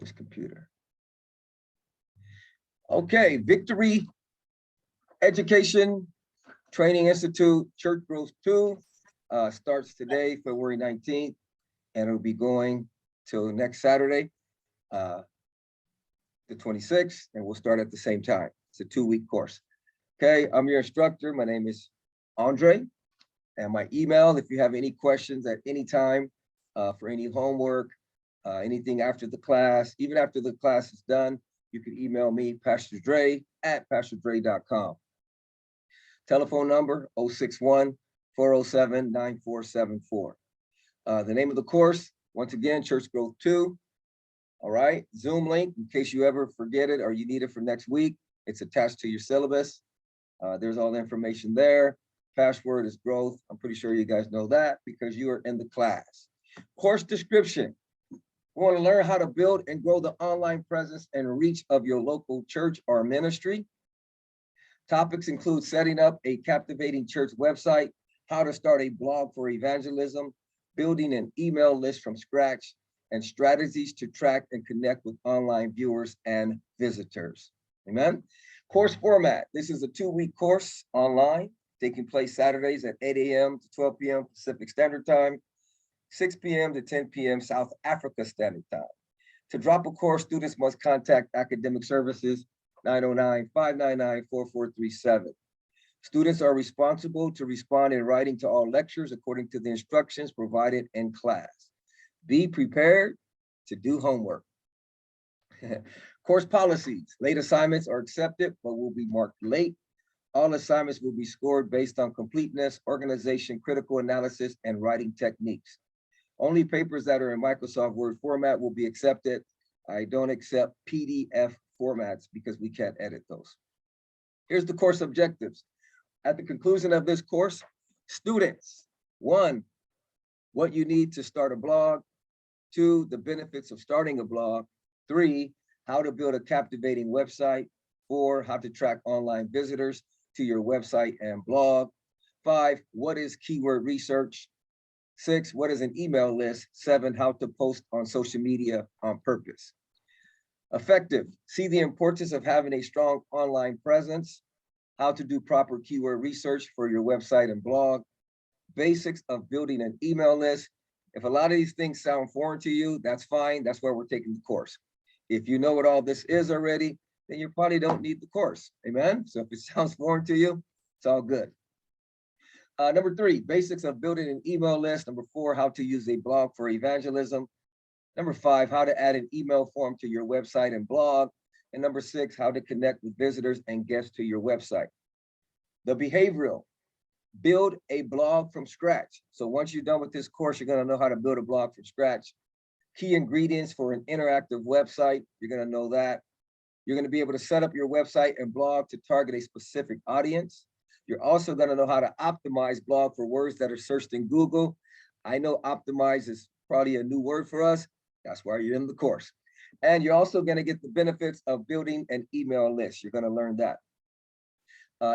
this computer. Okay, Victory Education Training Institute Church Growth 2 starts today, February 19th, and it'll be going till next Saturday, the 26th, and we'll start at the same time. It's a 2-week course. Okay, I'm your instructor. My name is Andre, and my email, if you have any questions at any time for any homework, anything after the class, even after the class is done, you can email me, Pastor Dre at pastordre.com. Telephone number 061-407-9474. The name of the course, once again, Church Growth 2. All right, Zoom link, in case you ever forget it or you need it for next week, it's attached to your syllabus. There's all the information there. Password is growth. I'm pretty sure you guys know that because you are in the class. Course description. We want to learn how to build and grow the online presence and reach of your local church or ministry. Topics include setting up a captivating church website, how to start a blog for evangelism, building an email list from scratch, and strategies to track and connect with online viewers and visitors. Amen. Course format. This is a 2-week course online, taking place Saturdays at 8 a.m. to 12 p.m. Pacific Standard Time, 6 p.m. to 10 p.m. South Africa Standard Time. To drop a course, students must contact Academic Services 909-599-4437. Students are responsible to respond in writing to all lectures according to the instructions provided in class. Be prepared to do homework. Course policies. Late assignments are accepted, but will be marked late. All assignments will be scored based on completeness, organization, critical analysis, and writing techniques. Only papers that are in Microsoft Word format will be accepted. I don't accept PDF formats because we can't edit those. Here's the course objectives. At the conclusion of this course, students, 1, what you need to start a blog. 2, the benefits of starting a blog. 3, how to build a captivating website. 4, how to track online visitors to your website and blog. 5, what is keyword research? 6, what is an email list? 7, how to post on social media on purpose. Effective, see the importance of having a strong online presence, how to do proper keyword research for your website and blog, basics of building an email list. If a lot of these things sound foreign to you, that's fine. That's why we're taking the course. If you know what all this is already, then you probably don't need the course. Amen. So if it sounds foreign to you, it's all good. Number 3, basics of building an email list. Number 4, how to use a blog for evangelism. Number 5, how to add an email form to your website and blog. And number 6, how to connect with visitors and guests to your website. The behavioral, build a blog from scratch. So once you're done with this course, you're going to know how to build a blog from scratch. Key ingredients for an interactive website, you're going to know that. You're going to be able to set up your website and blog to target a specific audience. You're also going to know how to optimize blog for words that are searched in Google. I know optimize is probably a new word for us. That's why you're in the course. And you're also going to get the benefits of building an email list. You're going to learn that.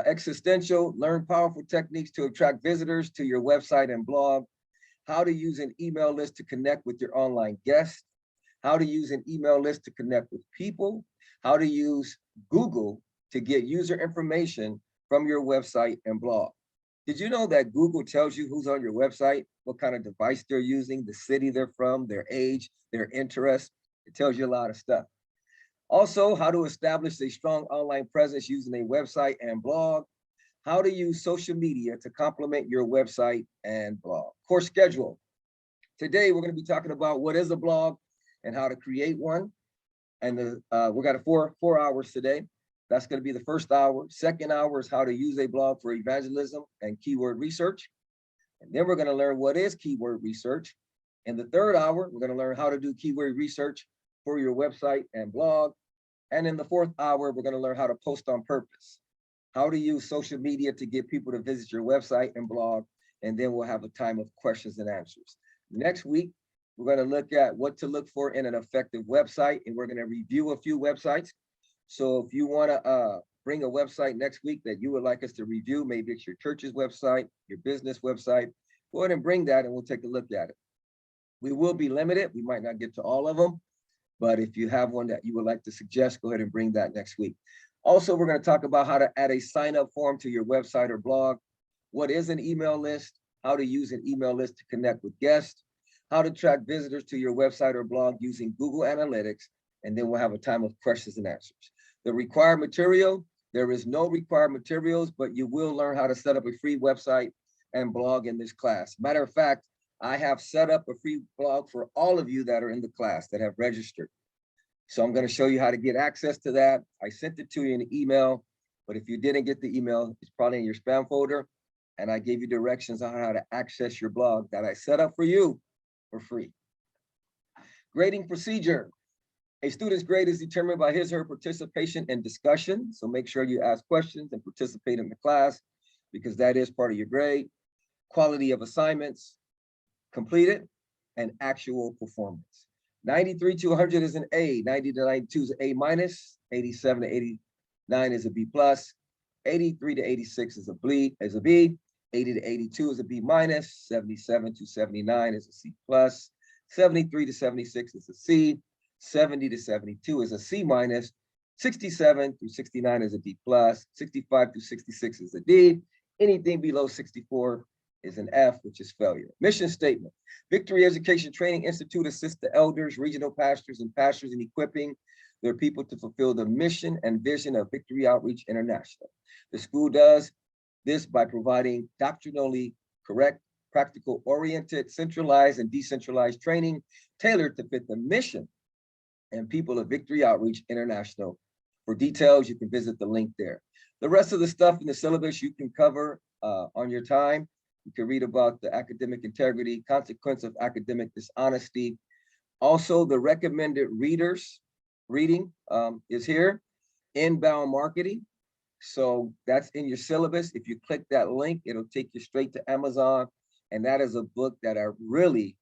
Existential, learn powerful techniques to attract visitors to your website and blog. How to use an email list to connect with your online guests. How to use an email list to connect with people. How to use Google to get user information from your website and blog. Did you know that Google tells you who's on your website, what kind of device they're using, the city they're from, their age, their interests? It tells you a lot of stuff. Also, how to establish a strong online presence using a website and blog. How to use social media to complement your website and blog. Course schedule. Today, we're going to be talking about what is a blog and how to create one. And we got 4 hours today. That's going to be the first hour. Second hour is how to use a blog for evangelism and keyword research. And then we're going to learn what is keyword research. In the third hour, we're going to learn how to do keyword research for your website and blog. And in the fourth hour, we're going to learn how to post on purpose, how to use social media to get people to visit your website and blog. And then we'll have a time of questions and answers. Next week, we're going to look at what to look for in an effective website, and we're going to review a few websites. So if you want to bring a website next week that you would like us to review, maybe it's your church's website, your business website, go ahead and bring that and we'll take a look at it. We will be limited. We might not get to all of them, But if you have one that you would like to suggest, go ahead and bring that next week. Also, we're going to talk about how to add a sign-up form to your website or blog. What is an email list? How to use an email list to connect with guests. How to track visitors to your website or blog using Google Analytics. And then we'll have a time of questions and answers. The required material, there is no required materials, but you will learn how to set up a free website and blog in this class. Matter of fact, I have set up a free blog for all of you that are in the class that have registered. So I'm going to show you how to get access to that. I sent it to you in an email, but if you didn't get the email, it's probably in your spam folder. And I gave you directions on how to access your blog that I set up for you for free. Grading procedure. A student's grade is determined by his or her participation in discussion. So make sure you ask questions and participate in the class because that is part of your grade. Quality of assignments completed and actual performance. 93 to 100 is an A, 90 to 92 is an A minus, 87 to 89 is a B plus, 83 to 86 is a B, 80 to 82 is a B minus, 77 to 79 is a C plus, 73 to 76 is a C, 70 to 72 is a C minus, 67 through 69 is a D plus, 65 through 66 is a D, anything below 64 is an F, which is failure. Mission statement. Victory Education Training Institute assists the elders, regional pastors, and pastors in equipping their people to fulfill the mission and vision of Victory Outreach International. The school does this by providing doctrinally correct, practical-oriented, centralized, and decentralized training tailored to fit the mission and people of Victory Outreach International. For details, you can visit the link there. The rest of the stuff in the syllabus you can cover on your time. You can read about the academic integrity, consequence of academic dishonesty. Also, the recommended reading is here, Inbound Marketing. So that's in your syllabus. If you click that link, it'll take you straight to Amazon. And that is a book that I really,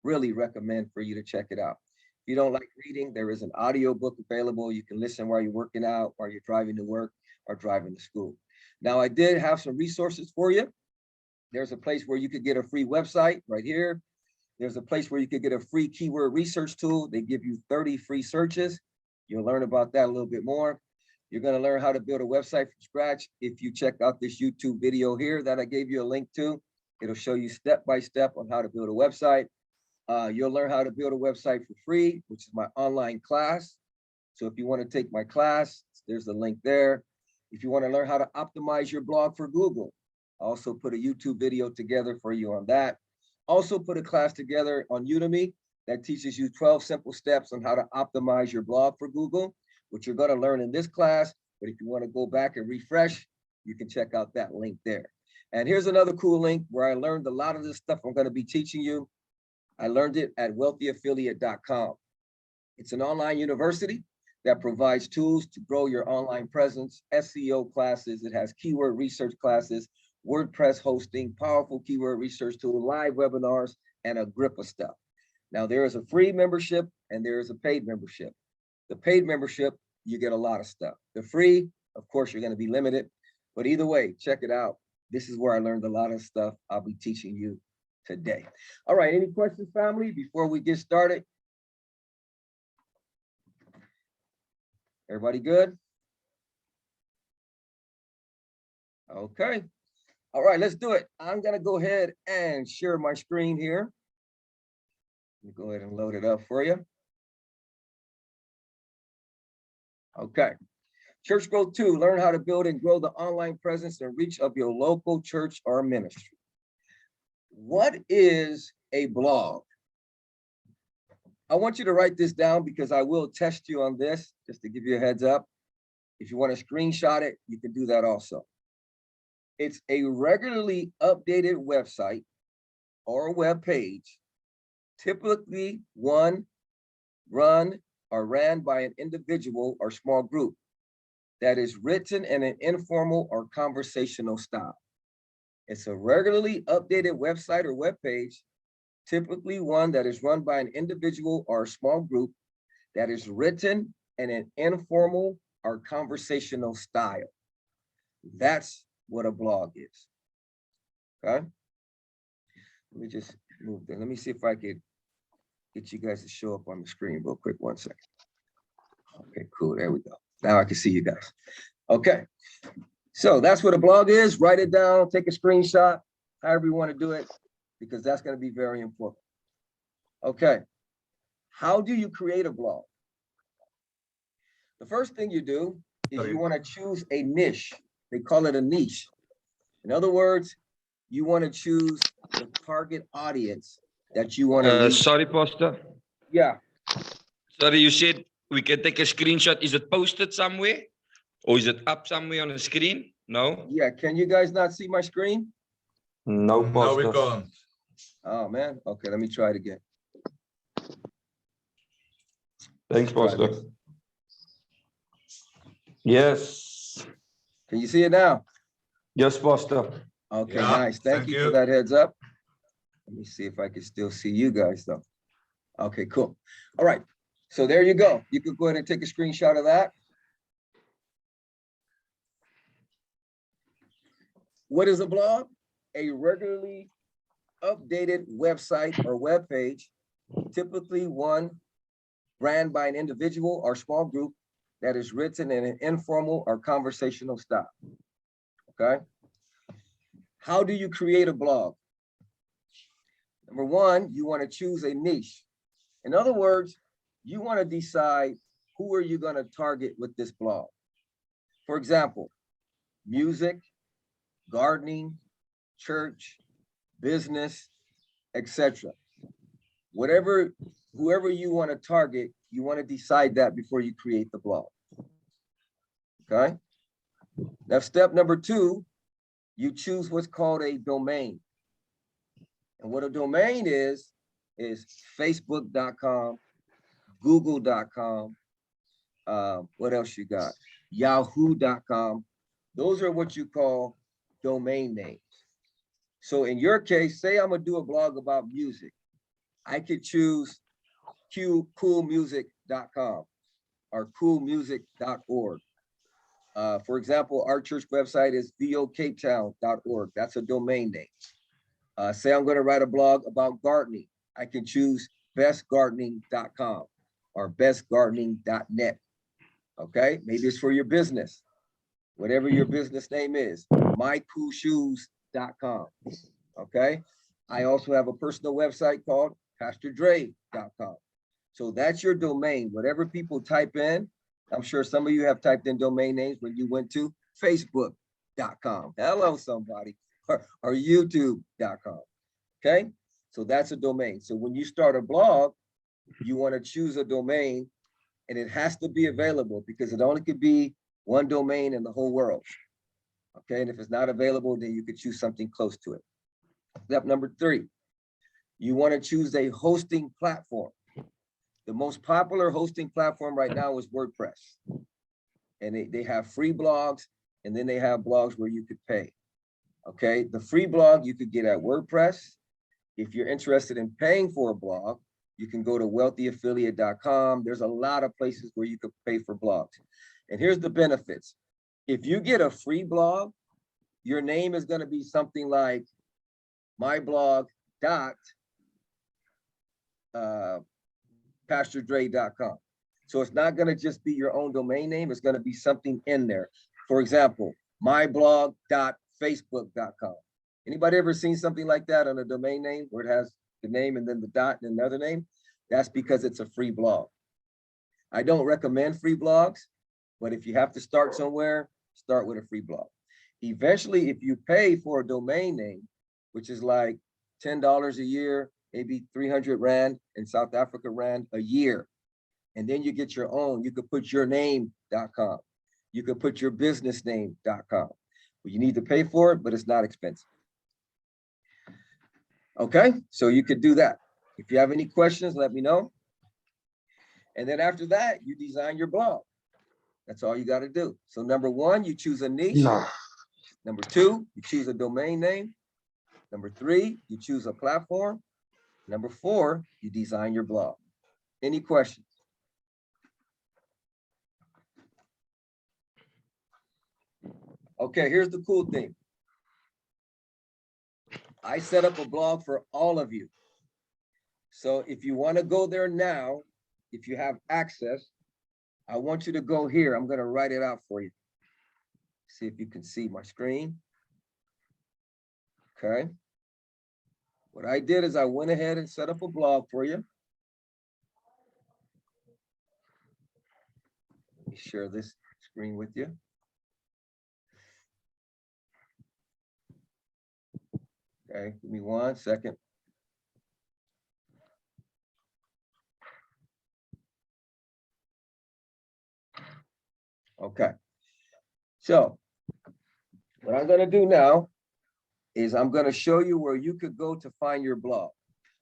really recommend for you to check it out. If you don't like reading, there is an audio book available. You can listen while you're working out, while you're driving to work or driving to school. Now, I did have some resources for you. There's a place where you could get a free website right here. There's a place where you could get a free keyword research tool. They give you 30 free searches. You'll learn about that a little bit more. You're going to learn how to build a website from scratch. If you check out this YouTube video here that I gave you a link to, it'll show you step by step on how to build a website. You'll learn how to build a website for free, which is my online class. So if you want to take my class, there's the link there. If you want to learn how to optimize your blog for Google, I also put a YouTube video together for you on that. Also put a class together on Udemy that teaches you 12 simple steps on how to optimize your blog for Google, which you're going to learn in this class. But if you want to go back and refresh, you can check out that link there. And here's another cool link where I learned a lot of this stuff I'm going to be teaching you. I learned it at wealthyaffiliate.com. It's an online university that provides tools to grow your online presence, SEO classes. It has keyword research classes, WordPress hosting, powerful keyword research tool, live webinars, and a grip of stuff. Now, there is a free membership and there is a paid membership. The paid membership, you get a lot of stuff. The free, of course, you're going to be limited. But either way, check it out. This is where I learned a lot of stuff I'll be teaching you today. All right, any questions, family, before we get started? Everybody good? Okay. All right, let's do it. I'm going to go ahead and share my screen here. Let me go ahead and load it up for you. Okay. Church Growth 2, learn how to build and grow the online presence and reach of your local church or ministry. What is a blog? I want you to write this down because I will test you on this, just to give you a heads up. If you want to screenshot it, you can do that also. It's a regularly updated website or web page, typically one run or ran by an individual or small group that is written in an informal or conversational style. It's a regularly updated website or web page, typically one that is run by an individual or a small group that is written in an informal or conversational style. That's what a blog is. Okay. Let me just move there. Let me see if I could get you guys to show up on the screen real quick. 1 second. Okay, cool. There we go. Now I can see you guys. Okay. So that's what a blog is. Write it down, take a screenshot, however you want to do it, because that's going to be very important. Okay. How do you create a blog? The first thing you do is you want to choose a niche. They call it a niche. In other words, you want to choose the target audience that you want to reach. Sorry, Pastor. Yeah. Sorry, you said we can take a screenshot. Is it posted somewhere? Or is it up somewhere on the screen? No? Yeah. Can you guys not see my screen? No, Pastor. No, we can't. Oh, man. Okay, let me try it again. Thanks, Pastor. Yes. Can you see it now? Yes, Pastor. Okay, Yeah, nice. Thank you for that heads up. Let me see if I can still see you guys, though. Okay, cool. All right. So there you go. You could go ahead and take a screenshot of that. What is a blog? A regularly updated website or web page, typically one ran by an individual or small group that is written in an informal or conversational style. Okay. How do you create a blog? Number one, you want to choose a niche. In other words, you want to decide who are you going to target with this blog. For example, music, gardening, church, business, etc. Whoever you want to target, you want to decide that before you create the blog. Okay. Now, step number two, you choose what's called a domain. And what a domain is facebook.com, google.com, what else you got? yahoo.com. Those are what you call domain names. So in your case, say I'm gonna do a blog about music. I could choose coolmusic.com or coolmusic.org. For example, our church website is vocapetown.org. That's a domain name. Say I'm going to write a blog about gardening. I can choose bestgardening.com or bestgardening.net. Okay, maybe it's for your business, whatever your business name is, mycoolshoes.com. Okay, I also have a personal website called pastordre.com. So that's your domain. Whatever people type in, I'm sure some of you have typed in domain names when you went to facebook.com. Hello, somebody. Or youtube.com. Okay, so that's a domain. So when you start a blog, you want to choose a domain, and it has to be available because it only could be one domain in the whole world. Okay, and if it's not available, then you could choose something close to it. Step number three, you want to choose a hosting platform. The most popular hosting platform right now is WordPress. And they have free blogs, and then they have blogs where you could pay. Okay, the free blog you could get at WordPress. If you're interested in paying for a blog, you can go to wealthyaffiliate.com. There's a lot of places where you could pay for blogs. And here's the benefits. If you get a free blog, your name is going to be something like myblog.pastordre.com. So it's not going to just be your own domain name. It's going to be something in there. For example, myblog.facebook.com. Anybody ever seen something like that on a domain name where it has the name and then the dot and another name? That's because it's a free blog. I don't recommend free blogs, but if you have to start somewhere, start with a free blog. Eventually, if you pay for a domain name, which is like $10 a year, maybe 300 Rand in South Africa Rand a year, and then you get your own, you could put your name.com. You could put your business name.com. Well, you need to pay for it, but it's not expensive. Okay, so you could do that. If you have any questions, let me know. And then after that, you design your blog. That's all you got to do. So number one, you choose a niche. No. Number two, you choose a domain name. Number three, you choose a platform. Number four, you design your blog. Any questions? Okay, here's the cool thing. I set up a blog for all of you. So if you want to go there now, if you have access, I want you to go here. I'm going to write it out for you. See if you can see my screen. Okay. What I did is I went ahead and set up a blog for you. Let me share this screen with you. Okay, give me 1 second. Okay. So what I'm going to do now is I'm going to show you where you could go to find your blog.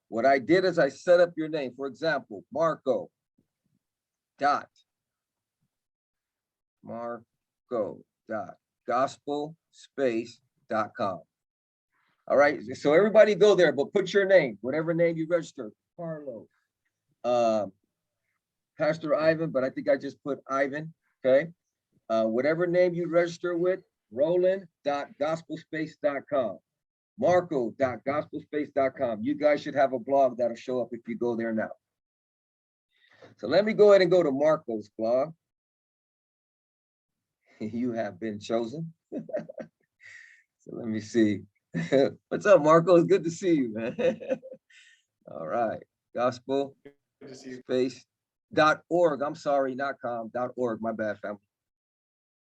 What I did is I set up your name. For example, Marco dot gospelspace.com. All right. So everybody go there, but put your name, whatever name you register. Carlo, Pastor Ivan, but I think I just put Ivan. Okay. Whatever name you register with, Roland.gospelspace.com, Marco.gospelspace.com. You guys should have a blog that'll show up if you go there now. So let me go ahead and go to Marco's blog. You have been chosen. So let me see. What's up, Marco? It's good to see you, man. All right. Gospelspace.org. I'm sorry, not .com.org. My bad, family.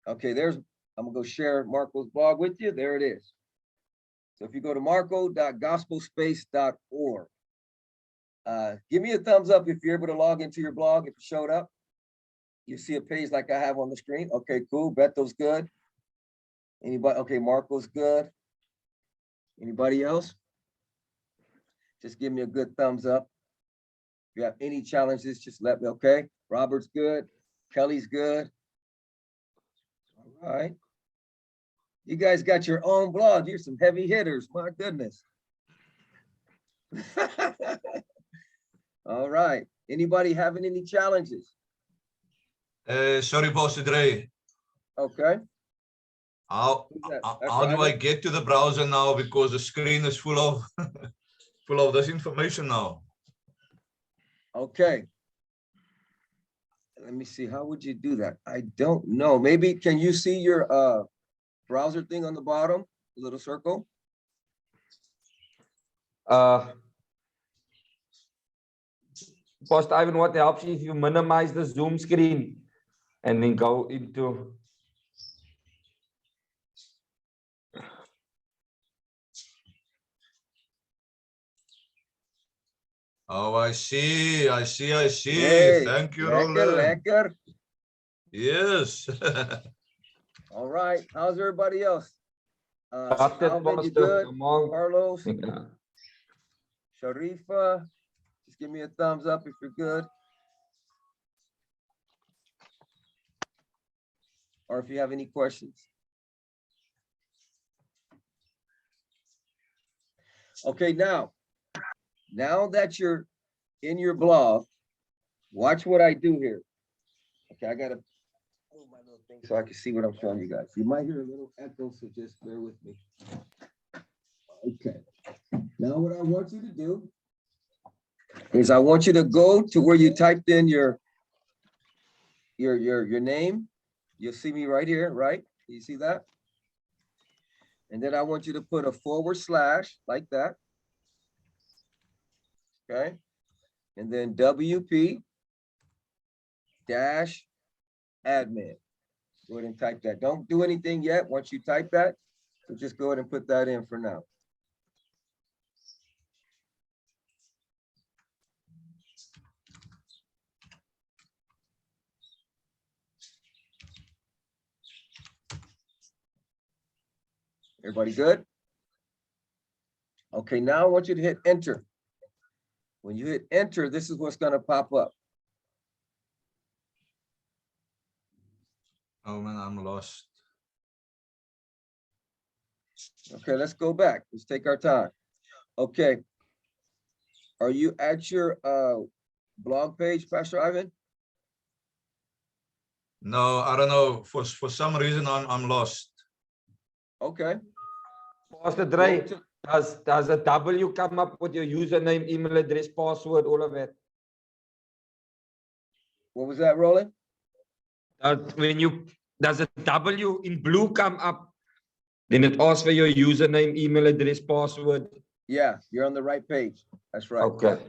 Okay, I'm gonna go share Marco's blog with you. There it is. So if you go to marco.gospelspace.org, give me a thumbs up if you're able to log into your blog. If it showed up, you see a page like I have on the screen. Okay, cool. Beto's good. Anybody? Okay, Marco's good. Anybody else? Just give me a good thumbs up. If you have any challenges, just let me. Okay, Robert's good. Kelly's good. All right. You guys got your own blog. You're some heavy hitters. My goodness. All right. Anybody having any challenges? Sorry, Pastor Dre. Okay. How do I get to the browser now? Because the screen is full of full of this information now. Okay. Let me see. How would you do that? I don't know. Maybe can you see your browser thing on the bottom? The little circle? Pastor Ivan, what helps you if you minimize the Zoom screen and then go into. Oh, I see. Hey, Thank you, lekker, Roland. lekker. Yes. All right. How's everybody else? Got it, Alvin, you Pastor. good? Come on. Carlos, Yeah. Sharifa, just give me a thumbs up if you're good. Or if you have any questions. Okay, now that you're in your blog, watch what I do here. Okay, I gotta move my little thing so I can see what I'm showing you guys. You might hear a little echo, so just bear with me. Okay, now what I want you to do is I want you to go to where you typed in your name. You'll see me right here, right? You see that? And then I want you to put a / like that. Okay. And then WP -admin. Go ahead and type that. Don't do anything yet. Once you type that, so just go ahead and put that in for now. Everybody good? Okay, now I want you to hit enter. When you hit enter, this is what's going to pop up. Oh man, I'm lost. Okay, let's go back. Let's take our time. Okay. Are you at your blog page, Pastor Ivan? No, I don't know. For some reason, I'm lost. Okay. Pastor Dre, Does a W come up with your username, email address, password, all of that? What was that, Roland? Does a W in blue come up? Then it asks for your username, email address, password. Yeah, you're on the right page. That's right. Okay.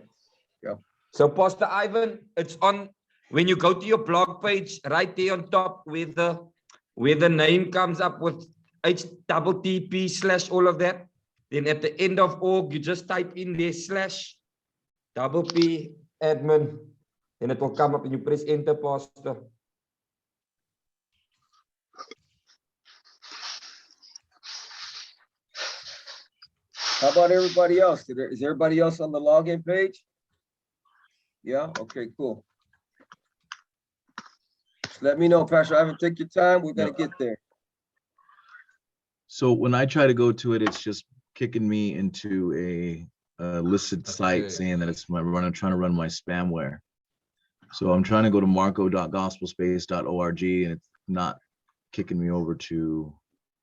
Yeah. So Pastor Ivan, it's on when you go to your blog page, right there on top where the name comes up with HTTP/ all of that. Then at the end of org, you just type in there /PP admin. Then it will come up and you press enter, Pastor. How about everybody else? Is everybody else on the login page? Yeah, okay, cool. Just let me know, Pastor Ivan, take your time. We're gonna get there. So when I try to go to it, it's just kicking me into a listed site saying that it's I'm trying to run my spamware. So I'm trying to go to marco.gospelspace.org and it's not kicking me over to.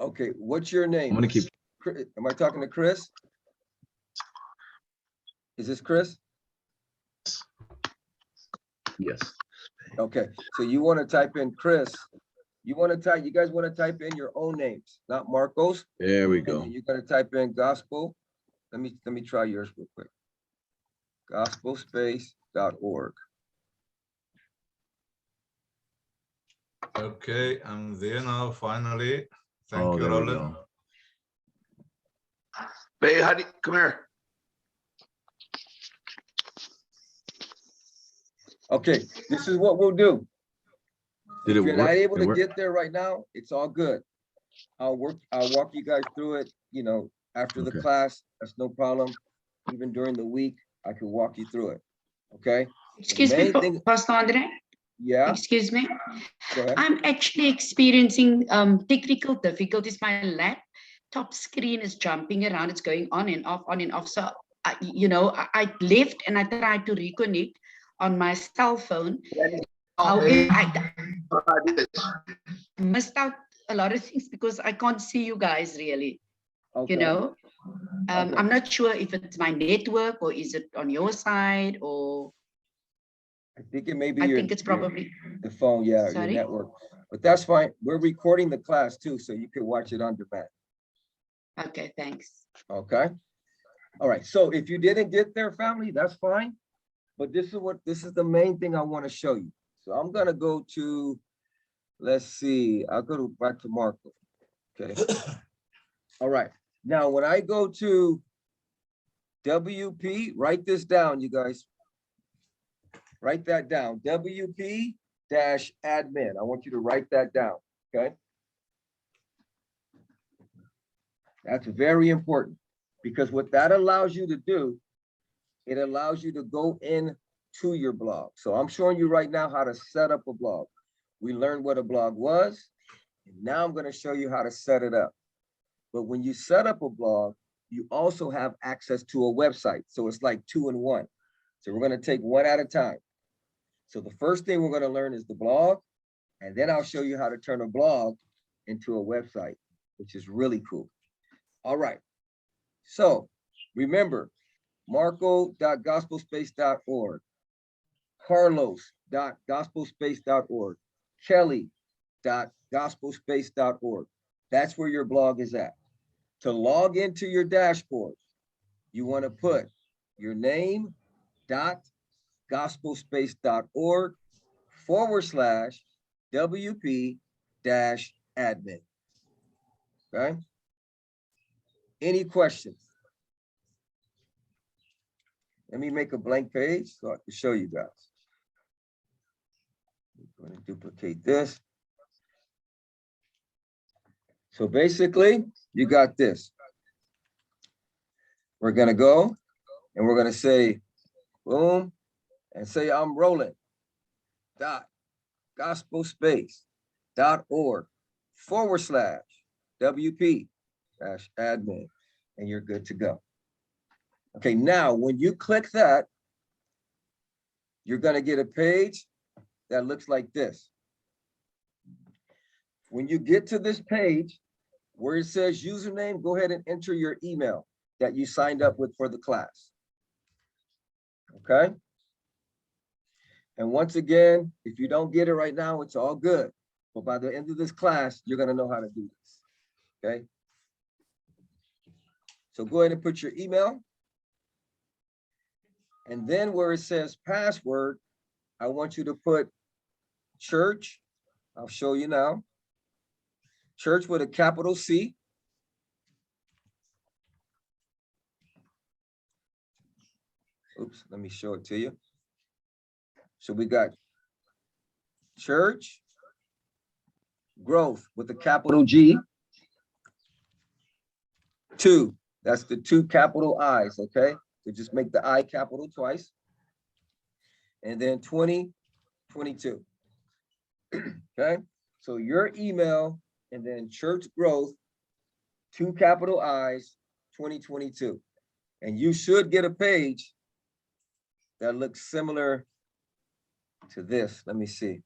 Okay, what's your name? I'm gonna keep. Am I talking to Chris? Is this Chris? Yes. Okay, so you want to type in Chris. You guys want to type in your own names, not Marco's. There we And go. then you're gonna type in gospel. Let me try yours real quick. Gospelspace.org. Okay, I'm there now, finally. Thank you, There we Roland. go. Hey, honey, come here. Okay, this is what we'll do. Did If it you're work? not able It to worked? get there right now, it's all good. I'll walk you guys through it, after the Okay. class. That's no problem. Even during the week, I can walk you through it. Okay? Excuse me, main thing- Pastor Andre. Yeah, Excuse me. go ahead. I'm actually experiencing technical difficulties. My laptop screen is jumping around. It's going on and off. So, I left and I tried to reconnect on my cell phone. However, I missed out a lot of things because I can't see you guys really. Okay. Okay. Okay. I'm not sure if it's my network or is it on your side or I think it may be I think it's probably. the phone, yeah, Sorry? your network. But that's fine. We're recording the class too, so you can watch it on demand. Okay, thanks. Okay. All right. So if you didn't get there, family, that's fine. But this is the main thing I want to show you. So I'm gonna go to, let's see, I'll go back to Marco. Okay. All right. Now, when I go to WP, write this down, you guys. Write that down. WP-admin. I want you to write that down. Okay. That's very important because what that allows you to do, it allows you to go in to your blog. So I'm showing you right now how to set up a blog. We learned what a blog was, and now I'm going to show you how to set it up. But when you set up a blog, you also have access to a website. So it's like 2 in 1. So we're going to take one at a time. So the first thing we're going to learn is the blog, and then I'll show you how to turn a blog into a website, which is really cool. All right. So remember, marco.gospelspace.org, carlos.gospelspace.org, kelly.gospelspace.org. That's where your blog is at. To log into your dashboard, you want to put your name, gospelspace.org/WP-admin. Okay. Any questions? Let me make a blank page so I can show you guys. I'm going to duplicate this. So basically, you got this. We're going to go and we're going to say, boom, and say I'm rolling. gospelspace.org/WP-admin, and you're good to go. Okay, now when you click that, you're going to get a page that looks like this. When you get to this page where it says username, go ahead and enter your email. that you signed up with for the class. Okay? And once again, if you don't get it right now, it's all good. But by the end of this class, you're going to know how to do this. Okay? So go ahead and put your email. And then where it says password, I want you to put church. I'll show you now. Church with a capital C. Oops, let me show it to you. So we got church growth with a capital G. 2, that's the 2 capital I's, okay? So just make the I capital twice. And then 2022. Okay, so your email and then church growth, 2 capital I's, 2022. And you should get a page that looks similar to this. Let me see.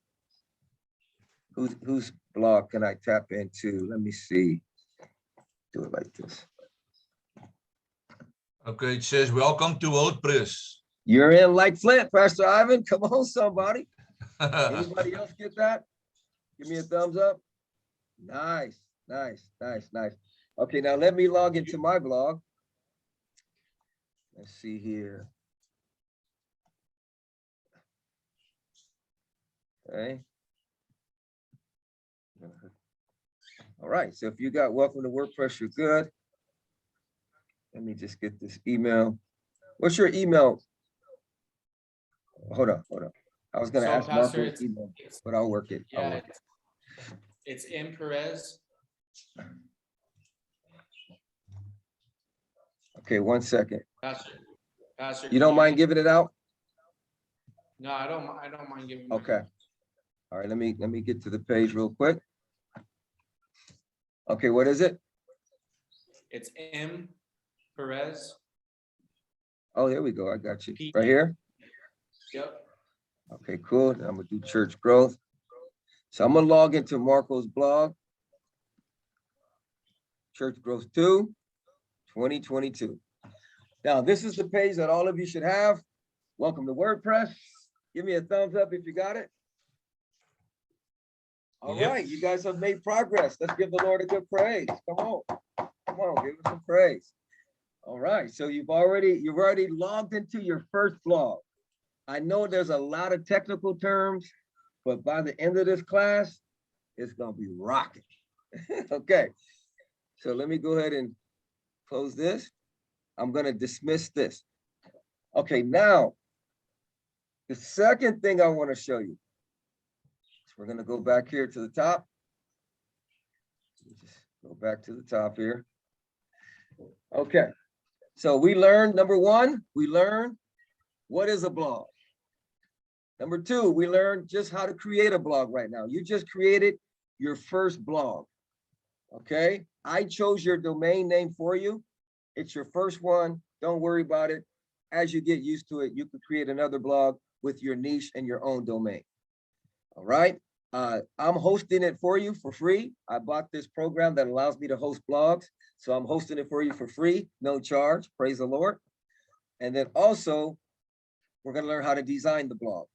Whose blog can I tap into? Let me see. Do it like this. Okay, it says, welcome to WordPress. You're in like Flint, Pastor Ivan. Come on, somebody. Anybody else get that? Give me a thumbs up. Nice, nice, nice, nice. Okay, now let me log into my blog. Let's see here. Okay. All right, so if you got welcome to WordPress, you're good. Let me just get this email. What's your email? Hold on. I was going to ask Marco's email, but I'll work it. Yeah, it's M. Perez. Okay, 1 second. Pastor, You don't mind giving it out? No, I don't mind giving. Okay. All right, let me get to the page real quick. Okay, what is it? It's M. Perez. Oh, there we go. I got you. P. Right here. Yep. Okay, cool. Now I'm gonna do church growth. So I'm gonna log into Marco's blog. Church growth 2, 2022. Now, this is the page that all of you should have. Welcome to WordPress. Give me a thumbs up if you got it. All Yep. right, you guys have made progress. Let's give the Lord a good praise. Come on, give us some praise. All right, so you've already logged into your first blog. I know there's a lot of technical terms, but by the end of this class, it's gonna be rocking. Okay, so let me go ahead and close this. I'm gonna dismiss this. Okay, now, the second thing I wanna show you. So we're gonna go back here to the top. Just go back to the top here. Okay, so we learned, number 1, we learned what is a blog. Number 2, we learned just how to create a blog right now. You just created your first blog, okay? I chose your domain name for you. It's your first one. Don't worry about it. As you get used to it, you can create another blog with your niche and your own domain. All right. I'm hosting it for you for free. I bought this program that allows me to host blogs. So I'm hosting it for you for free, no charge. Praise the Lord. And then also, we're going to learn how to design the blog.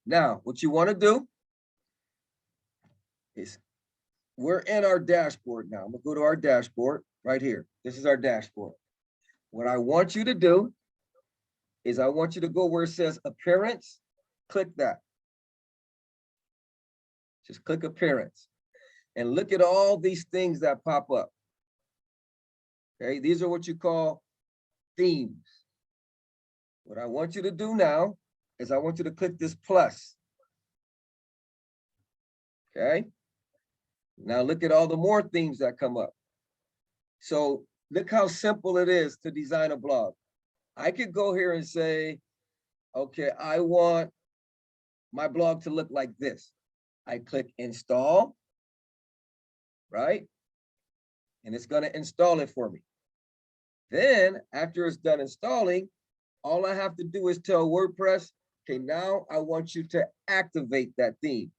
Now, what you want to do is we're in our dashboard now. I'm going to go to our dashboard right here. This is our dashboard. What I want you to do is I want you to go where it says appearance. Click that. Just click appearance and look at all these things that pop up. Okay, these are what you call themes. What I want you to do now is I want you to click this plus. Okay, now look at all the more themes that come up. So look how simple it is to design a blog. I could go here and say, okay, I want my blog to look like this. I click install, right? And it's going to install it for me. Then after it's done installing, all I have to do is tell WordPress, okay, now I want you to activate that theme.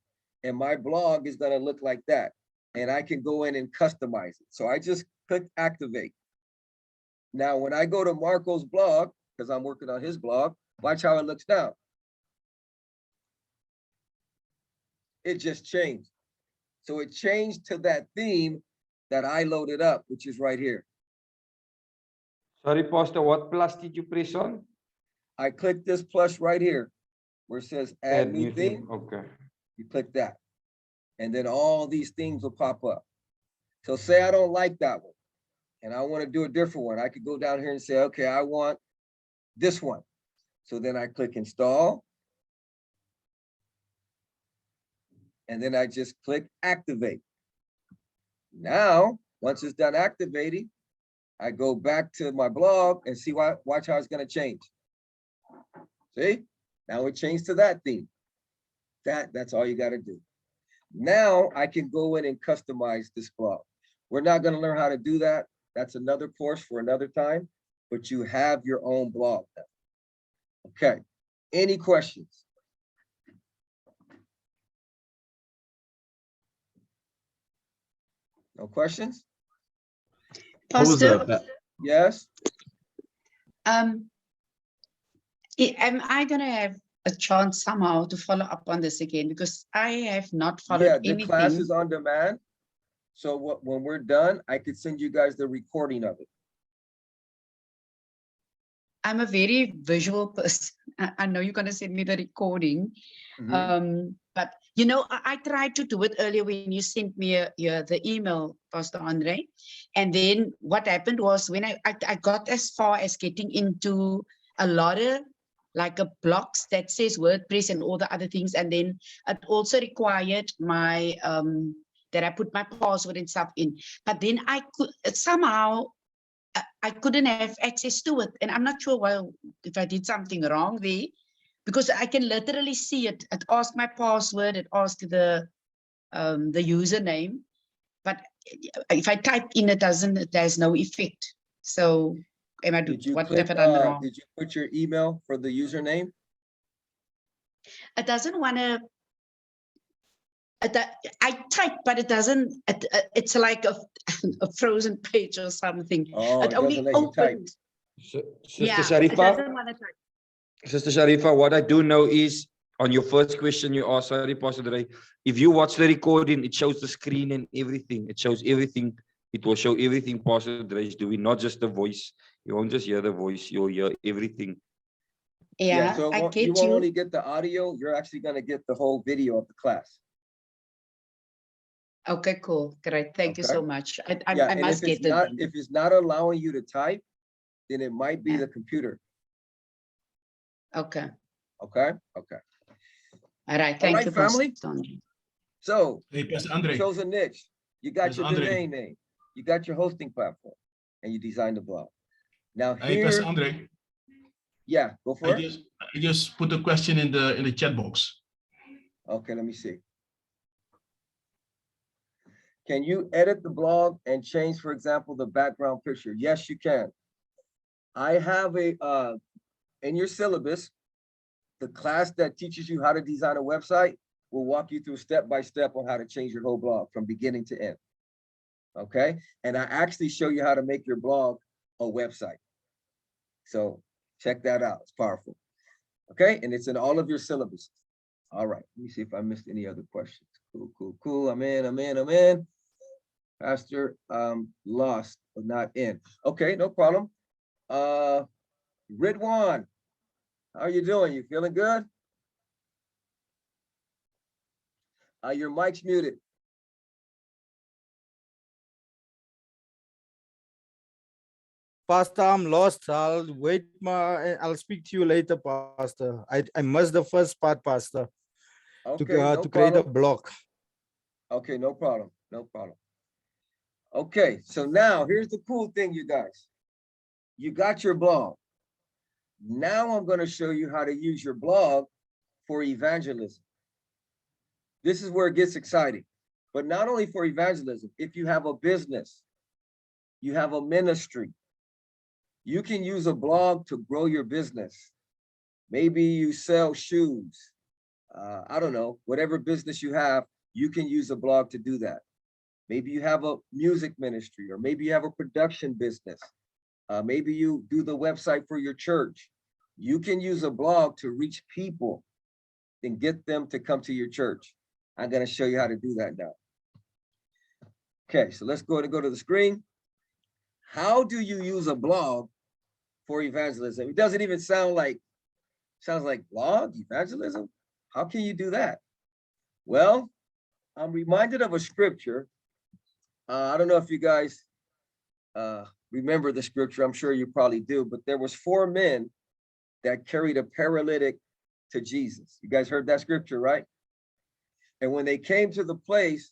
And my blog is going to look like that. And I can go in and customize it. So I just click activate. Now, when I go to Marco's blog, because I'm working on his blog, watch how it looks now. It just changed. So it changed to that theme that I loaded up, which is right here. Sorry, Pastor, what plus did you press on? I click this plus right here where it says add new theme. Okay. You click that. And then all these themes will pop up. So say I don't like that one and I want to do a different one. I could go down here and say, okay, I want this one. So then I click install. And then I just click activate. Now, once it's done activating, I go back to my blog and see watch how it's going to change. See, now it changed to that theme. That's all you got to do. Now I can go in and customize this blog. We're not going to learn how to do that. That's another course for another time, but you have your own blog now. Okay, any questions? No questions? What was Pastor, that? Yes? am I gonna have a chance somehow to follow up on this again? Because I have not Yeah, followed the class anything. is on demand. So when we're done, I could send you guys the recording of it. I'm a very visual person. I know you're gonna send me the recording. But you know, I tried to do it earlier when you sent me the email, Pastor Andre. And then what happened was when I got as far as getting into a lot of like a blocks that says WordPress and all the other things. And then it also required my that I put my password and stuff in. But then I could somehow I couldn't have access to it. And I'm not sure if I did something wrong there, because I can literally see it. It asked my password, it asked the username, but if I type in, there's no effect. So am I what have I done wrong? Did you put your email for the username? It doesn't want to. I type, but it doesn't. It's like a frozen page or something. Oh, it only doesn't let you type. opened. Sister Yeah, it Sharifa, doesn't want to type. Sister Sharifa, what I do know is on your first question you asked, sorry, Pastor Dre, if you watch the recording, it shows the screen and everything. It shows everything. It will show everything Pastor Dre is doing, not just the voice. You won't just hear the voice, you'll hear everything. Yeah, so I get you you. won't only get the audio, you're actually going to get the whole video of the class. Okay, cool. Great. Thank you so much. I And must if get it. if it's not allowing you to type, then it might be the computer. Okay. Okay. Okay. All right. Thank you, family. Pastor Andre. So Hey, Pastor Andre. you chose a niche. You got Pastor your Andre. domain name. You got your hosting platform, and you designed the blog. Now Hey, here, Pastor Andre. yeah, go for it. I just put a question in the chat box. Okay, let me see. Can you edit the blog and change, for example, the background picture? Yes, you can. I have in your syllabus, the class that teaches you how to design a website will walk you through step-by-step on how to change your whole blog from beginning to end. Okay, and I actually show you how to make your blog a website. So check that out, it's powerful. Okay, and it's in all of your syllabuses. All right, let me see if I missed any other questions. Cool. I'm in. Pastor, lost, but not in. Okay, no problem. Ridwan, how are you doing? You feeling good? Your mic's muted. Pastor, I'm lost. I'll speak to you later, Pastor. I missed the first part, Pastor. Okay, to create a block. Okay, no problem. Okay, so now here's the cool thing, you guys. You got your blog. Now I'm going to show you how to use your blog for evangelism. This is where it gets exciting, but not only for evangelism. If you have a business, you have a ministry, you can use a blog to grow your business. Maybe you sell shoes. I don't know, whatever business you have, you can use a blog to do that. Maybe you have a music ministry, or maybe you have a production business. Maybe you do the website for your church. You can use a blog to reach people and get them to come to your church. I'm going to show you how to do that now. Okay, so let's go to the screen. How do you use a blog for evangelism? It doesn't even sounds like blog evangelism. How can you do that? Well, I'm reminded of a scripture. I don't know if you guys remember the scripture. I'm sure you probably do, but there was 4 men that carried a paralytic to Jesus. You guys heard that scripture, right? And when they came to the place,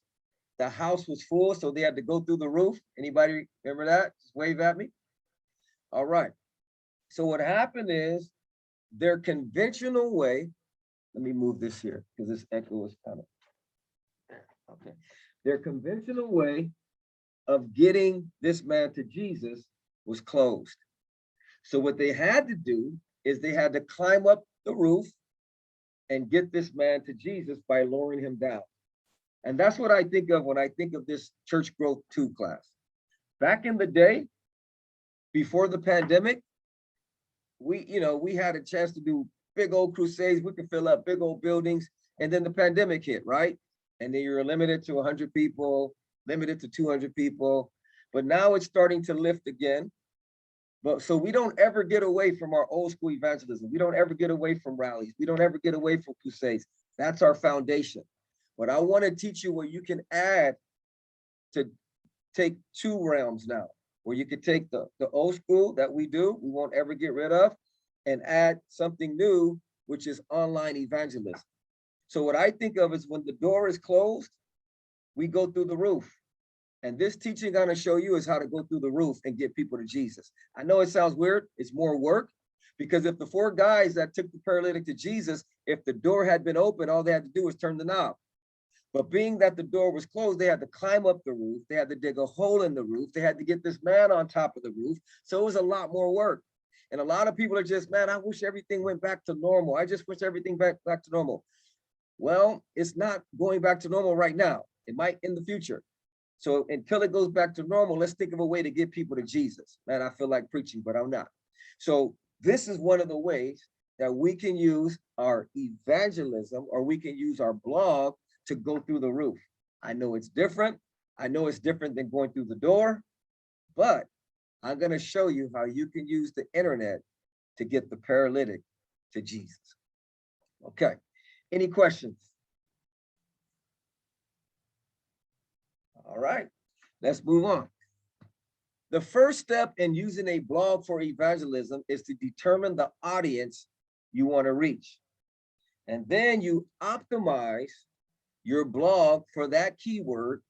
the house was full, so they had to go through the roof. Anybody remember that? Just wave at me. All right. So what happened is their conventional way, let me move this here because this echo is kind of, okay. Their conventional way of getting this man to Jesus was closed. So what they had to do is they had to climb up the roof and get this man to Jesus by lowering him down. And that's what I think of when I think of this Church Growth 2 class. Back in the day, before the pandemic, we had a chance to do big old crusades. We could fill up big old buildings. And then the pandemic hit, right? And then you're limited to 100 people, limited to 200 people. But now it's starting to lift again. But so we don't ever get away from our old school evangelism. We don't ever get away from rallies. We don't ever get away from crusades. That's our foundation. But I want to teach you what you can add to take 2 realms now, where you could take the old school that we do, we won't ever get rid of, and add something new, which is online evangelism. So what I think of is when the door is closed, we go through the roof. And this teaching I'm going to show you is how to go through the roof and get people to Jesus. I know it sounds weird. It's more work, because if the 4 guys that took the paralytic to Jesus, if the door had been open, all they had to do was turn the knob. But being that the door was closed, they had to climb up the roof. They had to dig a hole in the roof. They had to get this man on top of the roof. So it was a lot more work. And a lot of people are just, man, I wish everything went back to normal. I just wish everything back to normal. Well, it's not going back to normal right now. It might in the future. So until it goes back to normal, let's think of a way to get people to Jesus. Man, I feel like preaching, but I'm not. So this is one of the ways that we can use our evangelism, or we can use our blog to go through the roof. I know it's different. I know it's different than going through the door, but I'm going to show you how you can use the internet to get the paralytic to Jesus. Okay. Any questions? All right, let's move on. The first step in using a blog for evangelism is to determine the audience you want to reach. And then you optimize your blog for that keyword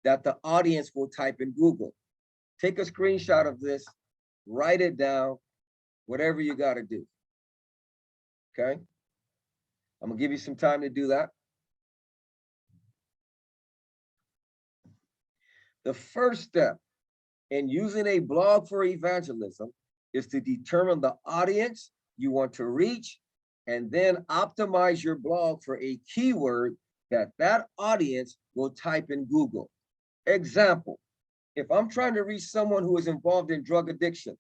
that the audience will type in Google. Take a screenshot of this, write it down, whatever you got to do. Okay. I'm going to give you some time to do that. The first step in using a blog for evangelism is to determine the audience you want to reach, and then optimize your blog for a keyword that audience will type in Google. Example, if I'm trying to reach someone who is involved in drug addiction,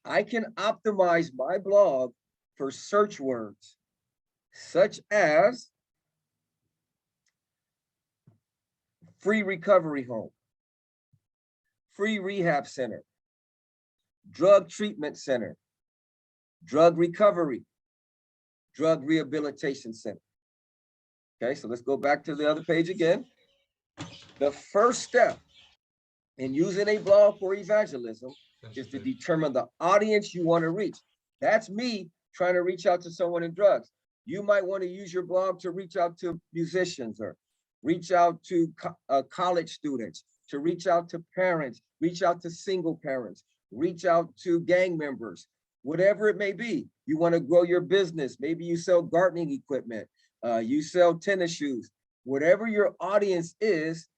I can optimize my blog for search words such as free recovery home, free rehab center, drug treatment center, drug recovery, drug rehabilitation center. Okay, so let's go back to the other page again. The first step in using a blog for evangelism is to determine the audience you want to reach. That's me trying to reach out to someone in drugs. You might want to use your blog to reach out to musicians, or reach out to college students, to reach out to parents, reach out to single parents, reach out to gang members, whatever it may be. You want to grow your business. Maybe you sell gardening equipment, you sell tennis shoes, whatever your audience is,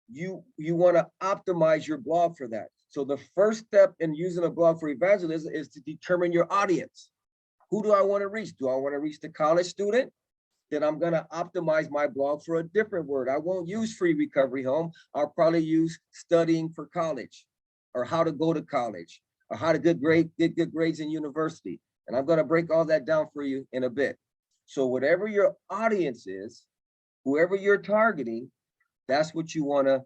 you want to optimize your blog for that. So the first step in using a blog for evangelism is to determine your audience. Who do I want to reach? Do I want to reach the college student? Then I'm going to optimize my blog for a different word. I won't use free recovery home. I'll probably use studying for college, or how to go to college, or how to get good grades in university. And I'm going to break all that down for you in a bit. So whatever your audience is, whoever you're targeting, that's what you want to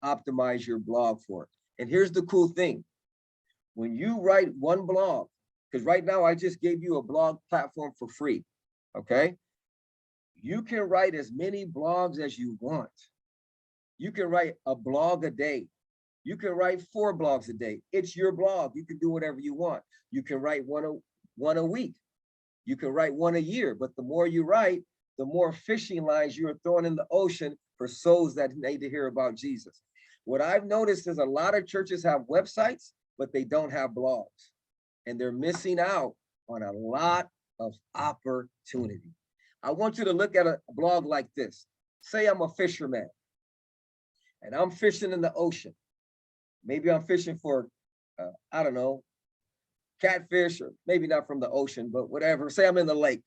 optimize your blog for. And here's the cool thing. When you write one blog, because right now I just gave you a blog platform for free, okay? You can write as many blogs as you want. You can write a blog a day. You can write 4 blogs a day. It's your blog. You can do whatever you want. You can write one a week. You can write one a year, but the more you write, the more fishing lines you're throwing in the ocean for souls that need to hear about Jesus. What I've noticed is a lot of churches have websites, but they don't have blogs. And they're missing out on a lot of opportunity. I want you to look at a blog like this. Say I'm a fisherman and I'm fishing in the ocean. Maybe I'm fishing for, I don't know, catfish, or maybe not from the ocean, but whatever. Say I'm in the lake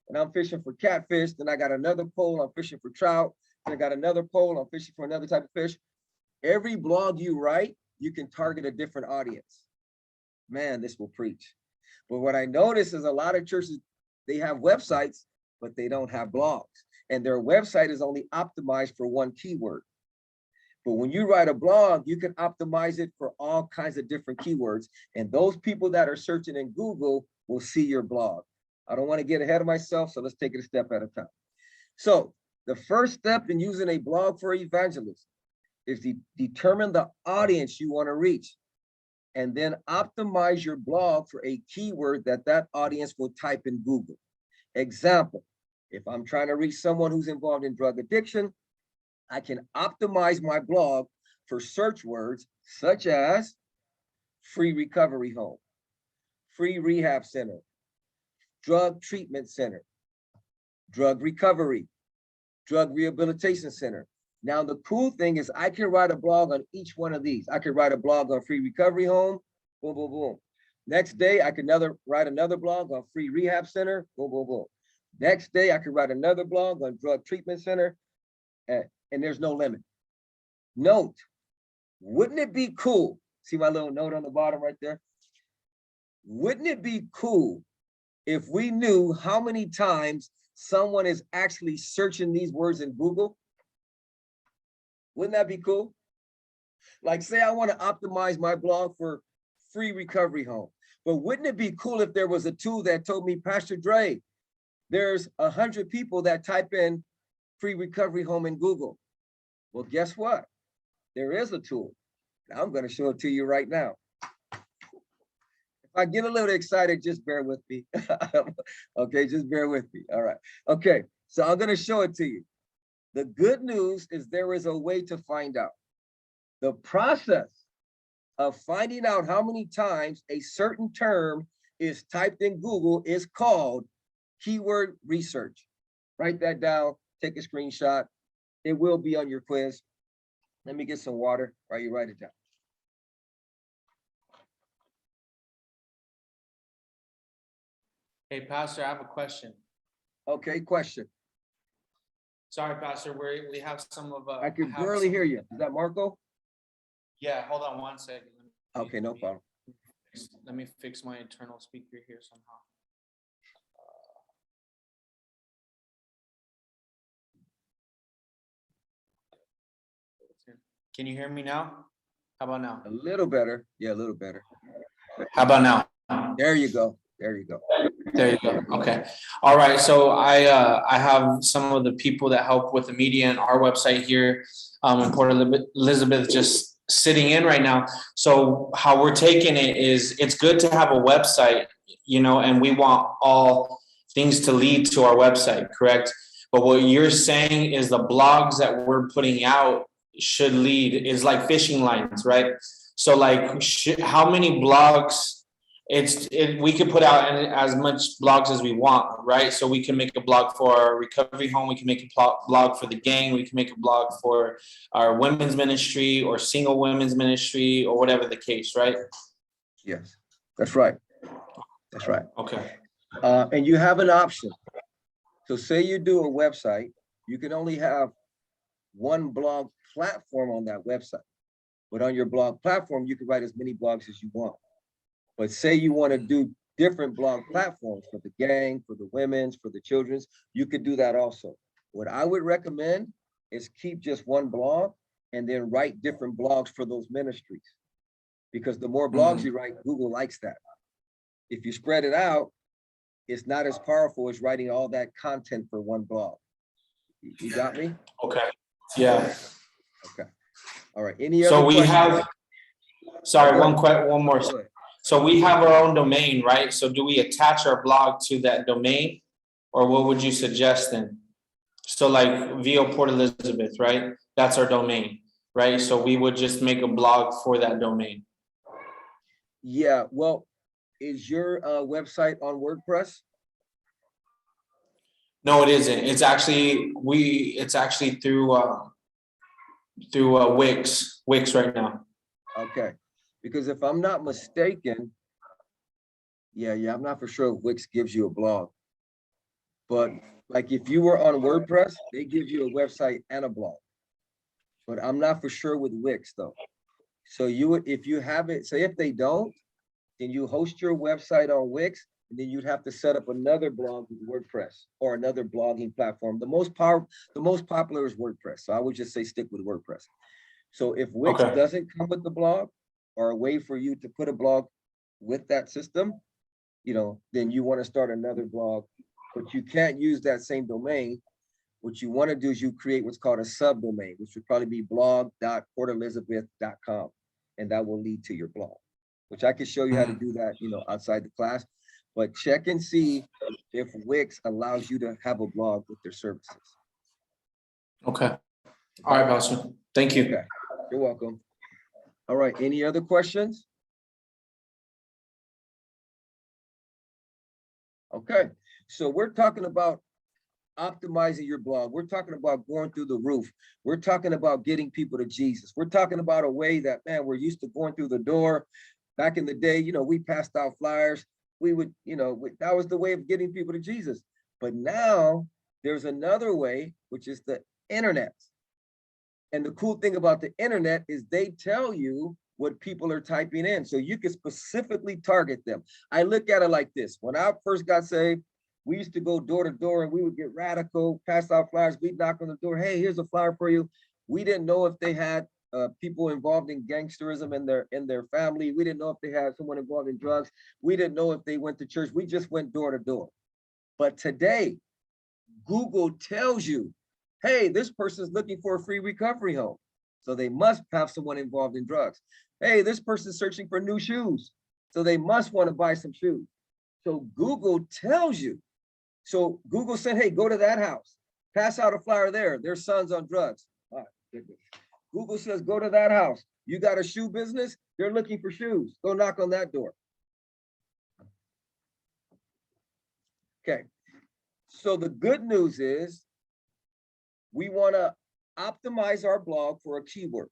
and I'm fishing for catfish. Then I got another pole, I'm fishing for trout. Then I got another pole, I'm fishing for another type of fish. Every blog you write, you can target a different audience. Man, this will preach. But what I notice is a lot of churches, they have websites, but they don't have blogs. And their website is only optimized for one keyword. But when you write a blog, you can optimize it for all kinds of different keywords. And those people that are searching in Google will see your blog. I don't want to get ahead of myself, so let's take it a step at a time. So the first step in using a blog for evangelism is to determine the audience you want to reach, and then optimize your blog for a keyword that audience will type in Google. Example, if I'm trying to reach someone who's involved in drug addiction, I can optimize my blog for search words such as free recovery home, free rehab center, drug treatment center, drug recovery, drug rehabilitation center. Now, the cool thing is I can write a blog on each one of these. I could write a blog on free recovery home, boom, boom, boom. Next day, I could write another blog on free rehab center, boom, boom, boom. Next day, I could write another blog on drug treatment center, and there's no limit. Note, wouldn't it be cool? See my little note on the bottom right there? Wouldn't it be cool if we knew how many times someone is actually searching these words in Google? Wouldn't that be cool? Like, say I want to optimize my blog for free recovery home, but wouldn't it be cool if there was a tool that told me, Pastor Dre, there's 100 people that type in free recovery home in Google? Well, guess what? There is a tool. I'm going to show it to you right now. If I get a little excited, just bear with me. Okay, just bear with me. All right. Okay, so I'm going to show it to you. The good news is there is a way to find out. The process of finding out how many times a certain term is typed in Google is called keyword research. Write that down, take a screenshot. It will be on your quiz. Let me get some water while you write it down. Hey, Pastor, I have a question. Okay, question. Sorry, Pastor, we have some of I can barely hear you. Is that Marco? Yeah, hold on one second. Okay, no problem. Let me fix my internal speaker here somehow. Can you hear me now? How about now? A little better. Yeah, a little better. How about now? There you go. There you go. There you go. Okay. All right. So I have some of the people that help with the media and our website here in Port Elizabeth just sitting in right now. So how we're taking it is it's good to have a website, and we want all things to lead to our website, correct? But what you're saying is the blogs that we're putting out should lead is like fishing lines, right? So like how many blogs we could put out as much blogs as we want, right? So we can make a blog for our recovery home, we can make a blog for the gang, we can make a blog for our women's ministry or single women's ministry or whatever the case, right? Yes, that's right. That's right. Okay. And you have an option. So say you do a website, you can only have one blog platform on that website. But on your blog platform, you can write as many blogs as you want. But say you want to do different blog platforms for the gang, for the women's, for the children's, you could do that also. What I would recommend is keep just one blog and then write different blogs for those ministries. Because the more blogs you write, Google likes that. If you spread it out, it's not as powerful as writing all that content for one blog. You got me? Okay. Yeah. Okay. All right. Any other So we questions? have, sorry, Go ahead. one more. Go ahead. So we have our own domain, right? So do we attach our blog to that domain? Or what would you suggest then? So like VO Port Elizabeth, right? That's our domain, right? So we would just make a blog for that domain. Yeah, well, is your website on WordPress? No, it isn't. It's actually through Wix right now. Okay, because if I'm not mistaken, yeah, I'm not for sure if Wix gives you a blog. But like if you were on WordPress, they give you a website and a blog. But I'm not for sure with Wix though. So you would, if you have it, say if they don't, then you host your website on Wix, and then you'd have to set up another blog with WordPress or another blogging platform. The most popular is WordPress. So I would just say stick with WordPress. So if Wix Okay. doesn't come with the blog or a way for you to put a blog with that system, then you want to start another blog, but you can't use that same domain. What you want to do is you create what's called a subdomain, which would probably be blog.portelizabeth.com, and that will lead to your blog, which I can show you how to do that, outside the class. But check and see if Wix allows you to have a blog with their services. Okay. All right, Pastor. Thank you. Okay, you're welcome. All right, any other questions? Okay, so we're talking about optimizing your blog. We're talking about going through the roof. We're talking about getting people to Jesus. We're talking about a way that, man, we're used to going through the door. Back in the day, we passed out flyers. We would, that was the way of getting people to Jesus. But now there's another way, which is the internet. And the cool thing about the internet is they tell you what people are typing in. So you can specifically target them. I look at it like this. When I first got saved, we used to go door to door and we would get radical, pass out flyers. We'd knock on the door. Hey, here's a flyer for you. We didn't know if they had people involved in gangsterism in their family. We didn't know if they had someone involved in drugs. We didn't know if they went to church. We just went door to door. But today, Google tells you, hey, this person's looking for a free recovery home. So they must have someone involved in drugs. Hey, this person's searching for new shoes. So they must want to buy some shoes. So Google tells you. So Google said, hey, go to that house. Pass out a flyer there. Their son's on drugs. Oh, goodness. Google says, go to that house. You got a shoe business? They're looking for shoes. Go knock on that door. Okay. So the good news is we want to optimize our blog for a keyword.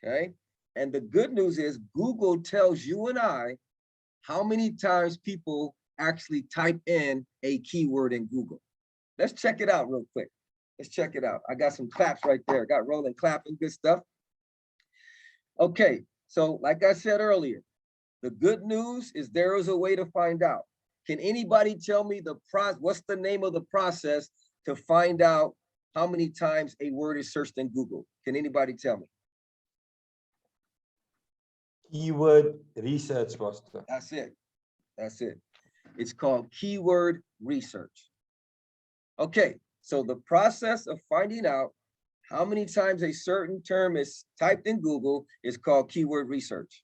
Okay. And the good news is Google tells you and I how many times people actually type in a keyword in Google. Let's check it out real quick. Let's check it out. I got some claps right there. Got rolling, clapping, good stuff. Okay, so like I said earlier, the good news is there is a way to find out. Can anybody tell me what's the name of the process to find out how many times a word is searched in Google? Can anybody tell me? Keyword research, Pastor. That's it. That's it. It's called keyword research. Okay, so the process of finding out how many times a certain term is typed in Google is called keyword research.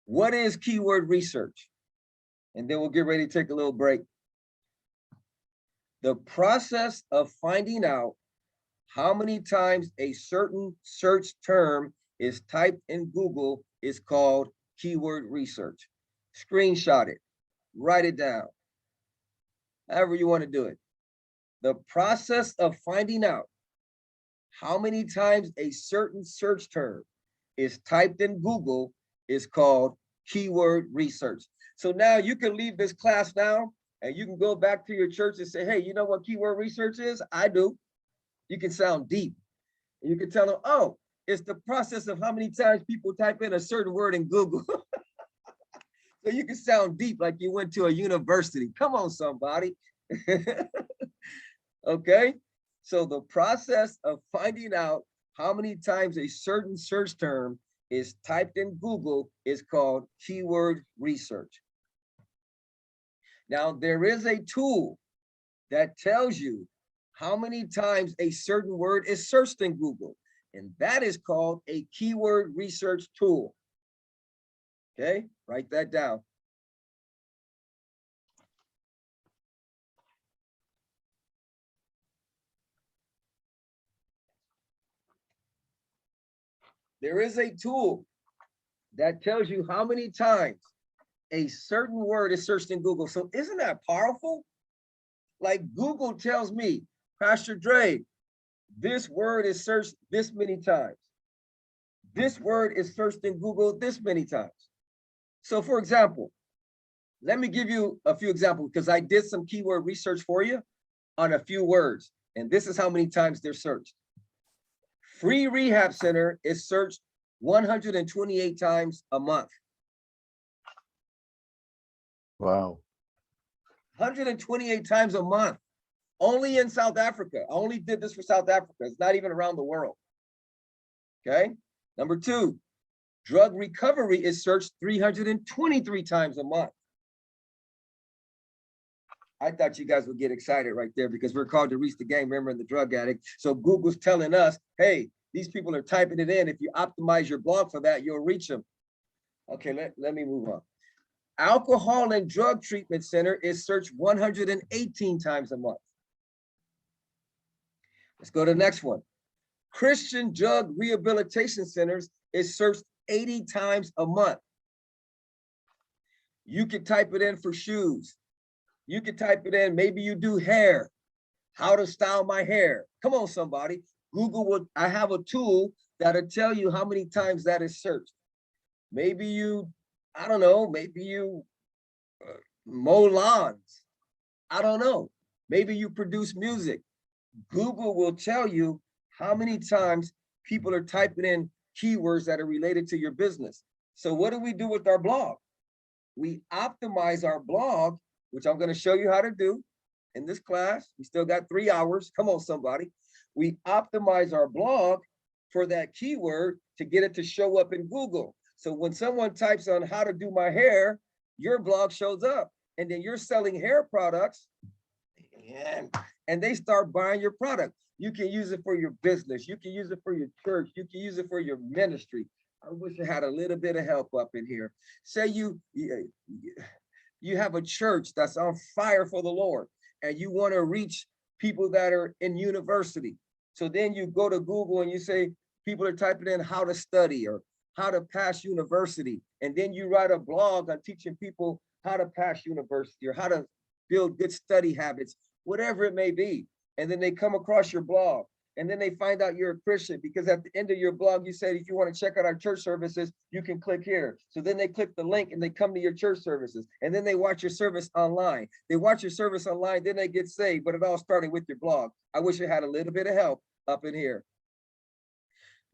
What is keyword research? And then we'll get ready to take a little break. The process of finding out how many times a certain search term is typed in Google is called keyword research. Screenshot it, write it down, however you want to do it. The process of finding out how many times a certain search term is typed in Google is called keyword research. So now you can leave this class now and you can go back to your church and say, hey, you know what keyword research is? I do. You can sound deep. You can tell them, oh, it's the process of how many times people type in a certain word in Google. So you can sound deep like you went to a university. Come on, somebody. Okay. So the process of finding out how many times a certain search term is typed in Google is called keyword research. Now, there is a tool that tells you how many times a certain word is searched in Google, and that is called a keyword research tool. Okay, write that down. There is a tool that tells you how many times a certain word is searched in Google. So isn't that powerful? Like Google tells me, Pastor Dre, this word is searched this many times. This word is searched in Google this many times. So for example, let me give you a few examples because I did some keyword research for you on a few words. And this is how many times they're searched. Free rehab center is searched 128 times a month. Wow. 128 times a month, only in South Africa. I only did this for South Africa. It's not even around the world. Okay. Number two, drug recovery is searched 323 times a month. I thought you guys would get excited right there because we're called to reach the gang member and the drug addict. So Google's telling us, hey, these people are typing it in. If you optimize your blog for that, you'll reach them. Okay, let me move on. Alcohol and drug treatment center is searched 118 times a month. Let's go to the next one. Christian drug rehabilitation centers is searched 80 times a month. You could type it in for shoes. You could type it in, maybe you do hair, how to style my hair. Come on, somebody. Google would, I have a tool that'll tell you how many times that is searched. Maybe you, I don't know, maybe you mow lawns. I don't know. Maybe you produce music. Google will tell you how many times people are typing in keywords that are related to your business. So what do we do with our blog? We optimize our blog, which I'm going to show you how to do in this class. We still got 3 hours. Come on, somebody. We optimize our blog for that keyword to get it to show up in Google. So when someone types on how to do my hair, your blog shows up, and then you're selling hair products, and they start buying your product. You can use it for your business. You can use it for your church. You can use it for your ministry. I wish I had a little bit of help up in here. Say you have a church that's on fire for the Lord, and you want to reach people that are in university. So then you go to Google and you say, people are typing in how to study or how to pass university. And then you write a blog on teaching people how to pass university or how to build good study habits, whatever it may be. And then they come across your blog. And then they find out you're a Christian, because at the end of your blog, you said, if you want to check out our church services, you can click here. So then they click the link and they come to your church services. And then they watch your service online. They watch your service online, then they get saved, but it all started with your blog. I wish I had a little bit of help up in here.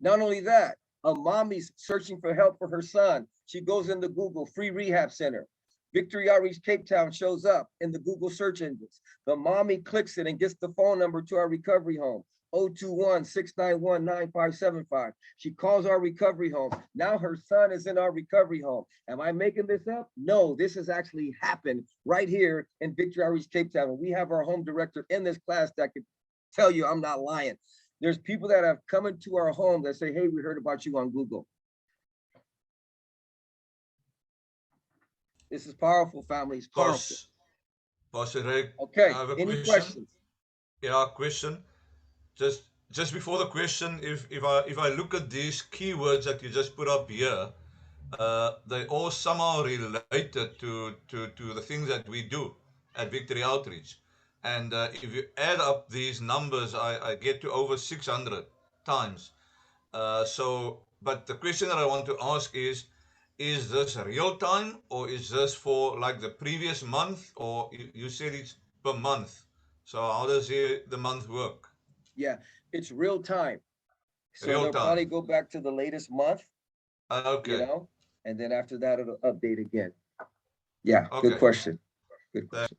Not only that, a mommy's searching for help for her son. She goes into Google, free rehab center. Victory Outreach Cape Town shows up in the Google search engines. The mommy clicks it and gets the phone number to our recovery home. 021-691-9575. She calls our recovery home. Now her son is in our recovery home. Am I making this up? No, this has actually happened right here in Victory Outreach Cape Town. And we have our home director in this class that can tell you I'm not lying. There's people that have come into our home that say, hey, we heard about you on Google. This is powerful, family. It's powerful. Pastor Rick, okay, I have a any question. Questions? Yeah, question. Just before the question, if I look at these keywords that you just put up here, they all somehow related to the things that we do at Victory Outreach. And if you add up these numbers, I get to over 600 times. But the question that I want to ask is this real time, or is this for like the previous month, or you said it's per month? So how does the month work? Yeah, it's real time. So Real they'll time. probably go back to the latest month, Okay. you know, and then after that, it'll update again. Yeah, good Okay. question. Good question.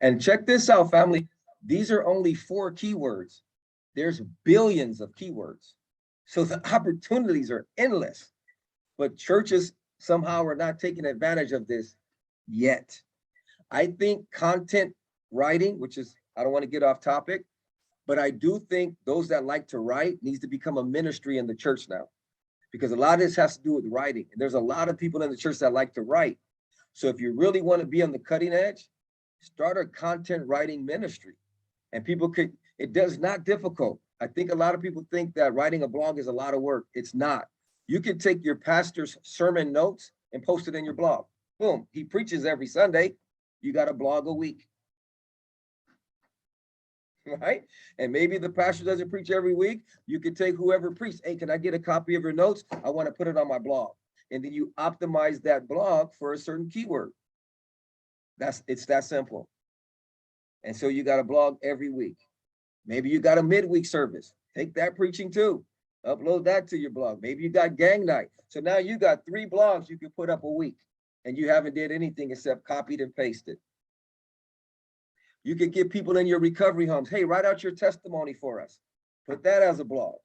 And check this out, family. These are only 4 keywords. There's billions of keywords. So the opportunities are endless, but churches somehow are not taking advantage of this yet. I think content writing, which is, I don't want to get off topic, but I do think those that like to write needs to become a ministry in the church now, because a lot of this has to do with writing. And there's a lot of people in the church that like to write. So if you really want to be on the cutting edge, start a content writing ministry. And people could, it does not difficult. I think a lot of people think that writing a blog is a lot of work. It's not. You can take your pastor's sermon notes and post it in your blog. Boom, he preaches every Sunday. You got a blog a week. Right? And maybe the pastor doesn't preach every week. You could take whoever preached. Hey, can I get a copy of your notes? I want to put it on my blog. And then you optimize that blog for a certain keyword. It's that simple. And so you got a blog every week. Maybe you got a midweek service. Take that preaching too. Upload that to your blog. Maybe you got gang night. So now you got 3 blogs you can put up a week, and you haven't did anything except copied and pasted. You can get people in your recovery homes. Hey, write out your testimony for us. Put that as a blog.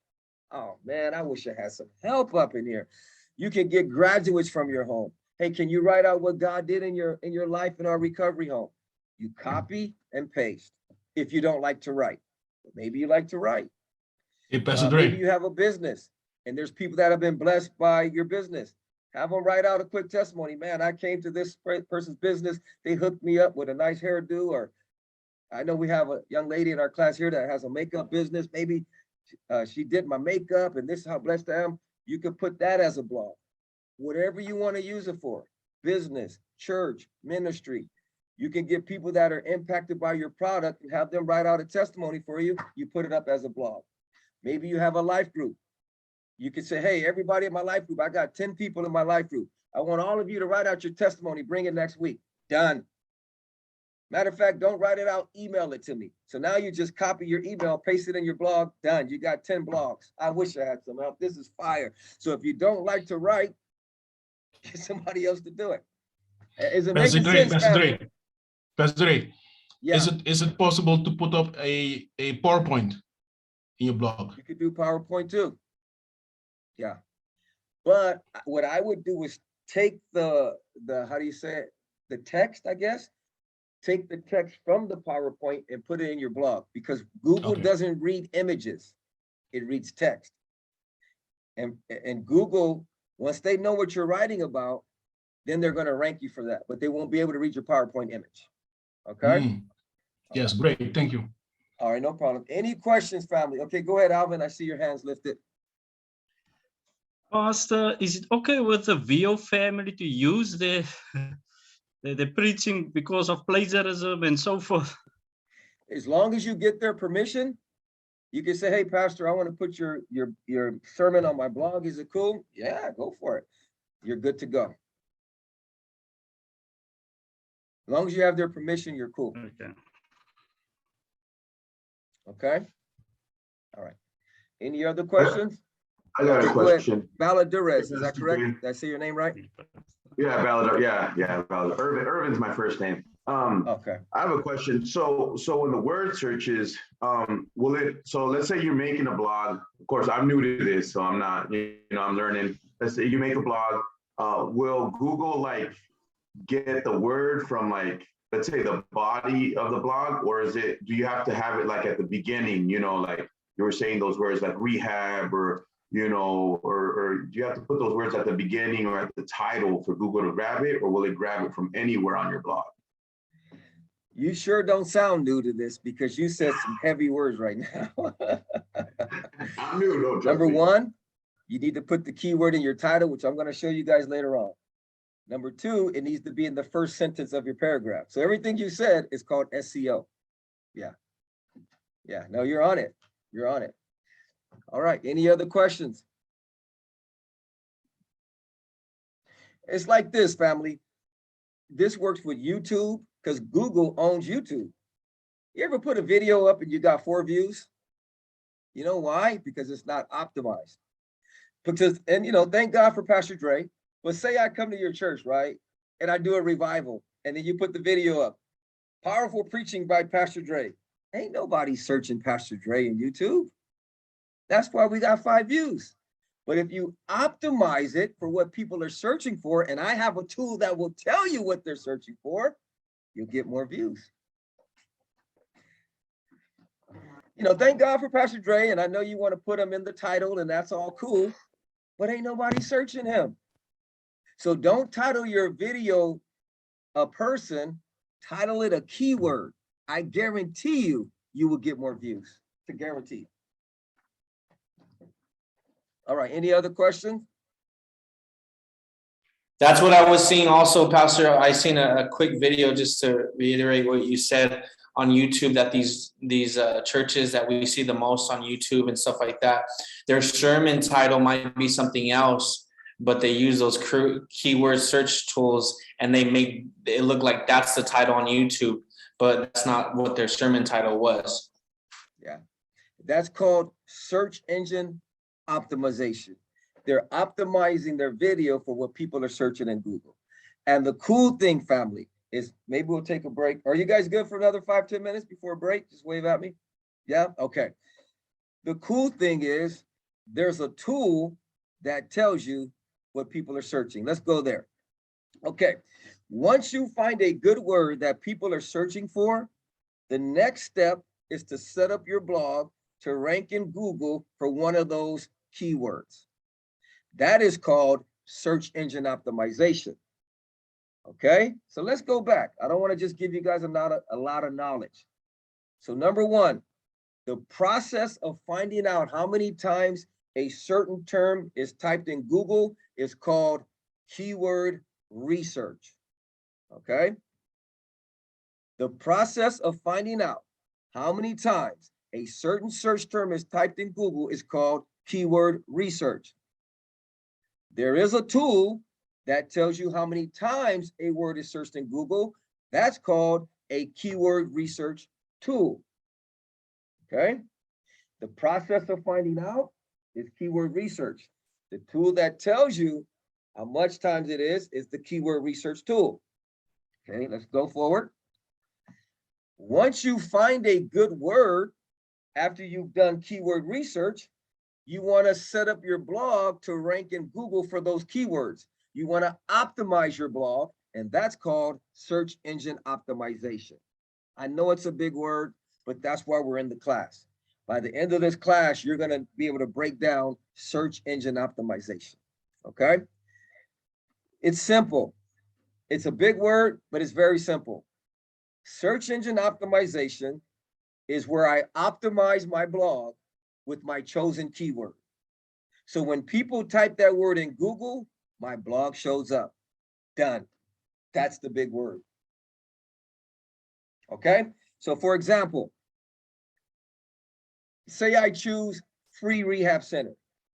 Oh man, I wish I had some help up in here. You can get graduates from your home. Hey, can you write out what God did in your life in our recovery home? You copy and paste if you don't like to write. Maybe you like to write. Hey, Pastor Maybe Dre. you have a business and there's people that have been blessed by your business. Have them write out a quick testimony. Man, I came to this person's business. They hooked me up with a nice hairdo. Or I know we have a young lady in our class here that has a makeup business. Maybe she did my makeup and this is how blessed I am. You could put that as a blog. Whatever you want to use it for, business, church, ministry. You can get people that are impacted by your product and have them write out a testimony for you. You put it up as a blog. Maybe you have a life group. You can say, hey, everybody in my life group, I got 10 people in my life group. I want all of you to write out your testimony, bring it next week. Done. Matter of fact, don't write it out, email it to me. So now you just copy your email, paste it in your blog, done. You got 10 blogs. I wish I had some help. This is fire. So if you don't like to write, get somebody else to do it. Is it Pastor making Dre, sense, Pastor family? Dre, Pastor Dre, Yeah, is it possible to put up a PowerPoint in your blog? you could do PowerPoint too. Yeah. But what I would do is take the how do you say it? The text, I guess. Take the text from the PowerPoint and put it in your blog, because Google Okay. doesn't read images. It reads text. And Google, once they know what you're writing about, then they're going to rank you for that, but they won't be able to read your PowerPoint image. Okay. Yes, great. Thank you. All right, no problem. Any questions, family? Okay, go ahead, Alvin. I see your hands lifted. Pastor, is it okay with the VO family to use the preaching because of plagiarism and so forth? As long as you get their permission, you can say, hey, Pastor, I want to put your sermon on my blog. Is it cool? Yeah, go for it. You're good to go. As long as you have their permission, you're cool. Okay. Okay. All right. Any other questions? I got a Okay, go ahead. question. Valadurez, is that correct? Did I say your name right? Yeah, Valadar. Yeah, Valadar. Irvin's my first name. Okay. I have a question. So in the word searches, will it? So let's say you're making a blog. Of course, I'm new to this, so I'm not. I'm learning. Let's say you make a blog. Will Google like get the word from like, let's say, the body of the blog, or is it? Do you have to have it like at the beginning? Like you were saying those words like rehab or or do you have to put those words at the beginning or at the title for Google to grab it, or will it grab it from anywhere on your blog? You sure don't sound new to this, because you said some heavy words right now. I'm new, no. Number one, you need to put the keyword in your title, which I'm going to show you guys later on. Number two, it needs to be in the first sentence of your paragraph. So everything you said is called SEO. Yeah. Yeah, no, you're on it. You're on it. All right, any other questions? It's like this, family. This works with YouTube because Google owns YouTube. You ever put a video up and you got 4 views? You know why? Because it's not optimized. And thank God for Pastor Dre. But say I come to your church, right? And I do a revival and then you put the video up. Powerful preaching by Pastor Dre. Ain't nobody searching Pastor Dre in YouTube. That's why we got 5 views. But if you optimize it for what people are searching for, and I have a tool that will tell you what they're searching for, you'll get more views. You know, thank God for Pastor Dre, and I know you want to put him in the title, and that's all cool, but ain't nobody searching him. So don't title your video a person, title it a keyword. I guarantee you, you will get more views. It's a guarantee. All right, any other questions? That's what I was seeing also, Pastor. I seen a quick video just to reiterate what you said on YouTube, that these churches that we see the most on YouTube and stuff like that, their sermon title might be something else, but they use those keyword search tools and they make it look like that's the title on YouTube, but that's not what their sermon title was. Yeah, that's called search engine optimization. They're optimizing their video for what people are searching in Google. And the cool thing, family, is maybe we'll take a break. Are you guys good for another 5-10 minutes before a break? Just wave at me. Yeah, okay. The cool thing is there's a tool that tells you what people are searching. Let's go there. Okay, once you find a good word that people are searching for, the next step is to set up your blog to rank in Google for one of those keywords. That is called search engine optimization. Okay, so let's go back. I don't want to just give you guys a lot of knowledge. So number one, the process of finding out how many times a certain term is typed in Google is called keyword research. Okay, the process of finding out how many times a certain search term is typed in Google is called keyword research. There is a tool that tells you how many times a word is searched in Google. That's called a keyword research tool. Okay, the process of finding out is keyword research. The tool that tells you how much times it is the keyword research tool. Okay, let's go forward. Once you find a good word after you've done keyword research, you want to set up your blog to rank in Google for those keywords. You want to optimize your blog, and that's called search engine optimization. I know it's a big word, but that's why we're in the class. By the end of this class, you're going to be able to break down search engine optimization. Okay? It's simple. It's a big word, but it's very simple. Search engine optimization is where I optimize my blog with my chosen keyword. So when people type that word in Google, my blog shows up. Done. That's the big word. Okay? So for example, say I choose free rehab center.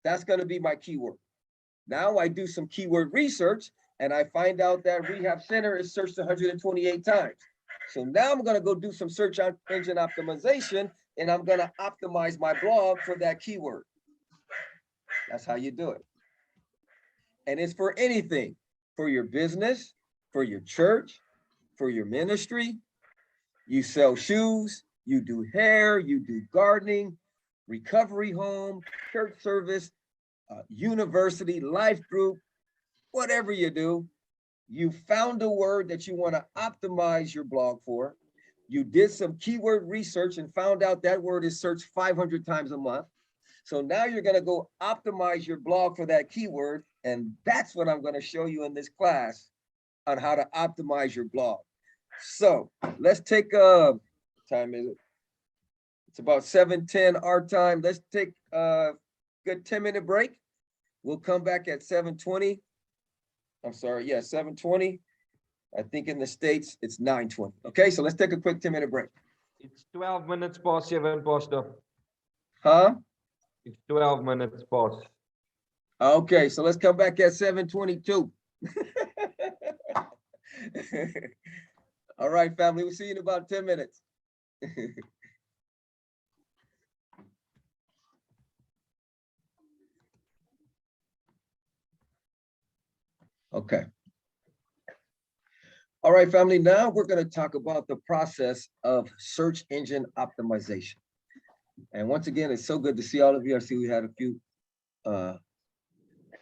That's going to be my keyword. Now I do some keyword research and I find out that rehab center is searched 128 times. So now I'm going to go do some search engine optimization and I'm going to optimize my blog for that keyword. That's how you do it. And it's for anything, for your business, for your church, for your ministry. You sell shoes, you do hair, you do gardening, recovery home, church service, university, life group, whatever you do. You found a word that you want to optimize your blog for. You did some keyword research and found out that word is searched 500 times a month. So now you're going to go optimize your blog for that keyword. And that's what I'm going to show you in this class on how to optimize your blog. So let's take a, what time is it? It's about 7:10 our time. Let's take a good 10-minute break. We'll come back at 7:20. I'm sorry, yeah, 7:20. I think in the States, it's 9:20. Okay, so let's take a quick 10-minute break. It's 12 minutes past 7, Pastor. Huh? It's 12 minutes past. Okay, so let's come back at 7:22. All right, family, we'll see you in about 10 minutes. Okay. All right, family, now we're going to talk about the process of search engine optimization. And once again, it's so good to see all of you. I see we had a few,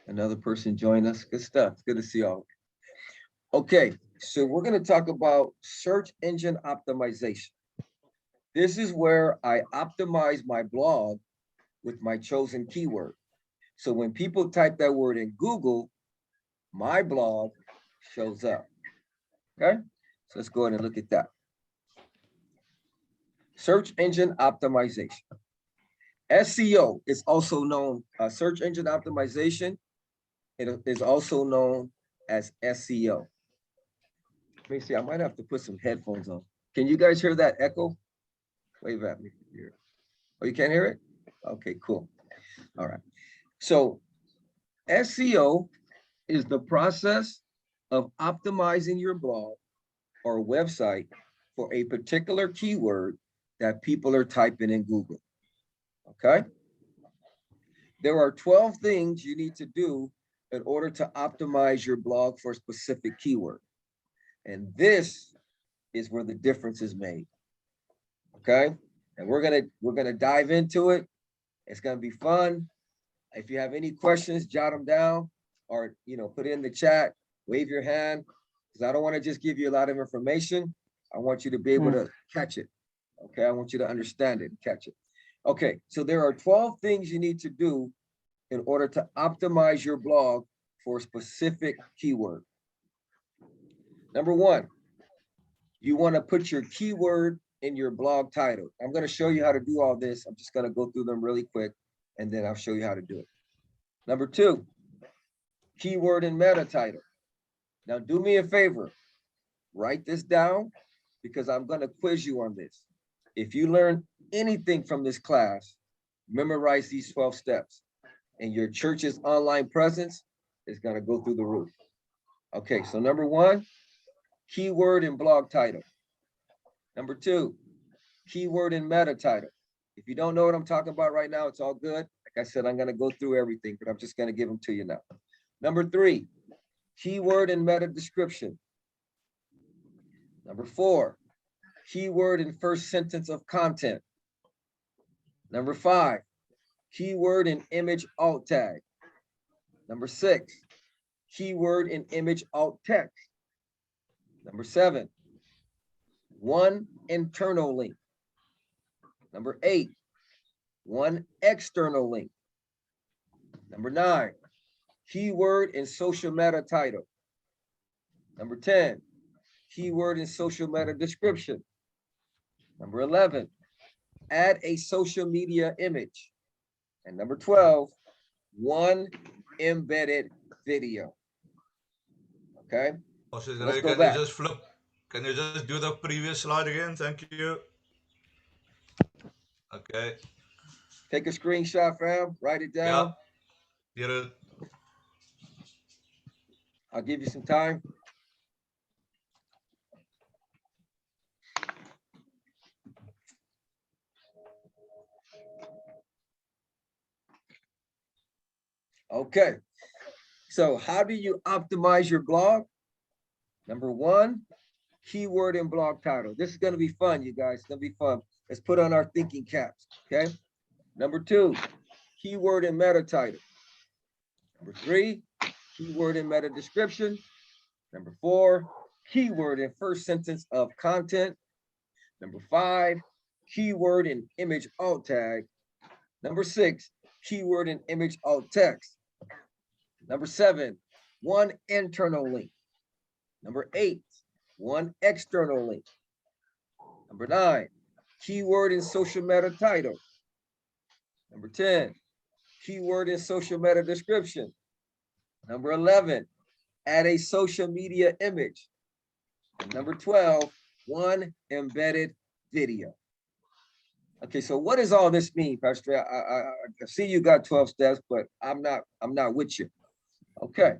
another person join us. Good stuff. It's good to see all of you. Okay, so we're going to talk about search engine optimization. This is where I optimize my blog with my chosen keyword. So when people type that word in Google, my blog shows up. Okay, so let's go ahead and look at that. Search engine optimization. SEO is also known, search engine optimization. It is also known as SEO. Let me see, I might have to put some headphones on. Can you guys hear that echo? Wave at me. Oh, you can't hear it? Okay, cool. All right. So SEO is the process of optimizing your blog or website for a particular keyword that people are typing in Google. Okay? There are 12 things you need to do in order to optimize your blog for a specific keyword. And this is where the difference is made. Okay? And we're gonna dive into it. It's gonna be fun. If you have any questions, jot them down or put it in the chat, wave your hand, because I don't want to just give you a lot of information. I want you to be able to catch it. Okay, I want you to understand it and catch it. Okay, so there are 12 things you need to do in order to optimize your blog for a specific keyword. Number one, you want to put your keyword in your blog title. I'm going to show you how to do all this. I'm just going to go through them really quick, and then I'll show you how to do it. Number two, keyword and meta title. Now do me a favor, write this down because I'm going to quiz you on this. If you learn anything from this class, memorize these 12 steps and your church's online presence is going to go through the roof. Okay, so number one, keyword and blog title. Number two, keyword and meta title. If you don't know what I'm talking about right now, it's all good. Like I said, I'm going to go through everything, but I'm just going to give them to you now. Number three, keyword and meta description. Number four, keyword and first sentence of content. Number five, keyword and image alt tag. Number six, keyword and image alt text. Number seven, one internal link. Number eight, one external link. Number nine, keyword and social meta title. Number 10, keyword and social meta description. Number 11, add a social media image. And number 12, one embedded video. Okay. Also, So let's can go you back. just flip? Can you just do the previous slide again? Thank you. Okay. Take a screenshot, fam. Write it down. Yeah. Get it. I'll give you some time. Okay. So how do you optimize your blog? Number one, keyword and blog title. This is going to be fun, you guys. It's going to be fun. Let's put on our thinking caps. Okay. Number two, keyword and meta title. Number three, keyword and meta description. Number four, keyword and first sentence of content. Number five, keyword and image alt tag. Number six, keyword and image alt text. Number seven, one internal link. Number eight, one external link. Number nine, keyword and social meta title. Number 10, keyword and social meta description. Number 11, add a social media image. And number 12, one embedded video. Okay, so what does all this mean, Pastor? I see you got 12 steps, but I'm not with you. Okay.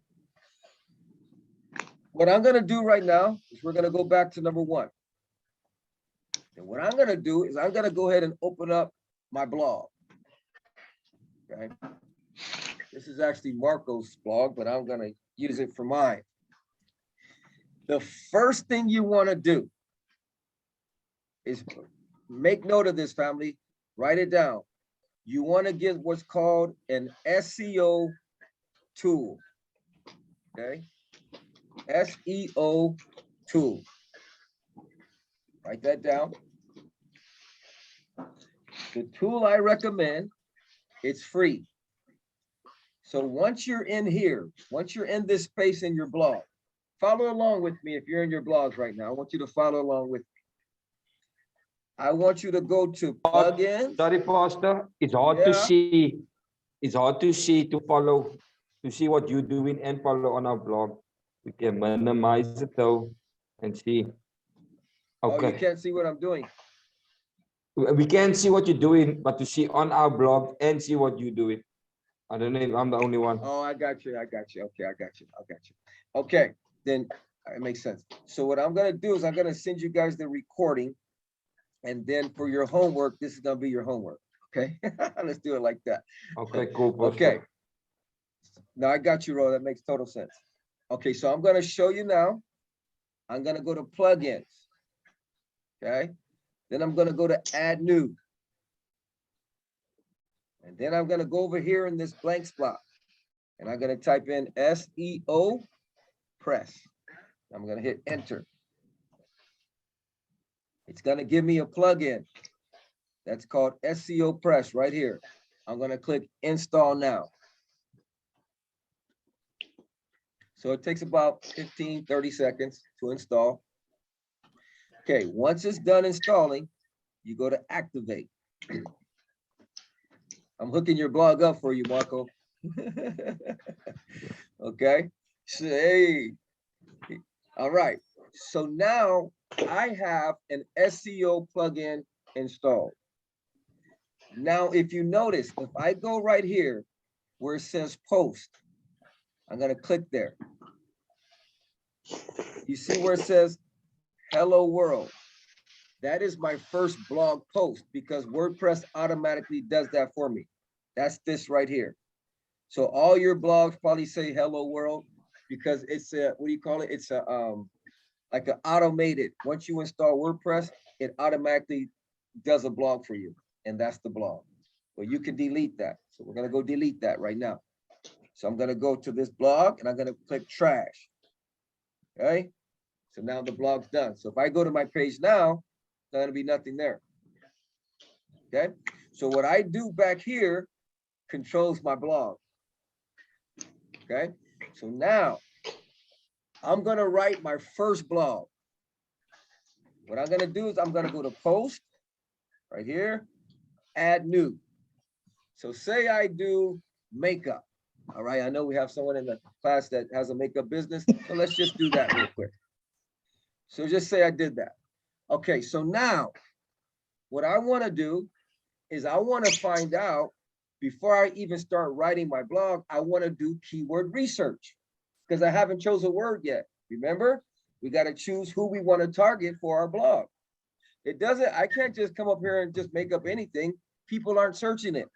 What I'm gonna do right now is we're gonna go back to number one. And what I'm gonna do is I'm gonna go ahead and open up my blog. Okay. This is actually Marco's blog, but I'm gonna use it for mine. The first thing you want to do is make note of this, family. Write it down. You want to get what's called an SEO tool. Okay. SEO tool. Write that down. The tool I recommend, it's free. So once you're in here, once you're in this space in your blog, follow along with me. If you're in your blogs right now, I want you to follow along with me. I want you to go to plugins. Sorry, Pastor. It's hard to Yeah. see. It's hard to see, to follow, to see what you're doing and follow on our blog. We can minimize it though and see. Oh, you Okay. can't see what I'm doing. We can see what you're doing, but to see on our blog and see what you're doing. I don't know if I'm the only one. Oh, I got you. I got you. Okay, I got you. I got you. Okay, then it makes sense. So what I'm gonna do is I'm gonna send you guys the recording, and then for your homework, this is gonna be your homework. Okay, let's do it like that. Okay, cool. Pastor. Okay. Now I got you, Ro. That makes total sense. Okay, so I'm gonna show you now. I'm gonna go to plugins. Okay, then I'm gonna go to add new. And then I'm gonna go over here in this blank spot. And I'm gonna type in SEO press. I'm gonna hit enter. It's gonna give me a plugin that's called SEO press right here. I'm gonna click install now. So it takes about 15, 30 seconds to install. Okay, once it's done installing, you go to activate. I'm hooking your blog up for you, Marco. Okay, so, hey, all right. So now I have an SEO plugin installed. Now, if you notice, if I go right here where it says post, I'm gonna click there. You see where it says hello world? That is my first blog post because WordPress automatically does that for me. That's this right here. So all your blogs probably say hello world because it's a, what do you call it? It's a like an automated. Once you install WordPress, it automatically does a blog for you, and that's the blog. But you can delete that. So we're gonna go delete that right now. So I'm gonna go to this blog and I'm gonna click trash. Okay. So now the blog's done. So if I go to my page now, there's gonna be nothing there. Okay. So what I do back here controls my blog. Okay. So now I'm gonna write my first blog. What I'm gonna do is I'm gonna go to post right here, add new. So say I do makeup. All right, I know we have someone in the class that has a makeup business, so let's just do that real quick. So just say I did that. Okay, so now what I want to do is I want to find out, before I even start writing my blog, I want to do keyword research because I haven't chosen a word yet. Remember, we got to choose who we want to target for our blog. It doesn't, I can't just come up here and just make up anything. People aren't searching it.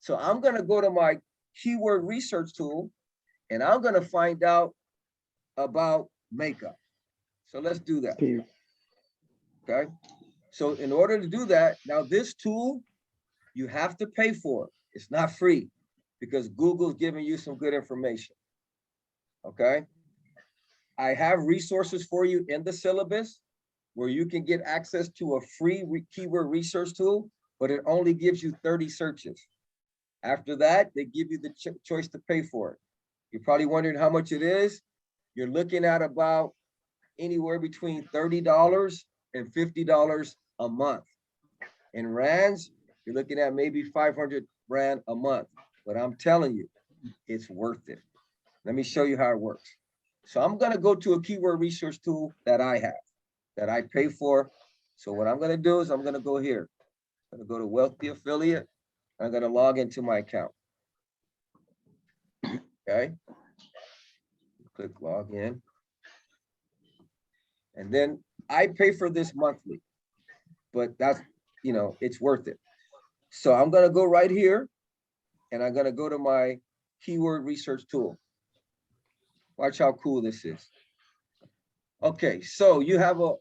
So I'm going to go to my keyword research tool and I'm going to find out about makeup. So let's do that. Okay. So in order to do that, now this tool, you have to pay for it. It's not free because Google's giving you some good information. Okay. I have resources for you in the syllabus where you can get access to a free keyword research tool, but it only gives you 30 searches. After that, they give you the choice to pay for it. You're probably wondering how much it is. You're looking at about anywhere between $30 and $50 a month. In rands, you're looking at maybe 500 rand a month, but I'm telling you, it's worth it. Let me show you how it works. So I'm gonna go to a keyword research tool that I have, that I pay for. So what I'm gonna do is I'm gonna go here. I'm gonna go to Wealthy Affiliate. I'm gonna log into my account. Okay. Click log in. And then I pay for this monthly, but that's, you know, it's worth it. So I'm gonna go right here and I'm gonna go to my keyword research tool. Watch how cool this is. Okay, so you have a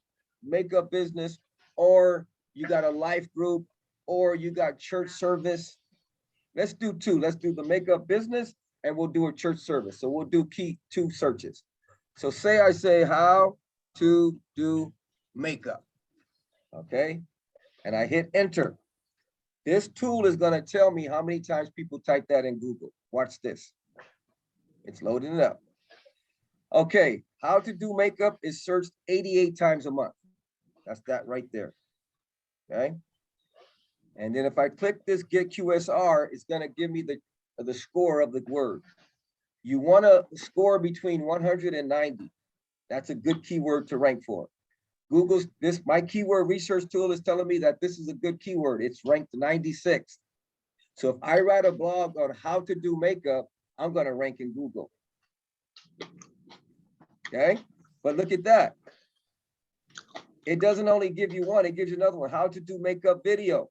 makeup business, or you got a life group, or you got church service. Let's do two. Let's do the makeup business and we'll do a church service. So we'll do two searches. So say I say how to do makeup. Okay, and I hit enter. This tool is going to tell me how many times people type that in Google. Watch this. It's loading it up. Okay, how to do makeup is searched 88 times a month. That's that right there. Okay. And then if I click this get QSR, it's going to give me the score of the word. You want to score between 100 and 90. That's a good keyword to rank for. Google's my keyword research tool is telling me that this is a good keyword. It's ranked 96. So if I write a blog on how to do makeup, I'm going to rank in Google. Okay, but look at that. It doesn't only give you one, it gives you another one. How to do makeup video.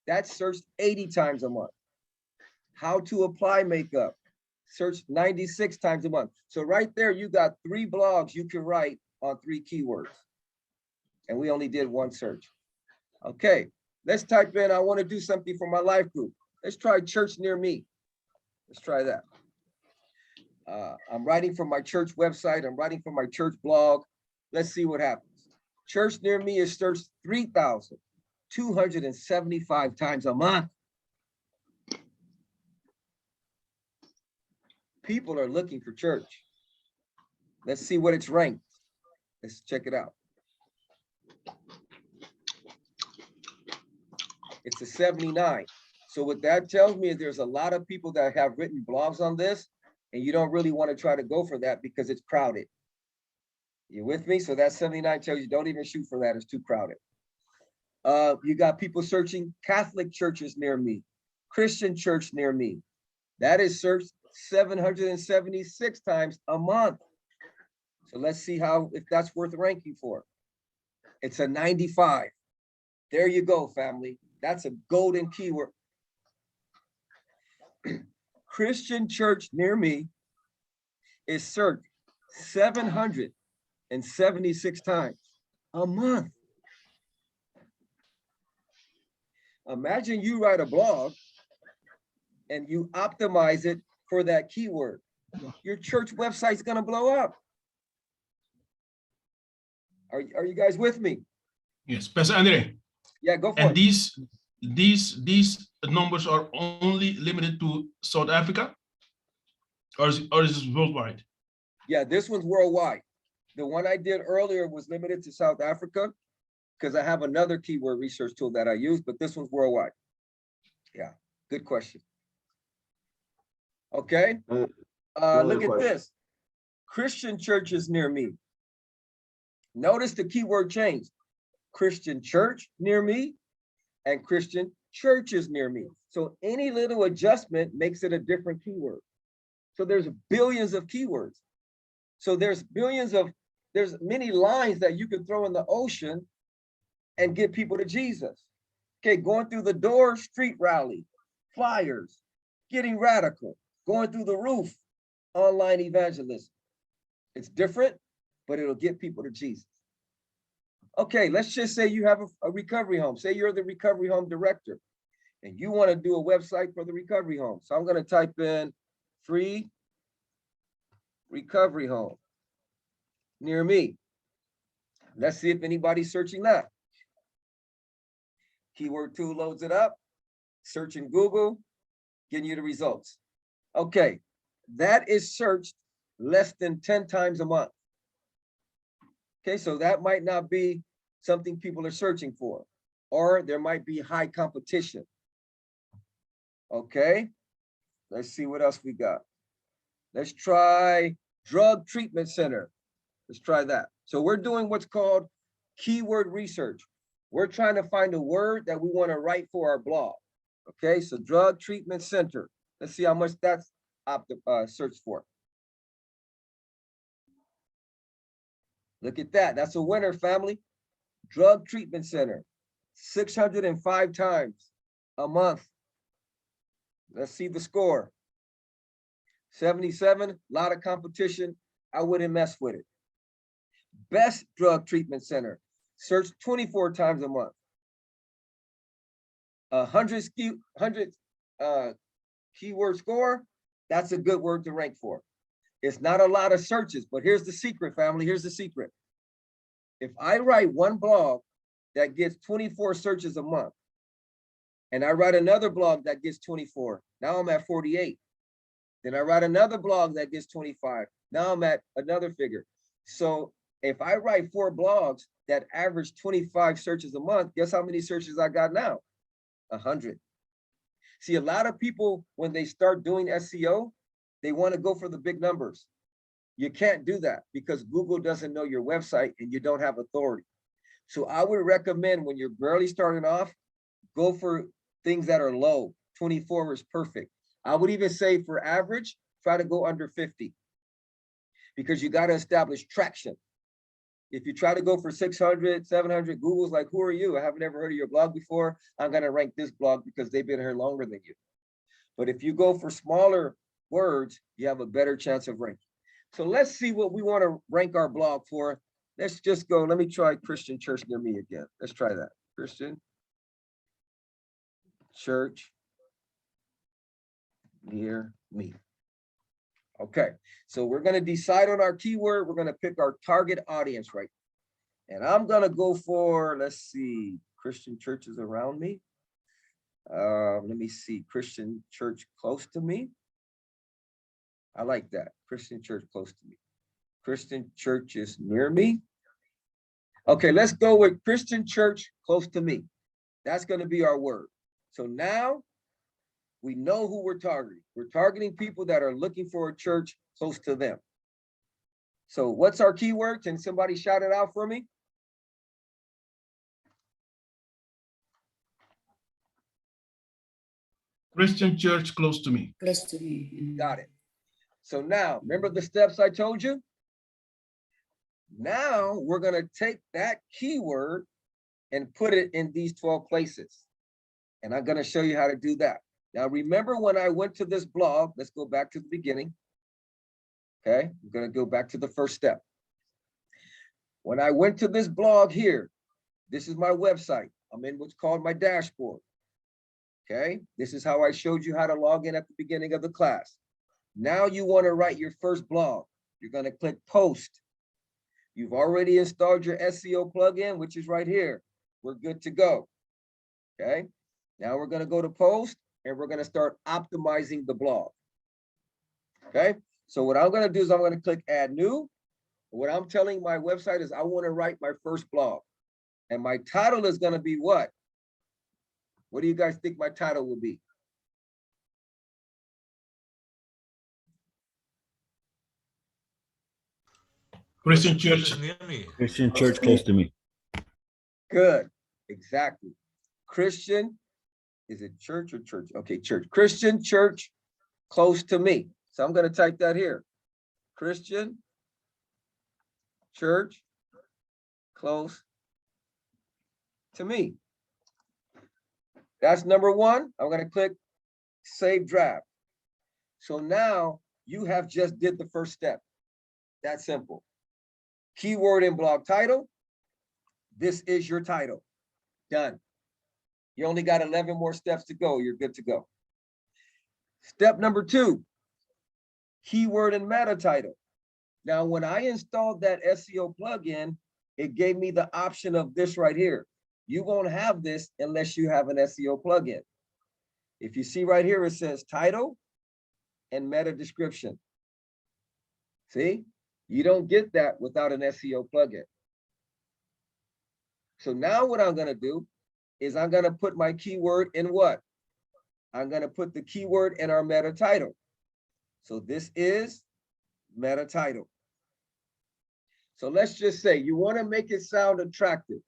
That's searched 80 times a month. How to apply makeup. Searched 96 times a month. So right there, you got 3 blogs you can write on 3 keywords. And we only did 1 search. Okay, let's type in, I want to do something for my life group. Let's try church near me. Let's try that. I'm writing for my church website. I'm writing for my church blog. Let's see what happens. Church near me is searched 3,275 times a month. People are looking for church. Let's see what it's ranked. Let's check it out. It's a 79. So what that tells me is there's a lot of people that have written blogs on this, and you don't really want to try to go for that because it's crowded. You with me? So that 79 tells you don't even shoot for that. It's too crowded. You got people searching Catholic churches near me, Christian church near me. That is searched 776 times a month. So let's see if that's worth ranking for. It's a 95. There you go, family. That's a golden keyword. Christian church near me is searched 776 times a month. Imagine you write a blog and you optimize it for that keyword. Your church website's gonna blow up. Are you guys with me? Yes, Pastor Andre. Yeah, go for And it. these numbers are only limited to South Africa, or is this worldwide? Yeah, this one's worldwide. The one I did earlier was limited to South Africa because I have another keyword research tool that I use, but this one's worldwide. Yeah, good question. Okay, look at this. Christian churches near me. Notice the keyword changed. Christian church near me and Christian churches near me. So any little adjustment makes it a different keyword. So there's billions of keywords. So there's many lines that you can throw in the ocean and get people to Jesus. Okay, going through the door, street rally, flyers, getting radical, going through the roof, online evangelism. It's different, but it'll get people to Jesus. Okay, let's just say you have a recovery home. Say you're the recovery home director and you want to do a website for the recovery home. So I'm going to type in free recovery home near me. Let's see if anybody's searching that. Keyword tool loads it up, search in Google, getting you the results. Okay, that is searched less than 10 times a month. Okay, so that might not be something people are searching for, or there might be high competition. Okay, let's see what else we got. Let's try drug treatment center. Let's try that. So we're doing what's called keyword research. We're trying to find a word that we want to write for our blog. Okay, so drug treatment center. Let's see how much that's searched for. Look at that. That's a winner, family. Drug treatment center, 605 times a month. Let's see the score. 77, a lot of competition. I wouldn't mess with it. Best drug treatment center, search 24 times a month. 100 keyword score, that's a good word to rank for. It's not a lot of searches, but here's the secret, family. Here's the secret. If I write one blog that gets 24 searches a month, and I write another blog that gets 24, now I'm at 48. Then I write another blog that gets 25. Now I'm at another figure. So if I write 4 blogs that average 25 searches a month, guess how many searches I got now? 100. See, a lot of people, when they start doing SEO, they want to go for the big numbers. You can't do that because Google doesn't know your website and you don't have authority. So I would recommend when you're barely starting off, go for things that are low. 24 is perfect. I would even say for average, try to go under 50 because you got to establish traction. If you try to go for 600, 700, Google's like, who are you? I haven't ever heard of your blog before. I'm going to rank this blog because they've been here longer than you. But if you go for smaller words, you have a better chance of ranking. So let's see what we want to rank our blog for. Let's just go. Let me try Christian church near me again. Let's try that. Christian church near me. Okay, so we're going to decide on our keyword. We're going to pick our target audience, right? And I'm going to go for, let's see, Christian churches around me. Let me see, Christian church close to me. I like that. Christian church close to me. Christian church is near me. Okay, let's go with Christian church close to me. That's going to be our word. So now we know who we're targeting. We're targeting people that are looking for a church close to them. So what's our keyword? Can somebody shout it out for me? Christian church close to me. Close to me. Got it. So now, remember the steps I told you? Now we're going to take that keyword and put it in these 12 places. And I'm going to show you how to do that. Now, remember when I went to this blog, let's go back to the beginning. Okay, I'm going to go back to the first step. When I went to this blog here, this is my website. I'm in what's called my dashboard. Okay, this is how I showed you how to log in at the beginning of the class. Now you want to write your first blog. You're going to click post. You've already installed your SEO plugin, which is right here. We're good to go. Okay, now we're going to go to post and we're going to start optimizing the blog. Okay, so what I'm going to do is I'm going to click add new. What I'm telling my website is I want to write my first blog. And my title is going to be what? What do you guys think my title will be? Christian church. is near me. Christian church close to me. Good, exactly. Christian, is it church or church? Okay, church. Christian church close to me. So I'm going to type that here. Christian church close to me. That's number one. I'm going to click save draft. So now you have just did the first step. That's simple. Keyword in blog title. This is your title. Done. You only got 11 more steps to go. You're good to go. Step number 2, keyword and meta title. Now, when I installed that SEO plugin, it gave me the option of this right here. You won't have this unless you have an SEO plugin. If you see right here, it says title and meta description. See, you don't get that without an SEO plugin. So now what I'm going to do is I'm going to put my keyword in what? I'm going to put the keyword in our meta title. So this is meta title. So let's just say you want to make it sound attractive.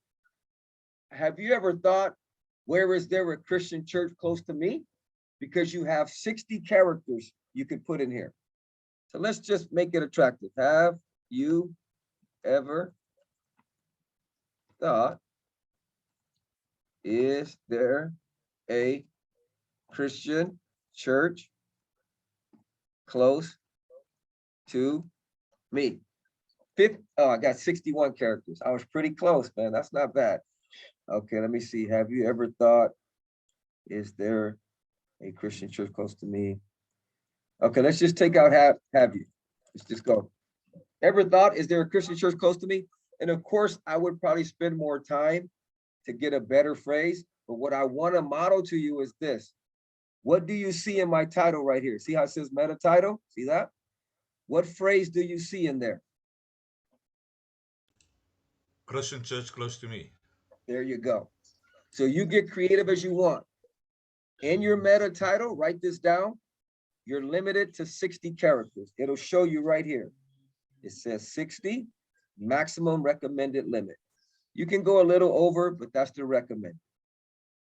Have you ever thought, where is there a Christian church close to me? Because you have 60 characters you could put in here. So let's just make it attractive. Have you ever thought, is there a Christian church close to me? Oh, I got 61 characters. I was pretty close, man. That's not bad. Okay, let me see. Have you ever thought, is there a Christian church close to me? Okay, let's just take out have you. Let's just go. Ever thought, is there a Christian church close to me? And of course, I would probably spend more time to get a better phrase. But what I want to model to you is this. What do you see in my title right here? See how it says meta title? See that? What phrase do you see in there? Christian church close to me. There you go. So you get creative as you want. In your meta title, write this down. You're limited to 60 characters. It'll show you right here. It says 60, maximum recommended limit. You can go a little over, but that's the recommend.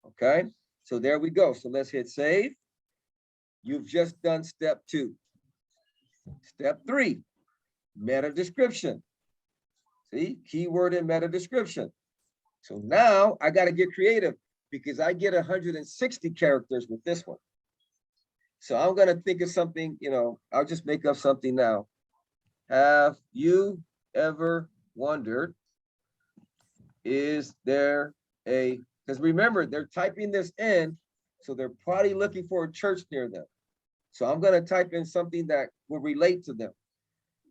Okay, so there we go. So let's hit save. You've just done step 2. Step 3, meta description. See, keyword and meta description. So now I got to get creative because I get 160 characters with this one. So I'm going to think of something, you know, I'll just make up something now. Have you ever wondered, is there a, because remember, they're typing this in, so they're probably looking for a church near them. So I'm going to type in something that will relate to them.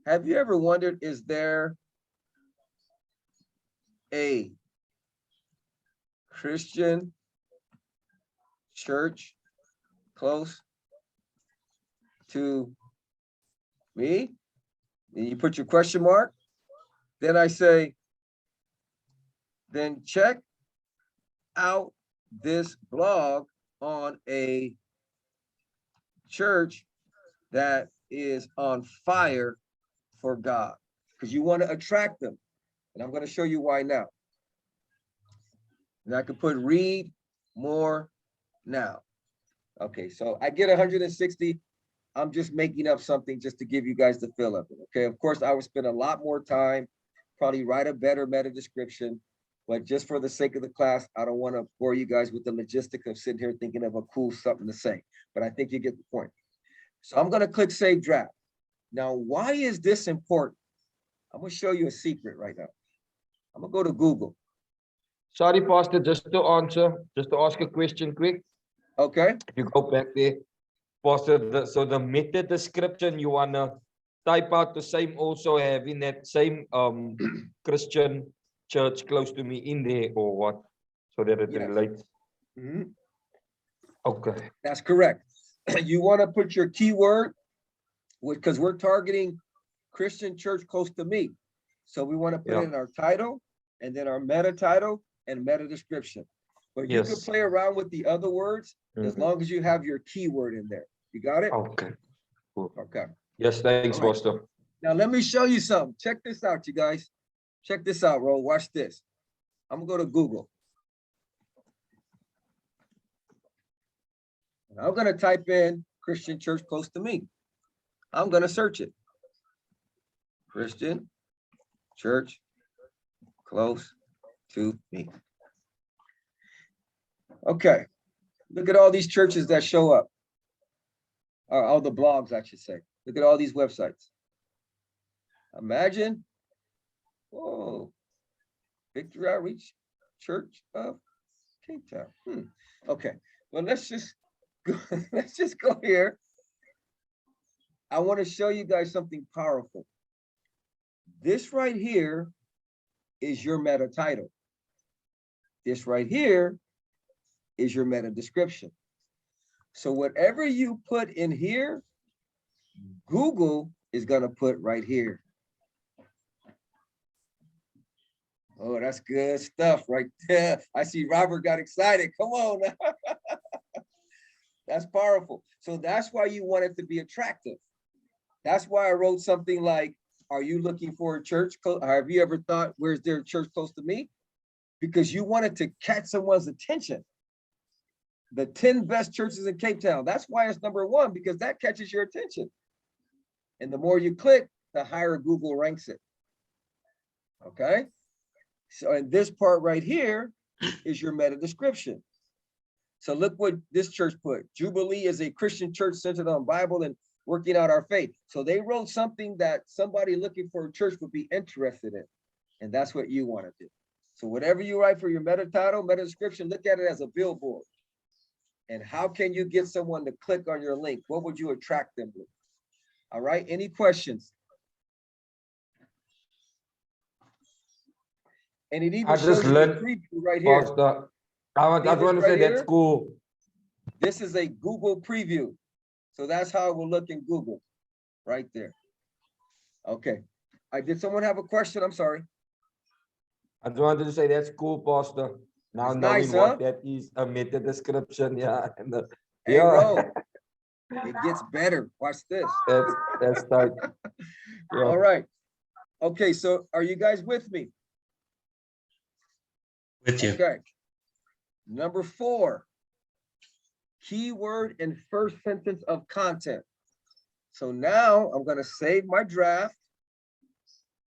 Have you ever wondered, is there a Christian church close to me? And you put your question mark. Then I say, then check out this blog on a church that is on fire for God, because you want to attract them. And I'm going to show you why now. And I could put read more now. Okay, so I get 160. I'm just making up something just to give you guys the feel of it. Okay, of course, I would spend a lot more time, probably write a better meta description, but just for the sake of the class, I don't want to bore you guys with the logistic of sitting here thinking of a cool something to say, but I think you get the point. So I'm going to click Save Draft. Now, why is this important? I'm going to show you a secret right now. I'm going to go to Google. Sorry, Pastor, just to ask a question quick. Okay. If you go back there, Pastor, so the meta description, you want to type out the same, also having that same Christian church close to me in there, or what, so that it relates. Mhm. Okay. That's correct. You want to put your keyword, because we're targeting Christian church close to me. So we want to put it in our title, and then our meta title and meta description. But you can play around with the other words as long as you have your keyword in there. You got it? Okay. Cool. Okay. Yes, thanks, All right. Pastor. Now let me show you something. Check this out, you guys. Check this out, Ro. Watch this. I'm gonna go to Google. And I'm gonna type in Christian church close to me. I'm gonna search it. Christian church close to me. Okay. Look at all these churches that show up. Or all the blogs, I should say. Look at all these websites. Imagine, whoa, Victory Outreach Church of Cape Town. Okay, well, let's just go here. I want to show you guys something powerful. This right here is your meta title. This right here is your meta description. So whatever you put in here, Google is going to put right here. Oh, that's good stuff right there. I see Robert got excited. Come on. That's powerful. So that's why you want it to be attractive. That's why I wrote something like, are you looking for a church? Have you ever thought, where's there a church close to me? Because you wanted to catch someone's attention. The 10 best churches in Cape Town. That's why it's #1, because that catches your attention. And the more you click, the higher Google ranks it. Okay. So in this part right here is your meta description. So look what this church put. Jubilee is a Christian church centered on Bible and working out our faith. So they wrote something that somebody looking for a church would be interested in. And that's what you want to do. So whatever you write for your meta title, meta description, look at it as a billboard. And how can you get someone to click on your link? What would you attract them with? All right, any questions? And it even I shows just you the learned, preview right here. Pastor. I See want this to right say that's here? cool. This is a Google preview. So that's how it will look in Google, right there. Okay. Did someone have a question? I'm sorry. I just wanted to say that's cool, Pastor. Now It's knowing nice, what huh? that is, a meta description, yeah. And Hey, yeah, Ro, it gets better. Watch this. that's tight. Yeah. All right. Okay, so are you guys with me? With you. Okay. Number 4, keyword and first sentence of content. So now I'm going to save my draft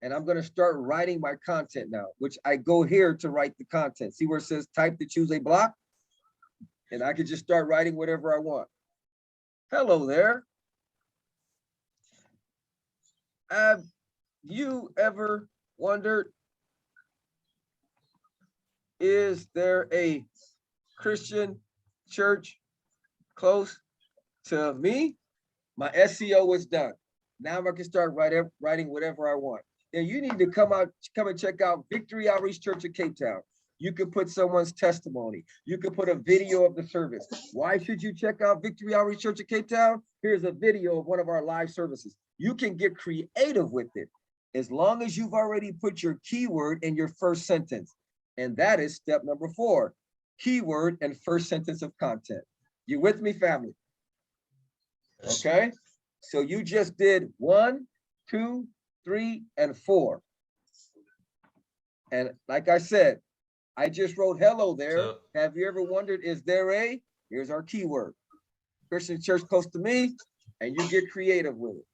and I'm going to start writing my content now, which I go here to write the content. See where it says type to choose a block? And I can just start writing whatever I want. Hello there. Have you ever wondered, is there a Christian church close to me? My SEO is done. Now I can start writing whatever I want. And you need to come and check out Victory Outreach Church of Cape Town. You can put someone's testimony. You can put a video of the service. Why should you check out Victory Outreach Church of Cape Town? Here's a video of one of our live services. You can get creative with it as long as you've already put your keyword in your first sentence. And that is step number 4, keyword and first sentence of content. You with me, family? Okay, so you just did 1, 2, 3, and 4. And like I said, I just wrote hello there. So- Have you ever wondered, is there a, here's our keyword, Christian church close to me, and you get creative with it.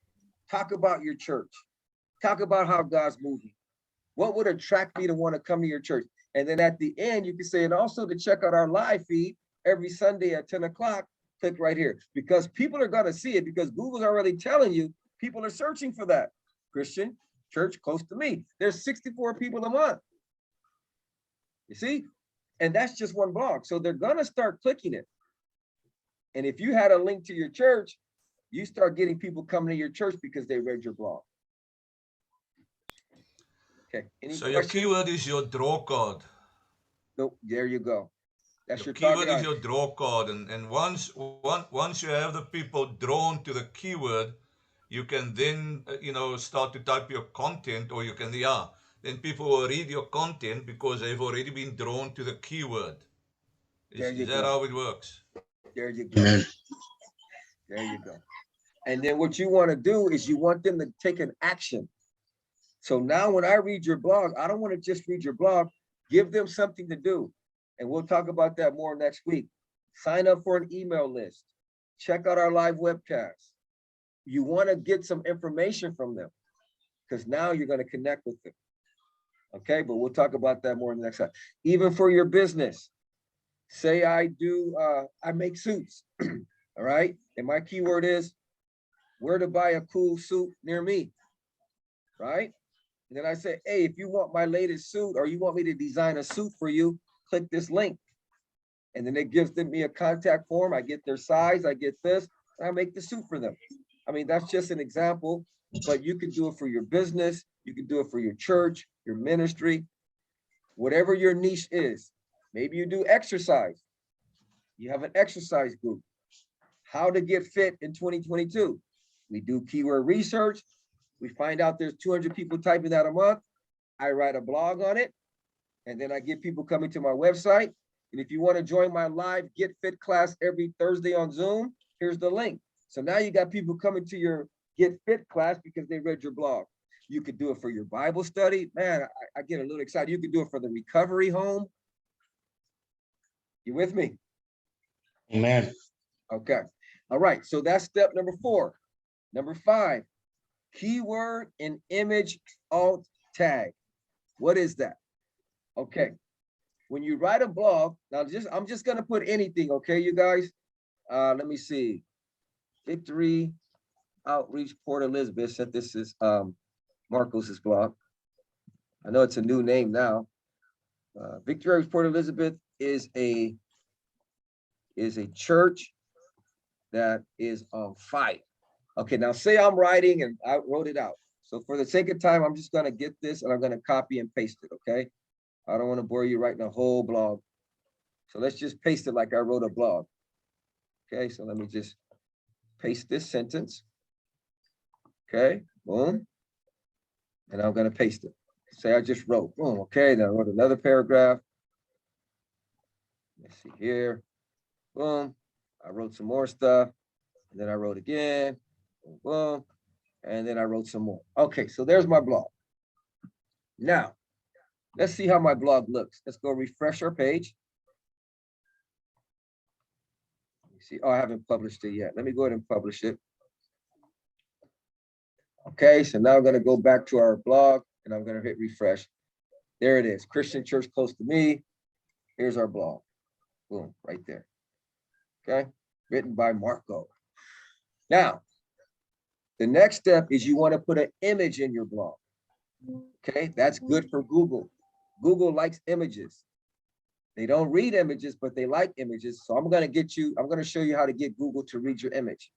Talk about your church. Talk about how God's moving. What would attract me to want to come to your church? And then at the end, you can say, and also to check out our live feed every Sunday at 10 o'clock, click right here. Because people are going to see it, because Google's already telling you, people are searching for that. Christian church close to me. There's 64 people a month. You see? And that's just one blog. So they're going to start clicking it. And if you had a link to your church, you start getting people coming to your church because they read your blog. Okay. Any So your questions? keyword is your draw card. No, there you go. That's Your your keyword target is your audience. draw card, and once you have the people drawn to the keyword, you can then start to type your content, or you can then people will read your content because they've already been drawn to the keyword. There you Is that go. how it works? There you go. Amen. There you go. And then what you want to do is you want them to take an action. So now when I read your blog, I don't want to just read your blog, give them something to do. And we'll talk about that more next week. Sign up for an email list. Check out our live webcast. You want to get some information from them because now you're going to connect with them. Okay, but we'll talk about that more in the next time. Even for your business, say I make suits, all right? And my keyword is where to buy a cool suit near me, right? And then I say, hey, if you want my latest suit or you want me to design a suit for you, click this link. And then it gives me a contact form. I get their size, I get this, and I make the suit for them. I mean, that's just an example, but you can do it for your business. You can do it for your church, your ministry, whatever your niche is. Maybe you do exercise. You have an exercise group. How to get fit in 2022. We do keyword research. We find out there's 200 people typing that a month. I write a blog on it. And then I get people coming to my website. And if you want to join my live Get Fit class every Thursday on Zoom, here's the link. So now you got people coming to your Get Fit class because they read your blog. You could do it for your Bible study. Man, I get a little excited. You could do it for the recovery home. You with me? Amen. Okay. All right. So that's step number 4. Number 5, keyword and image alt tag. What is that? Okay. When you write a blog, now I'm just going to put anything. Okay, you guys, let me see. Victory Outreach Port Elizabeth said this is Marcos's blog. I know it's a new name now. Victory Outreach Port Elizabeth is a church that is on fire. Okay, now say I'm writing and I wrote it out. So for the sake of time, I'm just gonna get this and I'm gonna copy and paste it, okay? I don't want to bore you writing a whole blog. So let's just paste it like I wrote a blog. Okay, so let me just paste this sentence. Okay, boom. And I'm gonna paste it. Say I just wrote, boom, okay, then I wrote another paragraph. Let's see here, boom. I wrote some more stuff, and then I wrote again, boom, boom, and then I wrote some more. Okay, so there's my blog. Now, let's see how my blog looks. Let's go refresh our page. Let me see, oh, I haven't published it yet. Let me go ahead and publish it. Okay, so now I'm gonna go back to our blog and I'm gonna hit refresh. There it is, Christian church close to me. Here's our blog. Boom, right there. Okay, written by Marco. Now, the next step is you want to put an image in your blog. Okay, that's good for Google. Google likes images. They don't read images, but they like images. So I'm going to show you how to get Google to read your image.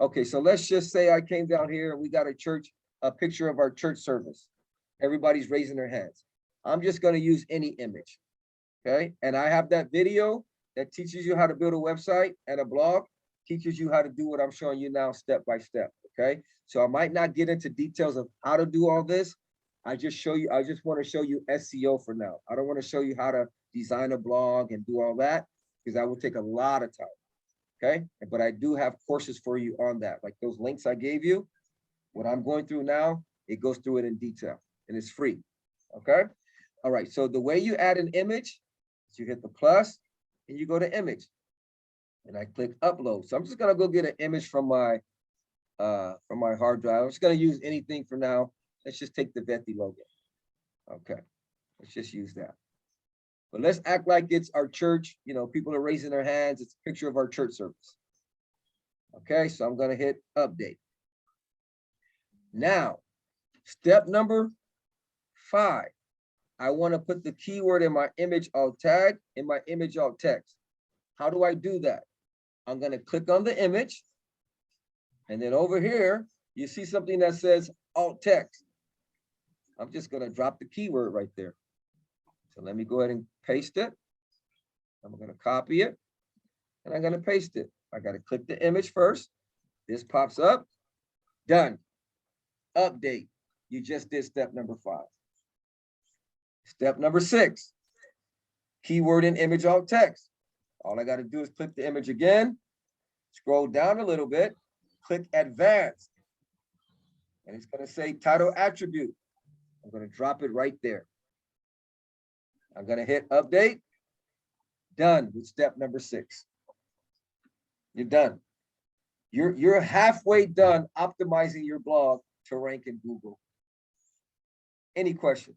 Okay, so let's just say I came down here and we got a picture of our church service. Everybody's raising their hands. I'm just going to use any image. Okay, and I have that video that teaches you how to build a website and a blog, teaches you how to do what I'm showing you now step by step. Okay, so I might not get into details of how to do all this. I just want to show you SEO for now. I don't want to show you how to design a blog and do all that because that will take a lot of time. Okay, but I do have courses for you on that, like those links I gave you. What I'm going through now, it goes through it in detail and it's free. Okay, all right, so the way you add an image is you hit the plus and you go to image and I click upload. So I'm just gonna go get an image from my hard drive. I'm just gonna use anything for now. Let's just take the Veti logo. Okay, let's just use that. But let's act like it's our church. You know, people are raising their hands. It's a picture of our church service. Okay, so I'm gonna hit update. Now, step number 5. I want to put the keyword in my image alt tag, in my image alt text. How do I do that? I'm going to click on the image. And then over here, you see something that says alt text. I'm just going to drop the keyword right there. So let me go ahead and paste it. I'm going to copy it and I'm going to paste it. I got to click the image first. This pops up. Done. Update. You just did step number 5. Step number 6, keyword in image alt text. All I got to do is click the image again, scroll down a little bit, click advanced, and it's going to say title attribute. I'm going to drop it right there. I'm going to hit update. Done with step number 6. You're done. You're halfway done optimizing your blog to rank in Google. Any questions?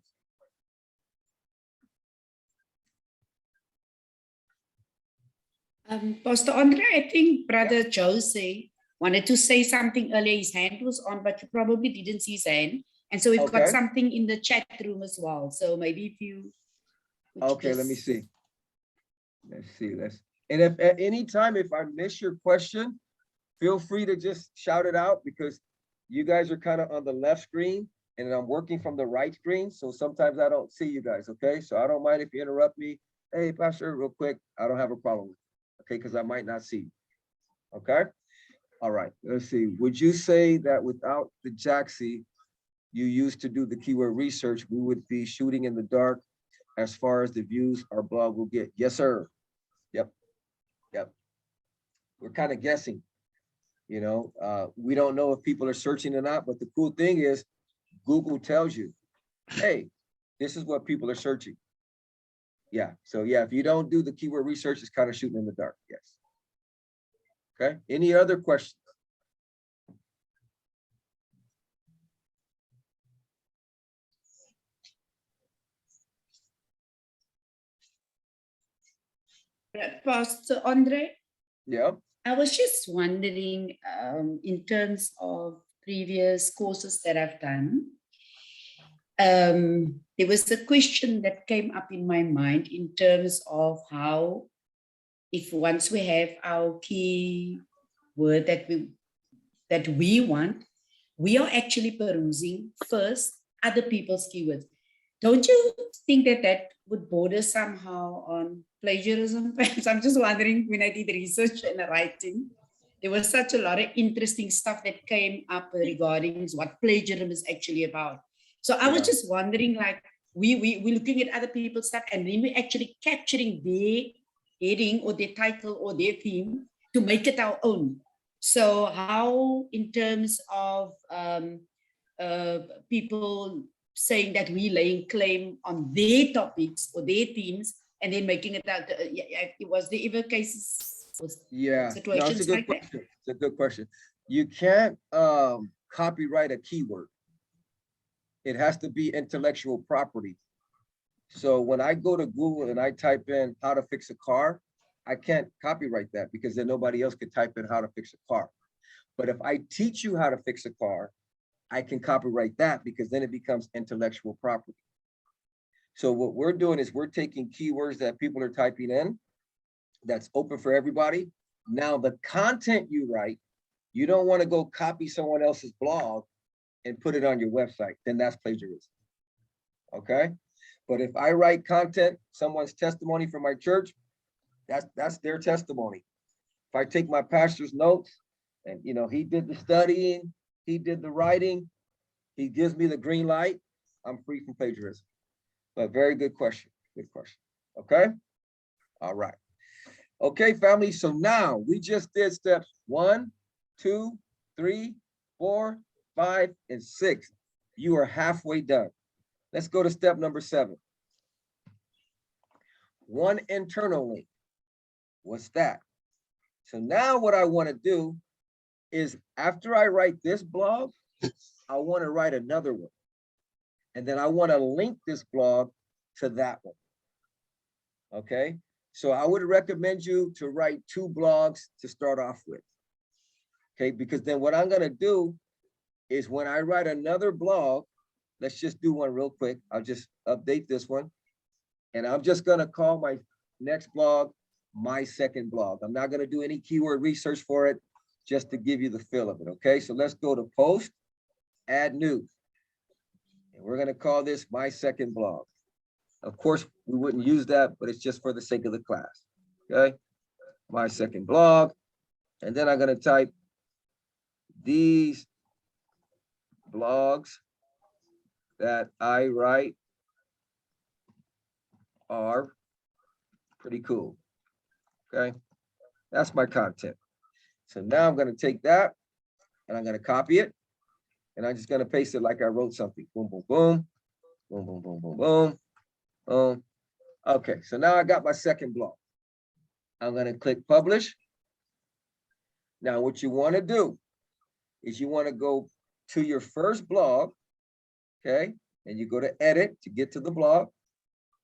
Pastor Andre, I think Brother Jose wanted to say something earlier. His hand was on, but you probably didn't see his hand. And so we've got something in the chat room as well. So maybe if you... Okay, let me see. Let's see. And if at any time, if I miss your question, feel free to just shout it out because you guys are kind of on the left screen and I'm working from the right screen. So sometimes I don't see you guys, okay? So I don't mind if you interrupt me. Hey, Pastor, real quick, I don't have a problem with it. Okay, because I might not see you. Okay. All right. Let's see. Would you say that without the Jaxi you used to do the keyword research, we would be shooting in the dark as far as the views our blog will get? Yes, sir. Yep. Yep. We're kind of guessing. You know, we don't know if people are searching or not, but the cool thing is Google tells you, hey, this is what people are searching. Yeah, so yeah, if you don't do the keyword research, it's kind of shooting in the dark, yes. Okay, any other questions? Pastor Andre? Yeah. I was just wondering, in terms of previous courses that I've done, there was a question that came up in my mind in terms of how, if once we have our key word that we want, we are actually perusing first other people's keywords. Don't you think that that would border somehow on plagiarism? Perhaps I'm just wondering, when I did research and writing, there was such a lot of interesting stuff that came up regarding what plagiarism is actually about. So I was just wondering, like, we're looking at other people's stuff, and then we're actually capturing their heading or their title or their theme to make it our own. So how, in terms of people saying that we laying claim on their topics or their themes and then making it out, was there ever cases? Yeah, no, situations it's a good like that? question. It's a good question. You can't copyright a keyword. It has to be intellectual property. So when I go to Google and I type in how to fix a car, I can't copyright that because then nobody else could type in how to fix a car. But if I teach you how to fix a car, I can copyright that because then it becomes intellectual property. So what we're doing is we're taking keywords that people are typing in that's open for everybody. Now the content you write, you don't want to go copy someone else's blog and put it on your website, then that's plagiarism. Okay? But if I write content, someone's testimony from my church, that's their testimony. If I take my pastor's notes and he did the studying, he did the writing, he gives me the green light, I'm free from plagiarism. But very good question. Good question. Okay? All right. Okay, family. So now we just did steps 1, 2, 3, 4, 5, and 6. You are halfway done. Let's go to step number 7. One internal link. What's that? So now what I want to do is, after I write this blog, I want to write another one. And then I want to link this blog to that one. Okay? So I would recommend you to write 2 blogs to start off with. Okay? Because then what I'm going to do is, when I write another blog, let's just do one real quick. I'll just update this one. And I'm just going to call my next blog my second blog. I'm not going to do any keyword research for it, just to give you the feel of it. Okay, so let's go to post, add new. And we're going to call this my second blog. Of course, we wouldn't use that, but it's just for the sake of the class. Okay, my second blog. And then I'm going to type these blogs that I write are pretty cool. Okay, that's my content. So now I'm going to take that and I'm going to copy it, and I'm just going to paste it like I wrote something. Boom, boom, boom, boom, boom, boom, boom, boom, boom. Okay, so now I got my second blog. I'm going to click publish. Now what you want to do is you want to go to your first blog, okay, and you go to edit to get to the blog.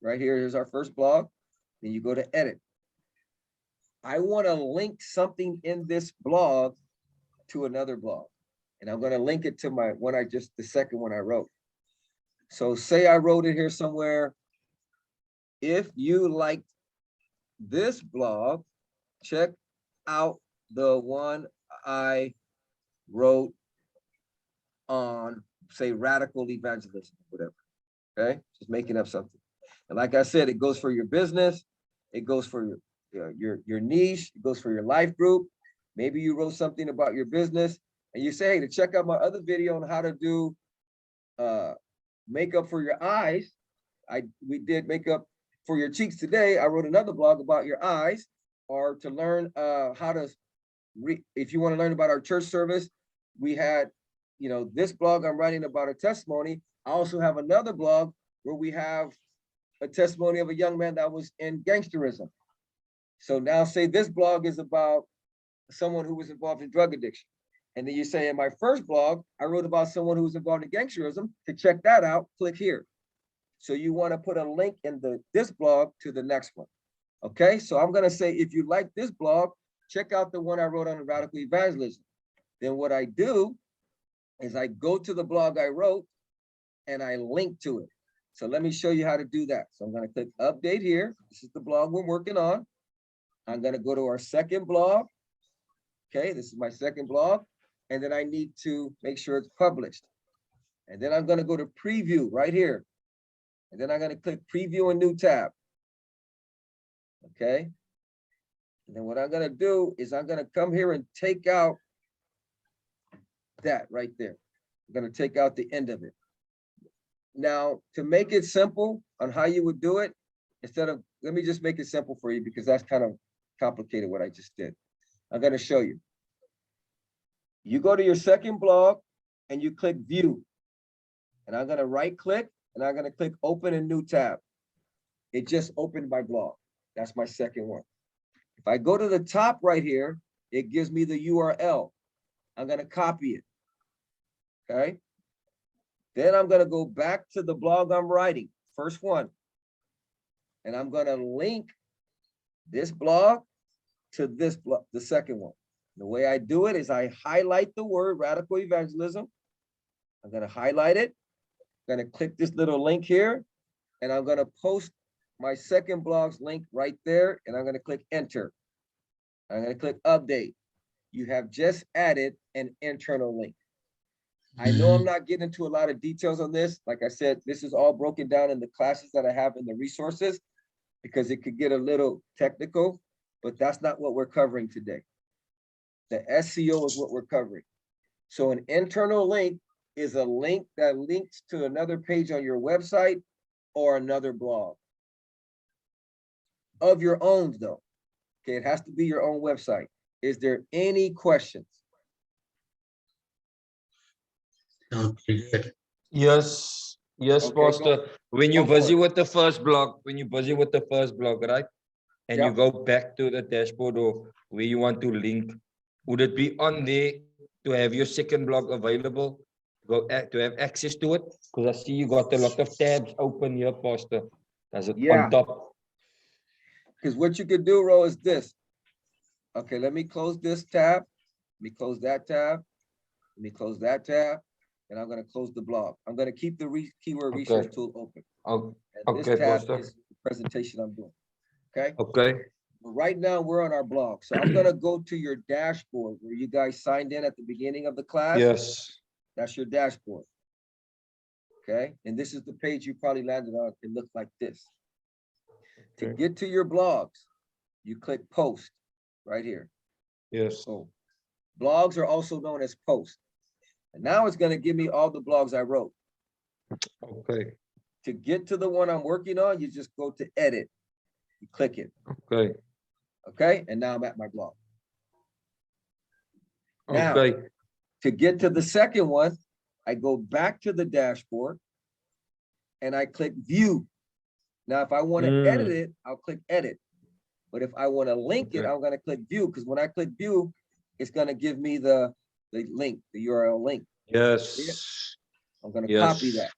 Right here, here's our first blog. Then you go to edit. I want to link something in this blog to another blog. And I'm going to link it to the second one I wrote. So say I wrote it here somewhere. If you liked this blog, check out the one I wrote on, say, radical evangelism, whatever. Okay, just making up something. And like I said, it goes for your business, it goes for your niche, it goes for your life group. Maybe you wrote something about your business and you say, hey, to check out my other video on how to do makeup for your eyes. We did makeup for your cheeks today. I wrote another blog about your eyes. Or to learn how to, if you want to learn about our church service, we had, this blog I'm writing about a testimony. I also have another blog where we have a testimony of a young man that was in gangsterism. So now say this blog is about someone who was involved in drug addiction. And then you say, in my first blog, I wrote about someone who was involved in gangsterism. To check that out, click here. So you want to put a link in this blog to the next one. Okay, so I'm going to say, if you like this blog, check out the one I wrote on radical evangelism. Then what I do is I go to the blog I wrote and I link to it. So let me show you how to do that. So I'm going to click update here. This is the blog we're working on. I'm going to go to our second blog. Okay, this is my second blog. And then I need to make sure it's published. And then I'm going to go to preview right here. And then I'm going to click preview a new tab. Okay. And then what I'm going to do is I'm going to come here and take out that right there. I'm going to take out the end of it. Now, to make it simple on how you would do it, instead of, let me just make it simple for you because that's kind of complicated what I just did. I'm going to show you. You go to your second blog and you click view. And I'm going to right click and I'm going to click open a new tab. It just opened my blog. That's my second one. If I go to the top right here, it gives me the URL. I'm going to copy it. Okay. Then I'm going to go back to the blog I'm writing, first one. And I'm going to link this blog to this blog, the second one. The way I do it is I highlight the word radical evangelism. I'm going to highlight it. I'm going to click this little link here, and I'm going to post my second blog's link right there, and I'm going to click enter. I'm going to click update. You have just added an internal link. I know I'm not getting into a lot of details on this. Like I said, this is all broken down in the classes that I have in the resources because it could get a little technical, but that's not what we're covering today. The SEO is what we're covering. So an internal link is a link that links to another page on your website or another blog. Of your own though. Okay, it has to be your own website. Is there any questions? Okay, good. Yes, yes, Okay, Pastor. When you're go for busy it. with the first blog, right? And you Yep. go back to the dashboard or where you want to link, would it be on there to have your second blog available? To have access to it? Because I see you got a lot of tabs open here, Pastor. Does it Yeah. on top? Because what you could do, Ro, is this. Okay, let me close this tab. Let me close that tab. Let me close that tab. And I'm going to close the blog. I'm going to keep the keyword research tool open. Oh, And this okay, tab Pastor. is the presentation I'm doing. Okay. Okay. Right now we're on our blog. So I'm going to go to your dashboard where you guys signed in at the beginning of the class. Yes. That's your dashboard. Okay. And this is the page you probably landed on. It looked like this. To Okay. get to your blogs, you click post right here. Yes. So blogs are also known as posts. And now it's going to give me all the blogs I wrote. Okay. To get to the one I'm working on, you just go to edit. You click it. Okay. Okay. And now I'm at my blog. Now, Okay. to get to the second one, I go back to the dashboard and I click view. Now, if I want to edit it, I'll click edit. But if I want to link it, I'm going to click view because when I click view, it's going to give me the link, the URL link. Yes. I'm going to copy that.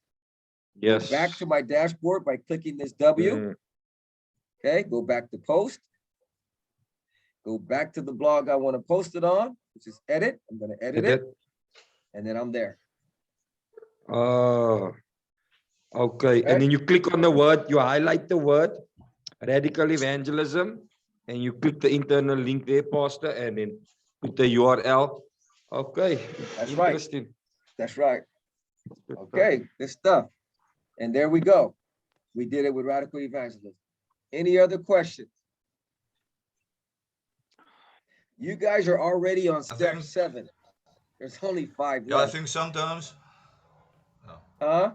Yes. Go back to my dashboard by clicking this W. Okay, go back to post. Go back to the blog I want to post it on, which is edit. I'm going to edit it. And then I'm there. Oh, okay. And then you click on the word, you highlight the word, radical evangelism, and you click the internal link there, Pastor, and then put the URL. Okay. That's Interesting. right. That's right. Okay, good stuff. And there we go. We did it with radical evangelism. Any other questions? You guys are already on step 7. There's only 5 Yeah, left. I think sometimes. Huh?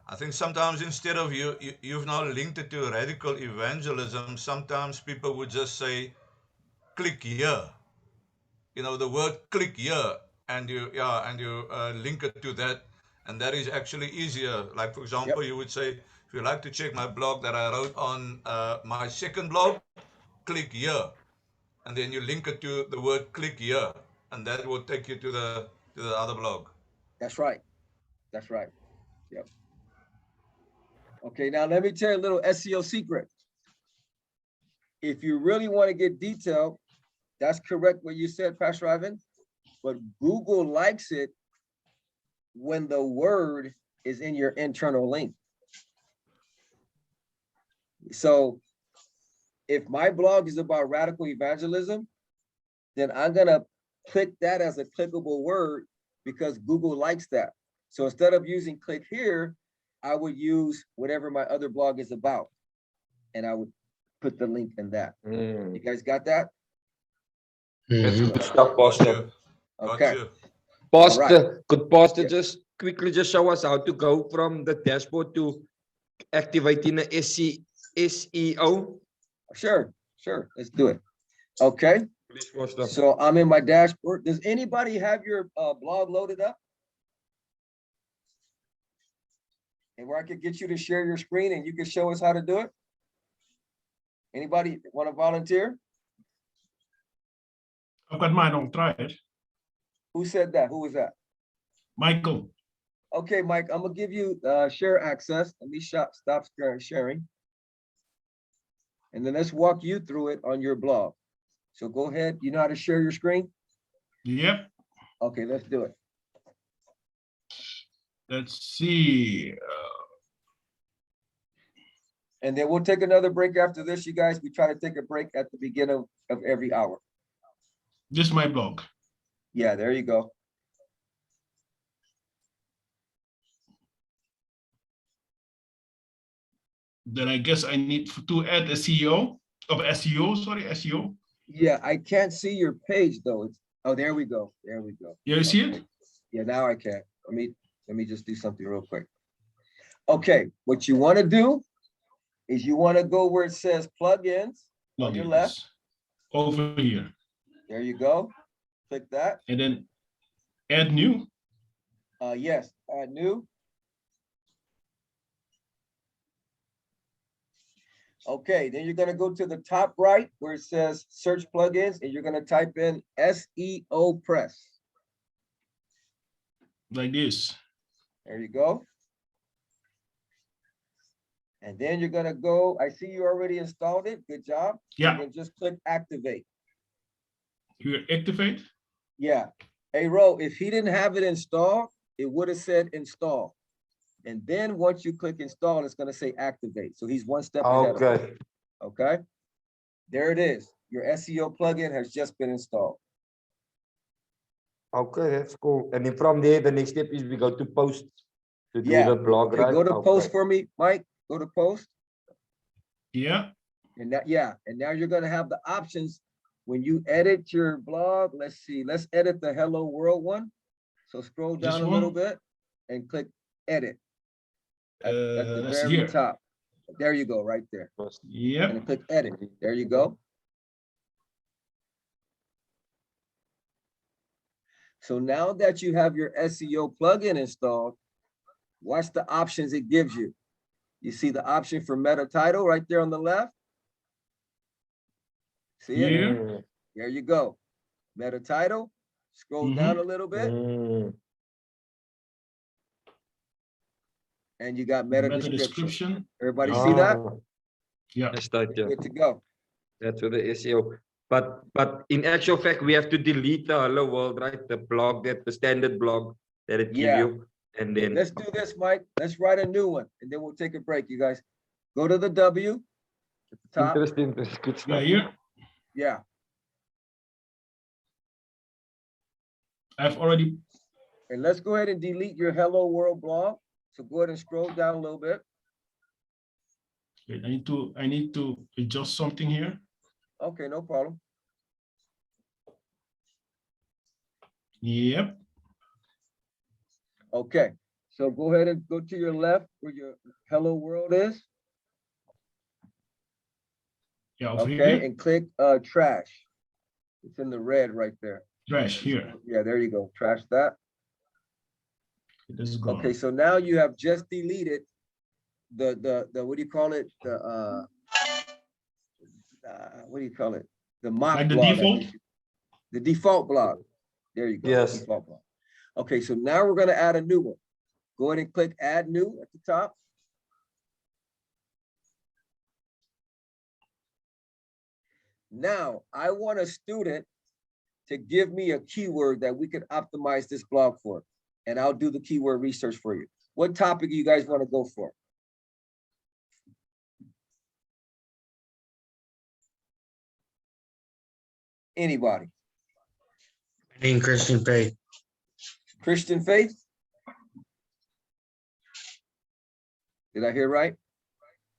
I think sometimes instead of you've now linked it to radical evangelism, sometimes people would just say, click here. You know, the word click here, and you link it to that, and that is actually easier. Like, for example, you would say, if you like to check my blog that I wrote on my second blog, click here. And then you link it to the word click here, and that will take you to the other blog. That's right. That's right. Yep. Okay, now let me tell you a little SEO secret. If you really want to get detailed, that's correct what you said, Pastor Ivan, but Google likes it when the word is in your internal link. So if my blog is about radical evangelism, then I'm gonna click that as a clickable word because Google likes that. So instead of using click here, I would use whatever my other blog is about. And I would put the link in that. You guys got that? That's Mhm. good stuff, Got Pastor. you. Got Okay. you. Pastor, could Pastor Yes. just quickly just show us how to go from the dashboard to activating the SEO? Sure, let's do it. Okay, Please, Pastor. so I'm in my dashboard. Does anybody have your blog loaded up? And where I could get you to share your screen and you can show us how to do it? Anybody want to volunteer? I've got mine on, try it. Who said that? Who was that? Michael. Okay, Mike, I'm gonna give you share access. Let me stop sharing. And then let's walk you through it on your blog. So go ahead. You know how to share your screen? Yep. Okay, let's do it. Let's see. And then we'll take another break after this, you guys. We try to take a break at the beginning of every hour. This is my blog. Yeah, there you go. Then I guess I need to add a CEO of SEO. Sorry, SEO. Yeah, I can't see your page though. It's, oh, there we go. There we go. Yeah, you see it? Yeah, now I can. Let me just do something real quick. Okay, what you want to do is you want to go where it says plugins on your left. Over here. There you go. Click that. And then add new. Yes, add new. Okay, then you're gonna go to the top right where it says search plugins and you're gonna type in SEO Press. Like this. There you go. And then you're gonna go, I see you already installed it. Good job. Yeah. You can just click activate. You activate. Yeah. Hey, Ro, if he didn't have it installed, it would have said install. And then once you click install, it's gonna say activate. So he's one step ahead of us. Okay. Okay. There it is. Your SEO plugin has just been installed. Okay, that's cool. And then from there, the next step is we go to post to do Yeah. the blog, Okay, right? go to post Okay. for me, Mike. Go to post. Yeah. And that, yeah, and now you're gonna have the options when you edit your blog. Let's see, let's edit the Hello World one. So scroll This down a little one? bit and click edit at the Let's see very here. top. There you go, right there. Yep. And click edit. There you go. So now that you have your SEO plugin installed, watch the options it gives you. You see the option for meta title right there on the left? See it? Here. There you go. Meta title. Scroll down a little bit. And you got meta description. Everybody see that? Yeah. That's that, yeah. Good to go. That's for the SEO. But in actual fact, we have to delete the Hello World, right? The blog, that the standard blog that it give Yeah. you. And then Let's do this, Mike. Let's write a new one and then we'll take a break, you guys. Go to the W at the top. interesting. That's good Yeah, stuff. here. Yeah. I've already. And let's go ahead and delete your Hello World blog. So go ahead and scroll down a little bit. Wait, I need to adjust something here. Okay, no problem. Yep. Okay, so go ahead and go to your left where your Hello World is. Yeah, over Okay, here. and click trash. It's in the red right there. Trash here. Yeah, there you go. Trash that. This is gone. Okay, so now you have just deleted the what do you call it? The what do you call it? The mock Like the blog. default? The default blog. There you go. Yes. Default blog. Okay, so now we're gonna add a new one. Go ahead and click add new at the top. Now, I want a student to give me a keyword that we can optimize this blog for, and I'll do the keyword research for you. What topic do you guys want to go for? Anybody? In Christian faith. Christian faith? Did I hear right?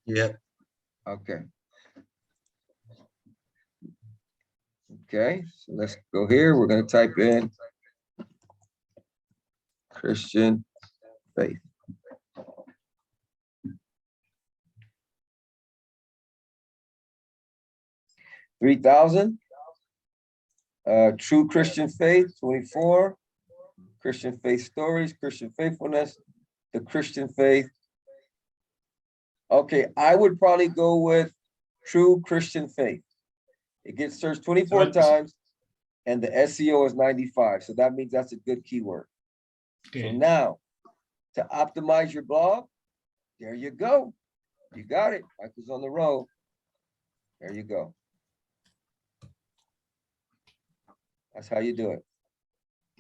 Yep. Okay. Okay, so let's go here. We're going to type in Christian faith. $3,000. True Christian faith, 24. Christian faith stories, Christian faithfulness, the Christian faith. Okay, I would probably go with true Christian faith. It gets searched 24 times and the SEO is 95. So that means that's a good keyword. Okay. So now to optimize your blog, there you go. You got it. Michael's on the road. There you go. That's how you do it.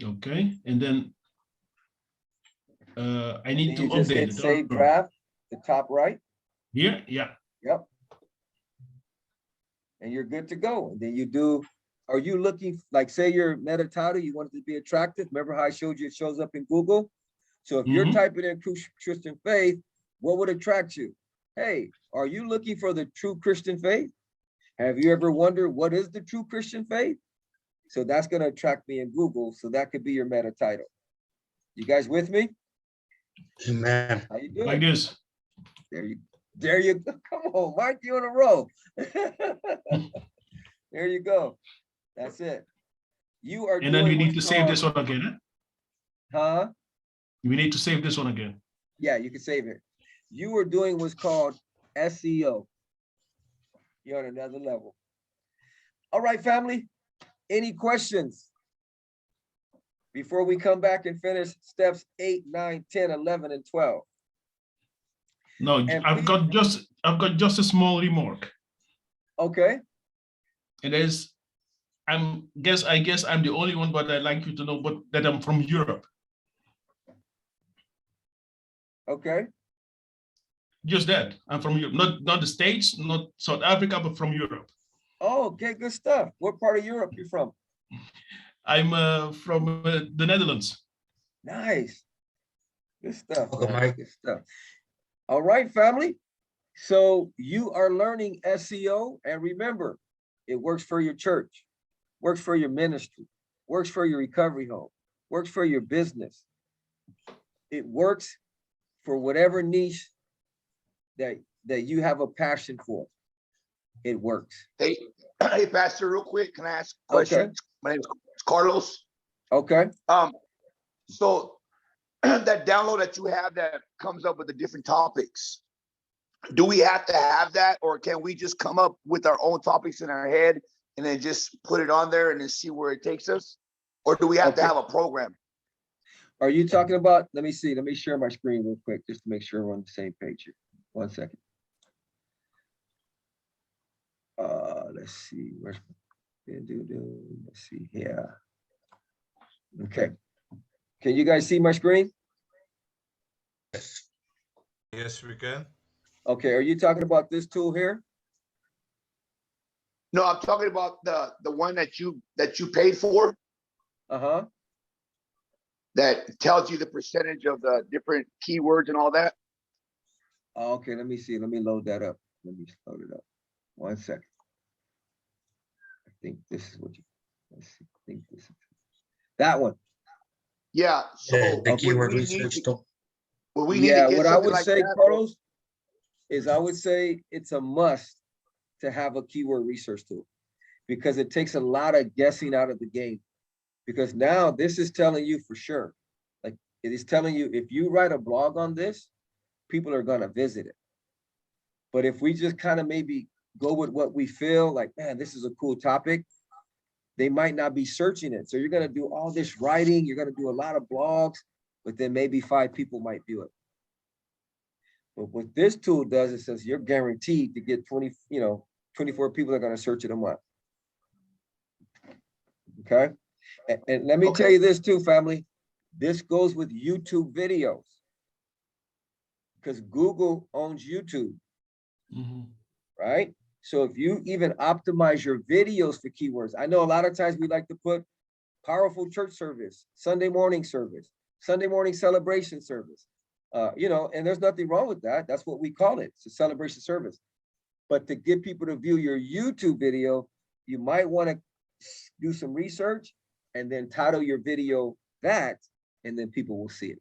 Okay, and then I need to You just hit update it. save draft, the top right. Here, yeah. Yep. And you're good to go. And then you do, are you looking, like say your meta title, you want it to be attractive. Remember how I showed you it shows up in Google? So if you're typing in Christian faith, what would attract you? Hey, are you looking for the true Christian faith? Have you ever wondered what is the true Christian faith? So that's going to attract me in Google. So that could be your meta title. You guys with me? Amen. How you doing? Like this. There you go. Come on, Mike, you on a roll. There you go. That's it. You are. And then we need to save this one again. Huh? We need to save this one again. Yeah, you can save it. You are doing what's called SEO. You're on another level. All right, family. Any questions before we come back and finish steps 8, 9, 10, 11, and 12? No, I've got just a small remark. Okay. It is, I guess I'm the only one, but I'd like you to know that I'm from Europe. Okay. Just that. I'm from Europe, not the States, not South Africa, but from Europe. Oh, okay, good stuff. What part of Europe you from? I'm from the Netherlands. Nice. Good stuff. Welcome, Man. Mike. Good stuff. All right, family. So you are learning SEO, and remember, it works for your church, works for your ministry, works for your recovery home, works for your business. It works for whatever niche that you have a passion for. It works. Hey, Pastor, real quick, can I ask a question? Okay. My name is Carlos. Okay. So that download that you have that comes up with the different topics, do we have to have that, or can we just come up with our own topics in our head and then just put it on there and then see where it takes us? Or do we have to have a program? Are you talking about, let me see, let me share my screen real quick, just to make sure we're on the same page here. 1 second. Let's see, where's, let's see here. Okay. Can you guys see my screen? Yes, we can. Okay, are you talking about this tool here? No, I'm talking about the one that you paid for. Uh-huh. That tells you the percentage of the different keywords and all that. Okay, let me see. Let me load that up. Let me load it up. 1 second. I think this is what you, let's see. I think this is that one. Yeah. So the keyword research tool. Yeah, what I would say, Carlos, is I would say it's a must to have a keyword research tool, because it takes a lot of guessing out of the game. Because now this is telling you for sure, like it is telling you, if you write a blog on this, people are going to visit it. But if we just kind of maybe go with what we feel like, man, this is a cool topic, they might not be searching it. So you're going to do all this writing, you're going to do a lot of blogs, but then maybe 5 people might view it. But what this tool does, it says you're guaranteed to get 24 people that are going to search it a month. Okay. And let me tell Okay. you this too, family. This goes with YouTube videos because Google owns YouTube, right? So if you even optimize your videos for keywords, I know a lot of times we like to put powerful church service, Sunday morning celebration service, you know, and there's nothing wrong with that. That's what we call it. It's a celebration service. But to get people to view your YouTube video, you might want to do some research and then title your video that, and then people will see it.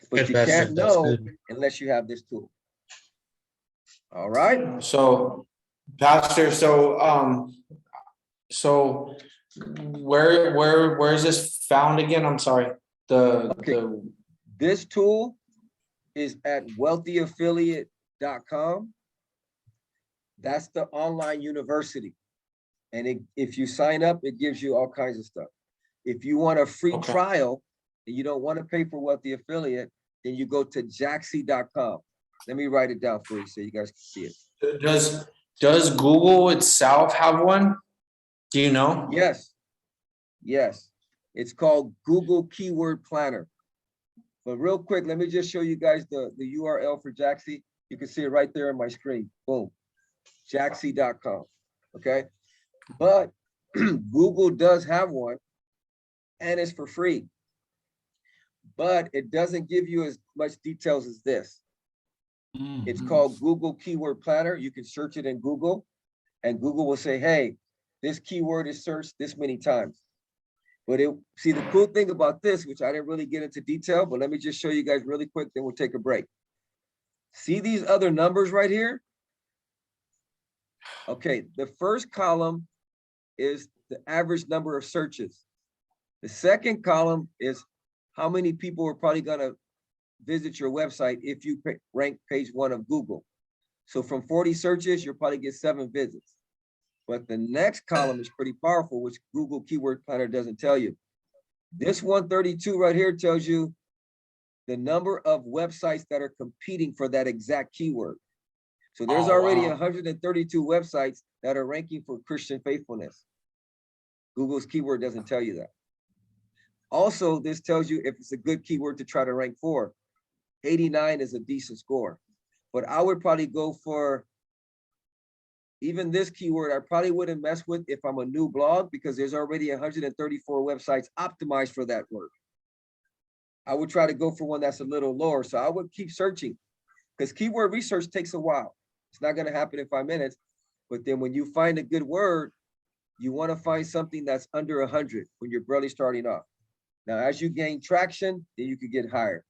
But Good, you Pastor. can't That's know good. unless you have this tool. All right. So, Pastor, so where is this found again? I'm sorry. Okay. This tool is at wealthyaffiliate.com. That's the online university. And if you sign up, it gives you all kinds of stuff. If you want a free trial and you don't want to pay for Wealthy Affiliate, then you go to jaxi.com. Let me write it down for you so you guys can see it. Does Google itself have one? Do you know? Yes. Yes. It's called Google Keyword Planner. But real quick, let me just show you guys the URL for Jaxi. You can see it right there on my screen. Boom. Jaxi.com. Okay. But Google does have one and it's for free. But it doesn't give you as much details as this. It's called Google Keyword Planner. You can search it in Google and Google will say, hey, this keyword is searched this many times. But see, the cool thing about this, which I didn't really get into detail, but let me just show you guys really quick, then we'll take a break. See these other numbers right here? Okay, the first column is the average number of searches. The second column is how many people are probably gonna visit your website if you rank page 1 of Google. So from 40 searches, you'll probably get 7 visits. But the next column is pretty powerful, which Google Keyword Planner doesn't tell you. This 132 right here tells you the number of websites that are competing for that exact keyword. So there's already 132 websites that are ranking for Christian faithfulness. Google's keyword doesn't tell you that. Also, this tells you if it's a good keyword to try to rank for. 89 is a decent score. But I would probably go for even this keyword. I probably wouldn't mess with if I'm a new blog because there's already 134 websites optimized for that word. I would try to go for one that's a little lower. So I would keep searching because keyword research takes a while. It's not going to happen in 5 minutes. But then when you find a good word, you want to find something that's under 100 when you're barely starting off. Now, as you gain traction, then you could get higher.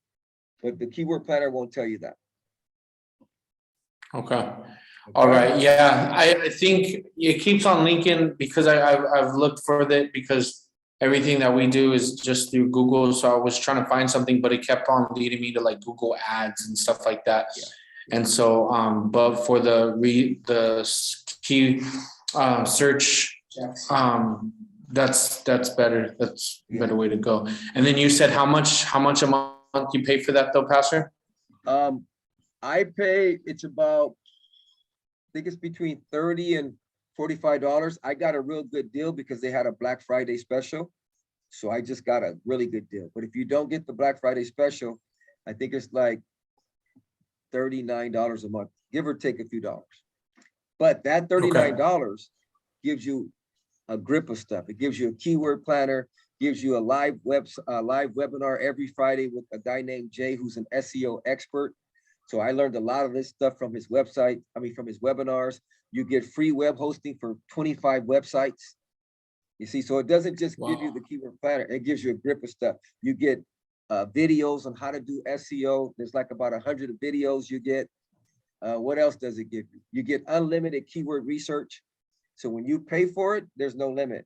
But the keyword planner won't tell you that. Okay. All right. Yeah, I think it keeps on linking because I've looked for it because everything that we do is just through Google. So I was trying to find something, but it kept on leading me to like Google ads and stuff like that. Yeah. And so, but for the key search, that's better. That's a better way to go. And then you said how much a month you pay for that though, Pastor? I pay, it's about, I think it's between $30 and $45. I got a real good deal because they had a Black Friday special. So I just got a really good deal. But if you don't get the Black Friday special, I think it's like $39 a month, give or take a few dollars. But that $39 gives you a grip of stuff. It gives you a keyword planner, gives you a live webinar every Friday with a guy named Jay, who's an SEO expert. So I learned a lot of this stuff from his website, from his webinars. You get free web hosting for 25 websites. You see, so it doesn't just give you the keyword planner, it gives you a grip of stuff. You get videos on how to do SEO. There's like about 100 videos you get. What else does it give you? You get unlimited keyword research. So when you pay for it, there's no limit.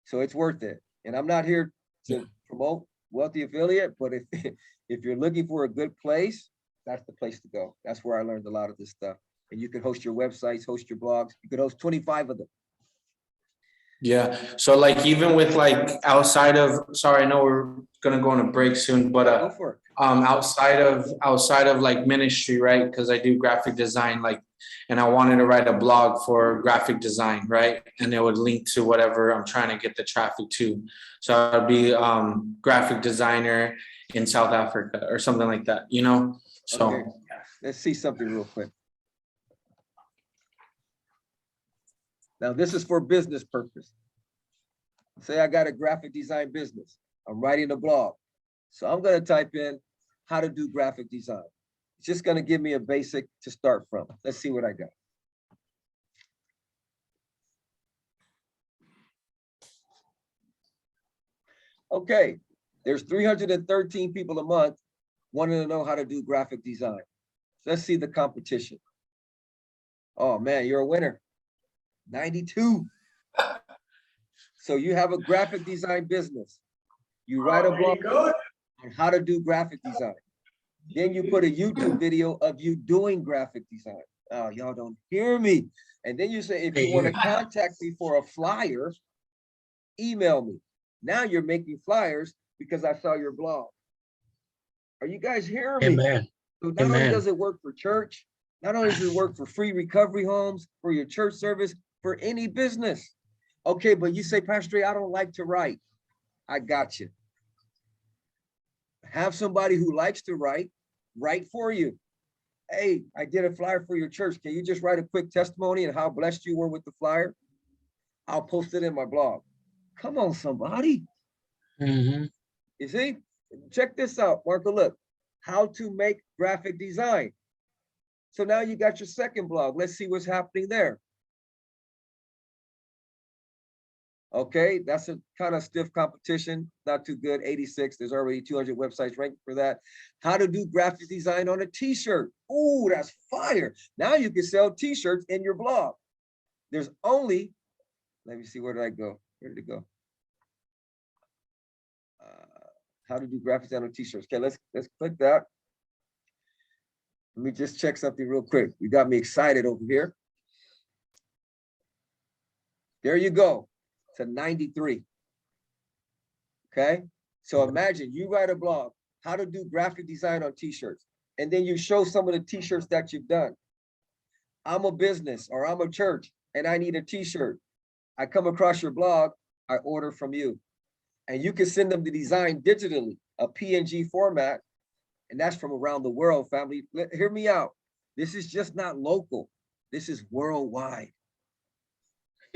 So it's worth it. And I'm not here to promote Wealthy Affiliate, but if you're looking for a good place, that's the place to go. That's where I learned a lot of this stuff. And you can host your websites, host your blogs. You could host 25 of them. Yeah. So like even with like outside of, sorry, I know we're gonna go on a break soon, but go for it. outside of like ministry, right? Because I do graphic design, like, and I wanted to write a blog for graphic design, right? And it would link to whatever I'm trying to get the traffic to. So I'd be graphic designer in South Africa or something like that, you know? So Okay. Let's see something real quick. Now, this is for business purpose. Say I got a graphic design business. I'm writing a blog. So I'm going to type in how to do graphic design. It's just going to give me a basic to start from. Let's see what I got. Okay, there's 313 people a month wanting to know how to do graphic design. Let's see the competition. Oh man, you're a winner. 92. So you have a graphic design business. You write a blog on how to do graphic design. Then you put a YouTube video of you doing graphic design. Oh, y'all don't hear me. And then you say, if you want to contact me for a flyer, email me. Now you're making flyers because I saw your blog. Are you guys hearing me? Amen. So not only does it work for church, not only does it work for free recovery homes, for your church service, for any business. Okay, but you say, Pastor Ray, I don't like to write. I got you. Have somebody who likes to write for you. Hey, I did a flyer for your church. Can you just write a quick testimony and how blessed you were with the flyer? I'll post it in my blog. Come on, somebody. You see? Check this out, Marco. Look, how to make graphic design. So now you got your second blog. Let's see what's happening there. Okay, that's a kind of stiff competition, not too good. 86, there's already 200 websites ranked for that. How to do graphic design on a t-shirt. Ooh, that's fire. Now you can sell t-shirts in your blog. There's only, let me see, where did I go? Where did it go? How to do graphic design on t-shirts. Okay, let's click that. Let me just check something real quick. You got me excited over here. There you go. To 93. Okay, so imagine you write a blog, how to do graphic design on t-shirts, and then you show some of the t-shirts that you've done. I'm a business or I'm a church and I need a t-shirt. I come across your blog, I order from you, and you can send them the design digitally, a PNG format, and that's from around the world, family. Hear me out. This is just not local. This is worldwide.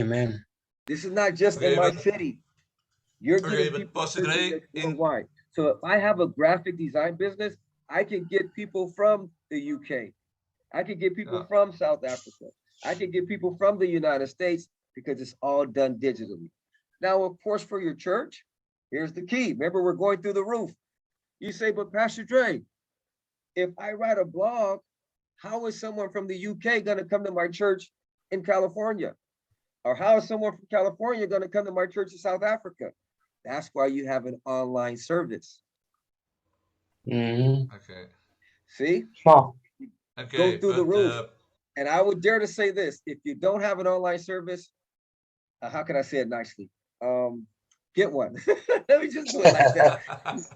Amen. This is not just in my city. You're getting people worldwide. So if I have a graphic design business, I can get people from the UK. I can get people from South Africa. I can get people from the United States because it's all done digitally. Now, of course, for your church, here's the key. Remember, we're going through the roof. You say, but Pastor Dre, if I write a blog, how is someone from the UK going to come to my church in California? Or how is someone from California going to come to my church in South Africa? That's why you have an online service. Okay. See? Okay. Go through the roof. And I would dare to say this, if you don't have an online service, how can I say it nicely? Get one. Let me just do it like that.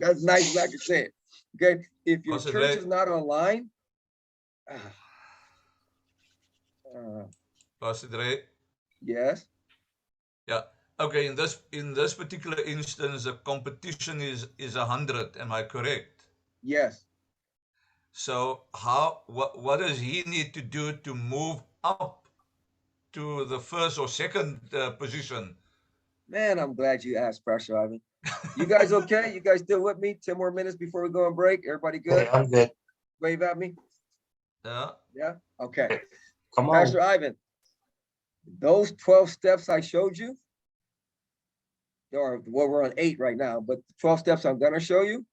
That's nice, like I said. Okay. If your church is not online, Pastor Dre? Yes. Yeah. Okay. In this particular instance, the competition is 100. Am I correct? Yes. So what does he need to do to move up to the first or second position? Man, I'm glad you asked, Pastor Ivan. You guys okay? You guys still with me? 10 more minutes before we go on break. Everybody good? Yeah, I'm good. Wave at me. Yeah. Yeah. Okay. Come on. Pastor Ivan, those 12 steps I showed you, or well, we're on 8 right now, but the 12 steps I'm gonna show you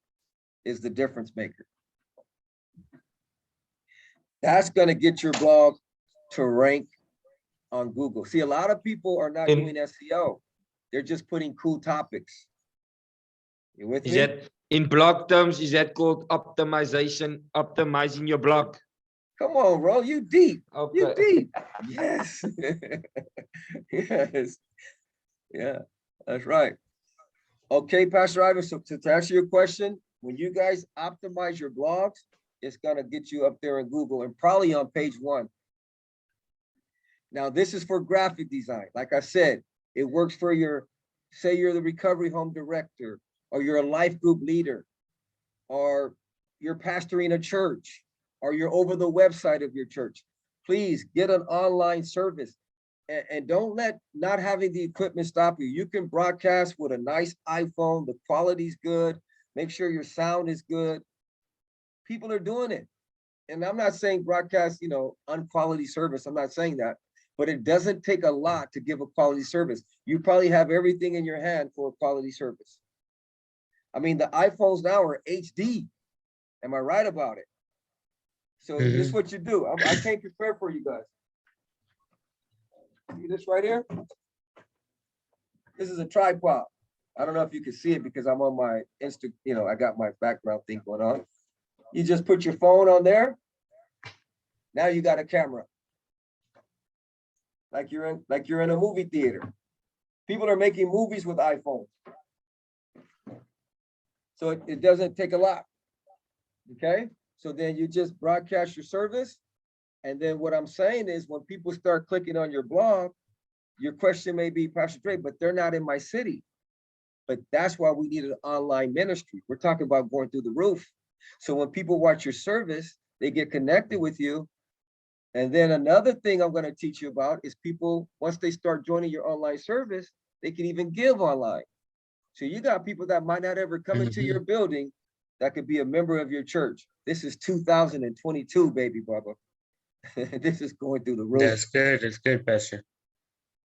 is the difference maker. That's gonna get your blog to rank on Google. See, a lot of people are not doing SEO. They're just putting cool topics. You with me? Is that in blog terms? Is that called optimization? Optimizing your blog? Come on, bro. You deep. Okay. You deep. Yes. Yes. Yeah, that's right. Okay, Pastor Ivan. So to answer your question, when you guys optimize your blogs, it's gonna get you up there in Google and probably on page 1. Now, this is for graphic design. Like I said, it works for your, say you're the recovery home director, or you're a life group leader, or you're pastoring a church, or you're over the website of your church. Please get an online service, and don't let not having the equipment stop you. You can broadcast with a nice iPhone. The quality's good. Make sure your sound is good. People are doing it. And I'm not saying broadcast, unquality service. I'm not saying that, but it doesn't take a lot to give a quality service. You probably have everything in your hand for a quality service. I mean, the iPhones now are HD. Am I right about it? So this is what you do. I came prepared for you guys. See this right here? This is a tripod. I don't know if you can see it because I'm on my I got my background thing going on. You just put your phone on there. Now you got a camera. Like you're in a movie theater. People are making movies with iPhones. So it doesn't take a lot. Okay? So then you just broadcast your service. And then what I'm saying is when people start clicking on your blog, your question may be, Pastor Dre, but they're not in my city. But that's why we need an online ministry. We're talking about going through the roof. So when people watch your service, they get connected with you. And then another thing I'm going to teach you about is people, once they start joining your online service, they can even give online. So you got people that might not ever come into your building that could be a member of your church. This is 2022, baby Bubba. This is going through the roof. That's good. That's good, Pastor.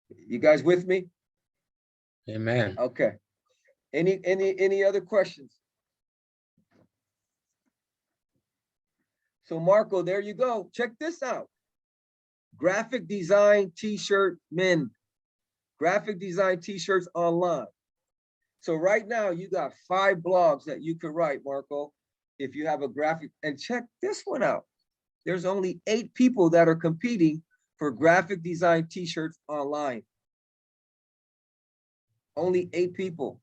You guys with me? Amen. Okay. Any other questions? So Marco, there you go. Check this out. Graphic design t-shirt men. Graphic design t-shirts online. So right now you got 5 blogs that you could write, Marco, if you have a graphic. And check this one out. There's only 8 people that are competing for graphic design t-shirts online. Only 8 people.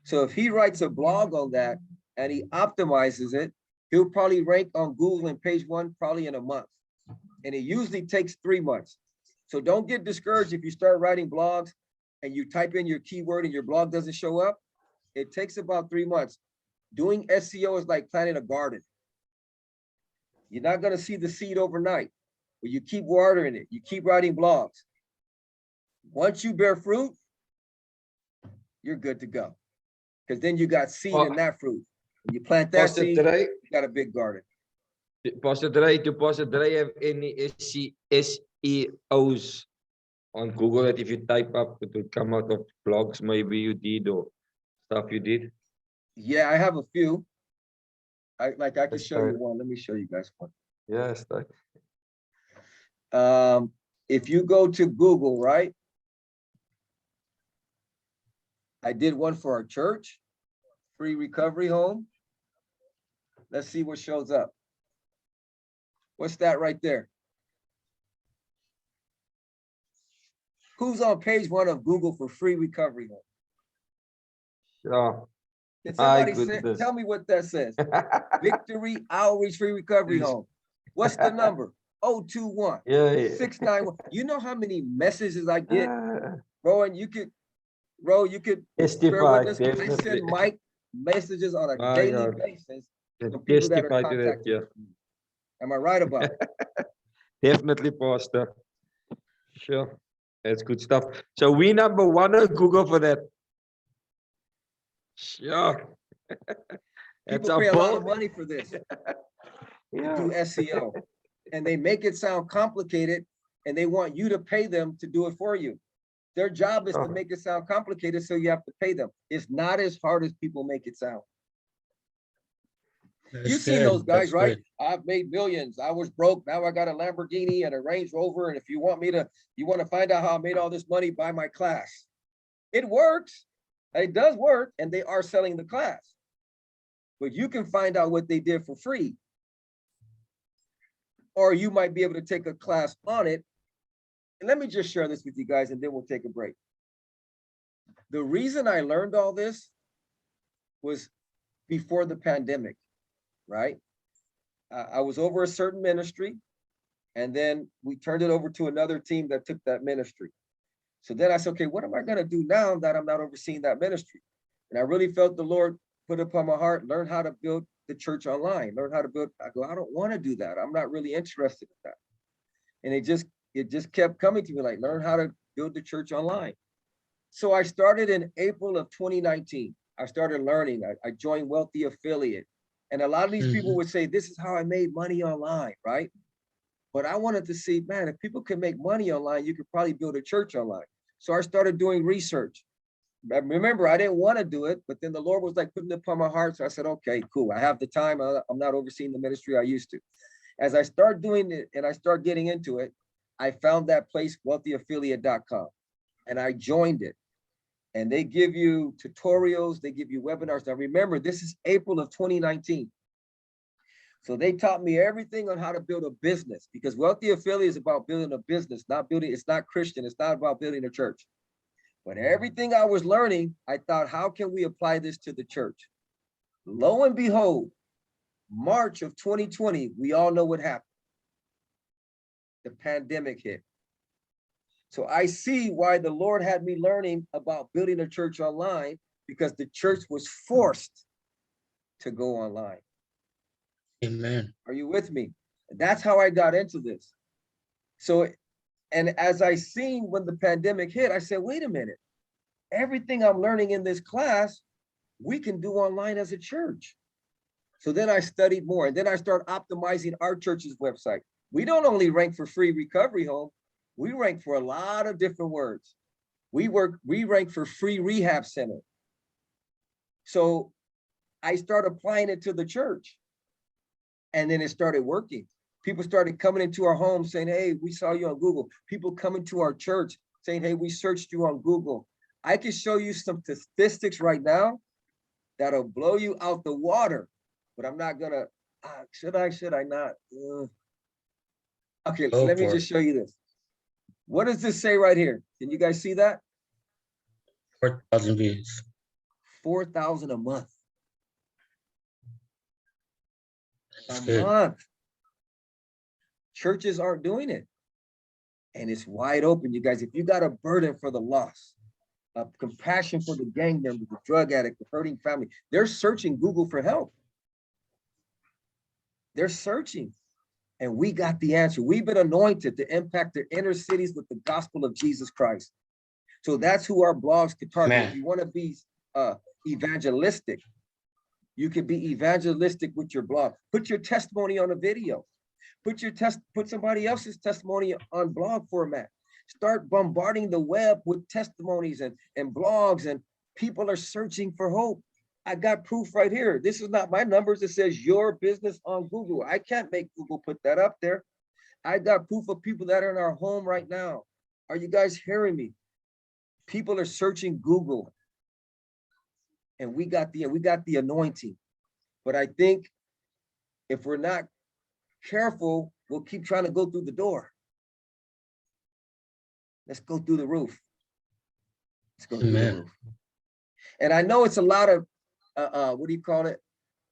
So if he writes a blog on that and he optimizes it, he'll probably rank on Google and page 1 probably in a month. And it usually takes 3 months. So don't get discouraged if you start writing blogs and you type in your keyword and your blog doesn't show up. It takes about 3 months. Doing SEO is like planting a garden. You're not going to see the seed overnight, but you keep watering it. You keep writing blogs. Once you bear fruit, you're good to go. Because then you got seed in that fruit. When you plant that Pastor seed, Dre, you got a big garden. Pastor Dre, do Pastor Dre have any SEOs on Google that if you type up, it will come out of blogs maybe you did or stuff you did? Yeah, I have a few. I can show you one. Let me show you guys one. Yes. If you go to Google, right? I did one for our church, free recovery home. Let's see what shows up. What's that right there? Who's on page 1 of Google for free recovery home? Yeah. Can somebody tell me what that says? Victory Outreach Free Recovery Home. What's the number? 021 691. You know how many messages I get, bro? And you could testify. I send Mike messages on a daily basis. Testify to that, yeah. Am I right about it? Definitely, Pastor. Sure. That's good stuff. So we number 1 on Google for that. Sure. People pay a lot of money for this. Do SEO. And they make it sound complicated and they want you to pay them to do it for you. Their job is to make it sound complicated, so you have to pay them. It's not as hard as people make it sound. You've seen those guys, right? I've made millions. I was broke. Now I got a Lamborghini and a Range Rover. And if you want to find out how I made all this money, buy my class. It works. It does work. And they are selling the class. But you can find out what they did for free. Or you might be able to take a class on it. And let me just share this with you guys, and then we'll take a break. The reason I learned all this was before the pandemic, right? I was over a certain ministry, and then we turned it over to another team that took that ministry. So then I said, okay, what am I going to do now that I'm not overseeing that ministry? And I really felt the Lord put upon my heart, learn how to build the church online, learn how to build. I go, I don't want to do that. I'm not really interested in that. And it just kept coming to me, like, learn how to build the church online. So I started in April of 2019. I started learning. I joined Wealthy Affiliate. And a lot of these people would say, this is how I made money online, right? But I wanted to see, man, if people can make money online, you could probably build a church online. So I started doing research. Remember, I didn't want to do it, but then the Lord was like putting it upon my heart. So I said, okay, cool. I have the time. I'm not overseeing the ministry I used to. As I start doing it and I start getting into it, I found that place, wealthyaffiliate.com, and I joined it. And they give you tutorials, they give you webinars. Now remember, this is April of 2019. So they taught me everything on how to build a business, because Wealthy Affiliate is about building a business, not building, it's not Christian, it's not about building a church. But everything I was learning, I thought, how can we apply this to the church? Lo and behold, March of 2020, we all know what happened. The pandemic hit. So I see why the Lord had me learning about building a church online, because the church was forced to go online. Amen. Are you with me? That's how I got into this. So, and as I seen when the pandemic hit, I said, wait a minute, everything I'm learning in this class, we can do online as a church. So then I studied more, and then I started optimizing our church's website. We don't only rank for free recovery home, we rank for a lot of different words. We rank for free rehab center. So I started applying it to the church, and then it started working. People started coming into our home saying, hey, we saw you on Google. People coming to our church saying, hey, we searched you on Google. I can show you some statistics right now that'll blow you out the water, but I'm not gonna, should I not? Okay, let me just show you this. What does this say right here? Can you guys see that? 4,000 views. 4,000 a month. That's A good. month. Churches aren't doing it. And it's wide open, you guys. If you got a burden for the lost, a compassion for the gang member, the drug addict, the hurting family, they're searching Google for help. They're searching. And we got the answer. We've been anointed to impact their inner cities with the gospel of Jesus Christ. So that's who our blogs could target. Man. If you want to be evangelistic, you can be evangelistic with your blog. Put your testimony on a video. Put somebody else's testimony on blog format. Start bombarding the web with testimonies and blogs, and people are searching for hope. I got proof right here. This is not my numbers. It says your business on Google. I can't make Google put that up there. I got proof of people that are in our home right now. Are you guys hearing me? People are searching Google, and we got the anointing. But I think if we're not careful, we'll keep trying to go through the door. Let's go through the roof. Let's go through the roof. And I know it's a lot of what do you call it?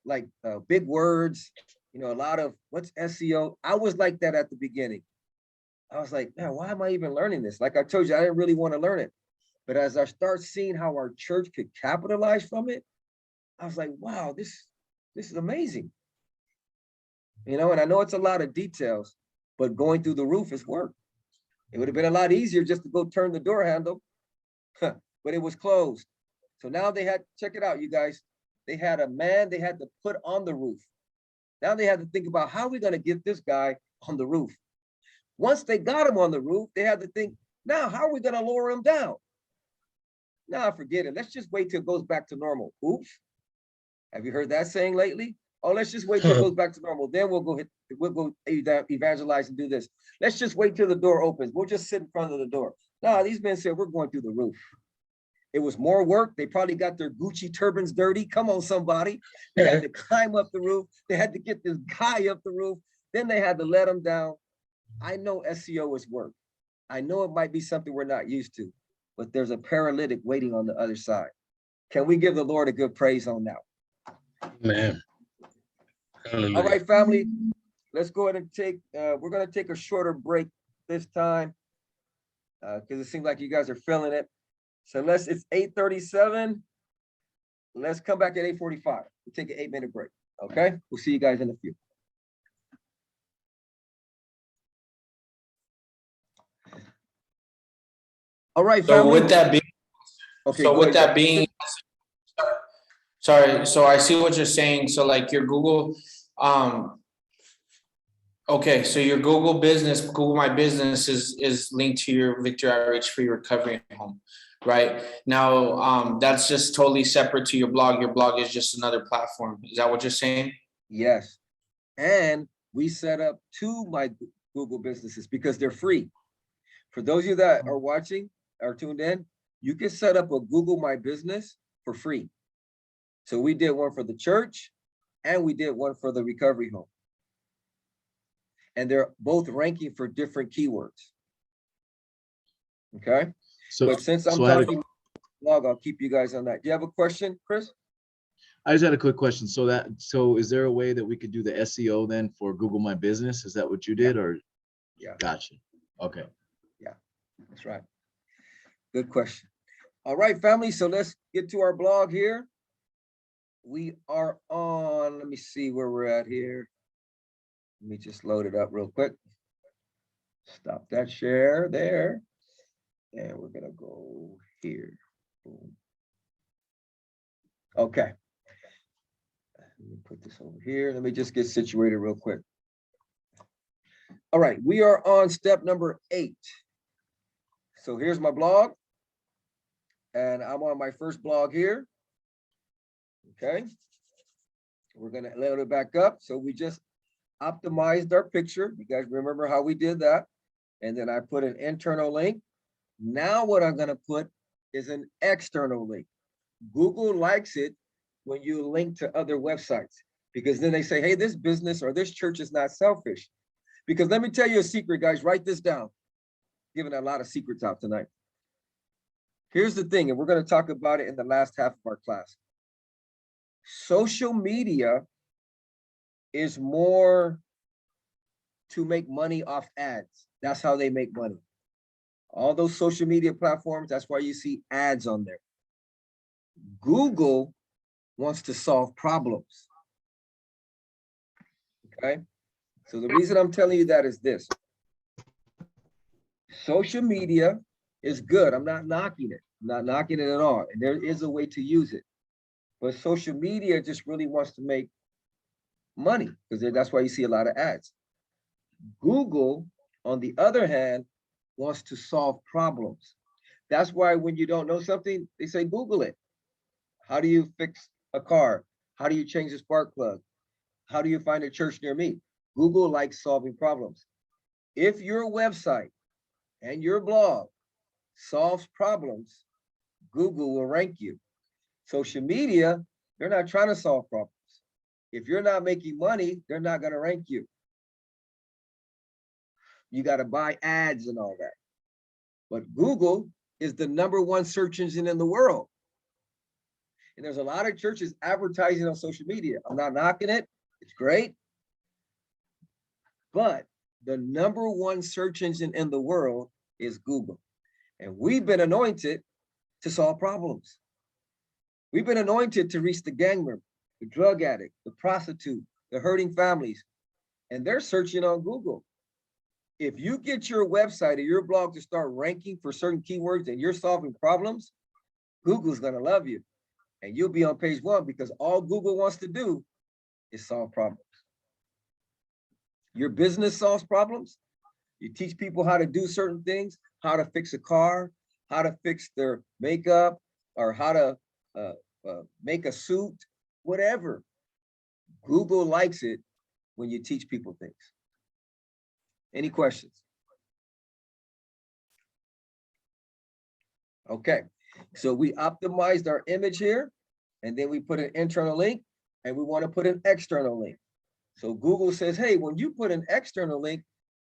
Like big words, you know, a lot of what's SEO. I was like that at the beginning. I was like, man, why am I even learning this? Like I told you, I didn't really want to learn it. But as I start seeing how our church could capitalize from it, I was like, wow, this is amazing. You know, and I know it's a lot of details, but going through the roof is work. It would have been a lot easier just to go turn the door handle, but it was closed. So now they had, check it out, you guys. They had a man they had to put on the roof. Now they had to think about, how are we going to get this guy on the roof? Once they got him on the roof, they had to think, now how are we going to lower him down? Nah, forget it. Let's just wait till it goes back to normal. Oops. Have you heard that saying lately? Oh, let's just wait till it goes back to normal. Then we'll go evangelize and do this. Let's just wait till the door opens. We'll just sit in front of the door. No, these men said, we're going through the roof. It was more work. They probably got their Gucci turbans dirty. Come on, somebody. They had to climb up the roof. They had to get this guy up the roof. Then they had to let him down. I know SEO is work. I know it might be something we're not used to, but there's a paralytic waiting on the other side. Can we give the Lord a good praise on that? Amen. All Hallelujah. right, family, let's go ahead and take, we're gonna take a shorter break this time. Because it seems like you guys are feeling it. So it's 8:37. Let's come back at 8:45. We'll take an 8-minute break. Okay, we'll see you guys in a few. All right, So family. with that being, Okay, so go with ahead, that being, sorry, so I see what you're saying. So like your Google, okay, so your Google business, Google My Business is linked to your Victory Outreach Free Recovery Home, right? Now, that's just totally separate to your blog. Your blog is just another platform. Is that what you're saying? Yes. And we set up 2 My Google businesses because they're free. For those of you that are watching or tuned in, you can set up a Google My Business for free. So we did one for the church and we did one for the recovery home. And they're both ranking for different keywords. Okay. So, But since I'm so I had a- talking blog, I'll keep you guys on that. Do you have a question, Chris? I just had a quick question. So is there a way that we could do the SEO then for Google My Business? Is that what you did, or? Yeah. Gotcha. Okay. Yeah, that's right. Good question. All right, family. So let's get to our blog here. We are on, let me see where we're at here. Let me just load it up real quick. Stop that share there. And we're gonna go here. Boom. Okay. Let me put this over here. Let me just get situated real quick. All right, we are on step number 8. So here's my blog. And I'm on my first blog here. Okay. We're gonna load it back up. So we just optimized our picture. You guys remember how we did that? And then I put an internal link. Now what I'm gonna put is an external link. Google likes it when you link to other websites, because then they say, hey, this business or this church is not selfish. Because let me tell you a secret, guys, write this down. Giving a lot of secrets out tonight. Here's the thing, and we're going to talk about it in the last half of our class. Social media is more to make money off ads. That's how they make money. All those social media platforms, that's why you see ads on there. Google wants to solve problems. Okay, so the reason I'm telling you that is this. Social media is good. I'm not knocking it. I'm not knocking it at all. And there is a way to use it. But social media just really wants to make money, because that's why you see a lot of ads. Google, on the other hand, wants to solve problems. That's why when you don't know something, they say, Google it. How do you fix a car? How do you change a spark plug? How do you find a church near me? Google likes solving problems. If your website and your blog solves problems, Google will rank you. Social media, they're not trying to solve problems. If you're not making money, they're not going to rank you. You got to buy ads and all that. But Google is the #1 search engine in the world. And there's a lot of churches advertising on social media. I'm not knocking it. It's great. But the #1 search engine in the world is Google. And we've been anointed to solve problems. We've been anointed to reach the gang member, the drug addict, the prostitute, the hurting families. And they're searching on Google. If you get your website or your blog to start ranking for certain keywords and you're solving problems, Google's gonna love you. And you'll be on page 1, because all Google wants to do is solve problems. Your business solves problems. You teach people how to do certain things, how to fix a car, how to fix their makeup, or how to make a suit, whatever. Google likes it when you teach people things. Any questions? Okay, so we optimized our image here, and then we put an internal link, and we want to put an external link. So Google says, hey, when you put an external link,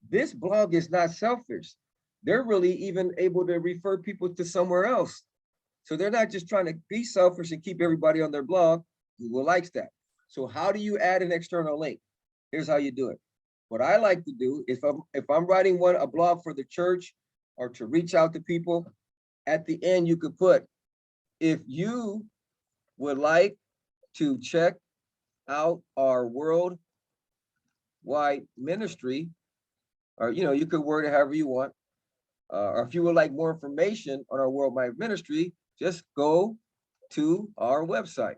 this blog is not selfish. They're really even able to refer people to somewhere else. So they're not just trying to be selfish and keep everybody on their blog. Google likes that. So how do you add an external link? Here's how you do it. What I like to do, if I'm writing a blog for the church or to reach out to people, at the end you could put, if you would like to check out our worldwide ministry, or you could word it however you want, or if you would like more information on our worldwide ministry, just go to our website,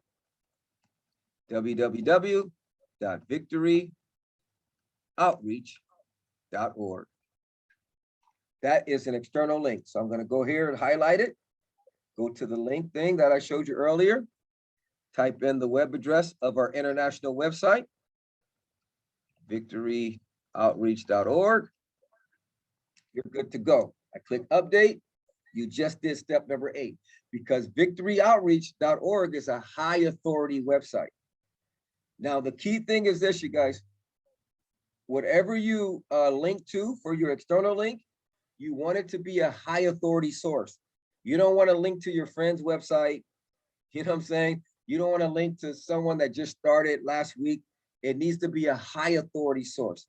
www.victoryoutreach.org. That is an external link. So I'm going to go here and highlight it. Go to the link thing that I showed you earlier. Type in the web address of our international website, victoryoutreach.org. You're good to go. I click update. You just did step number 8, because victoryoutreach.org is a high authority website. Now, the key thing is this, you guys. Whatever you link to for your external link, you want it to be a high authority source. You don't want to link to your friend's website. You know what I'm saying? You don't want to link to someone that just started last week. It needs to be a high authority source.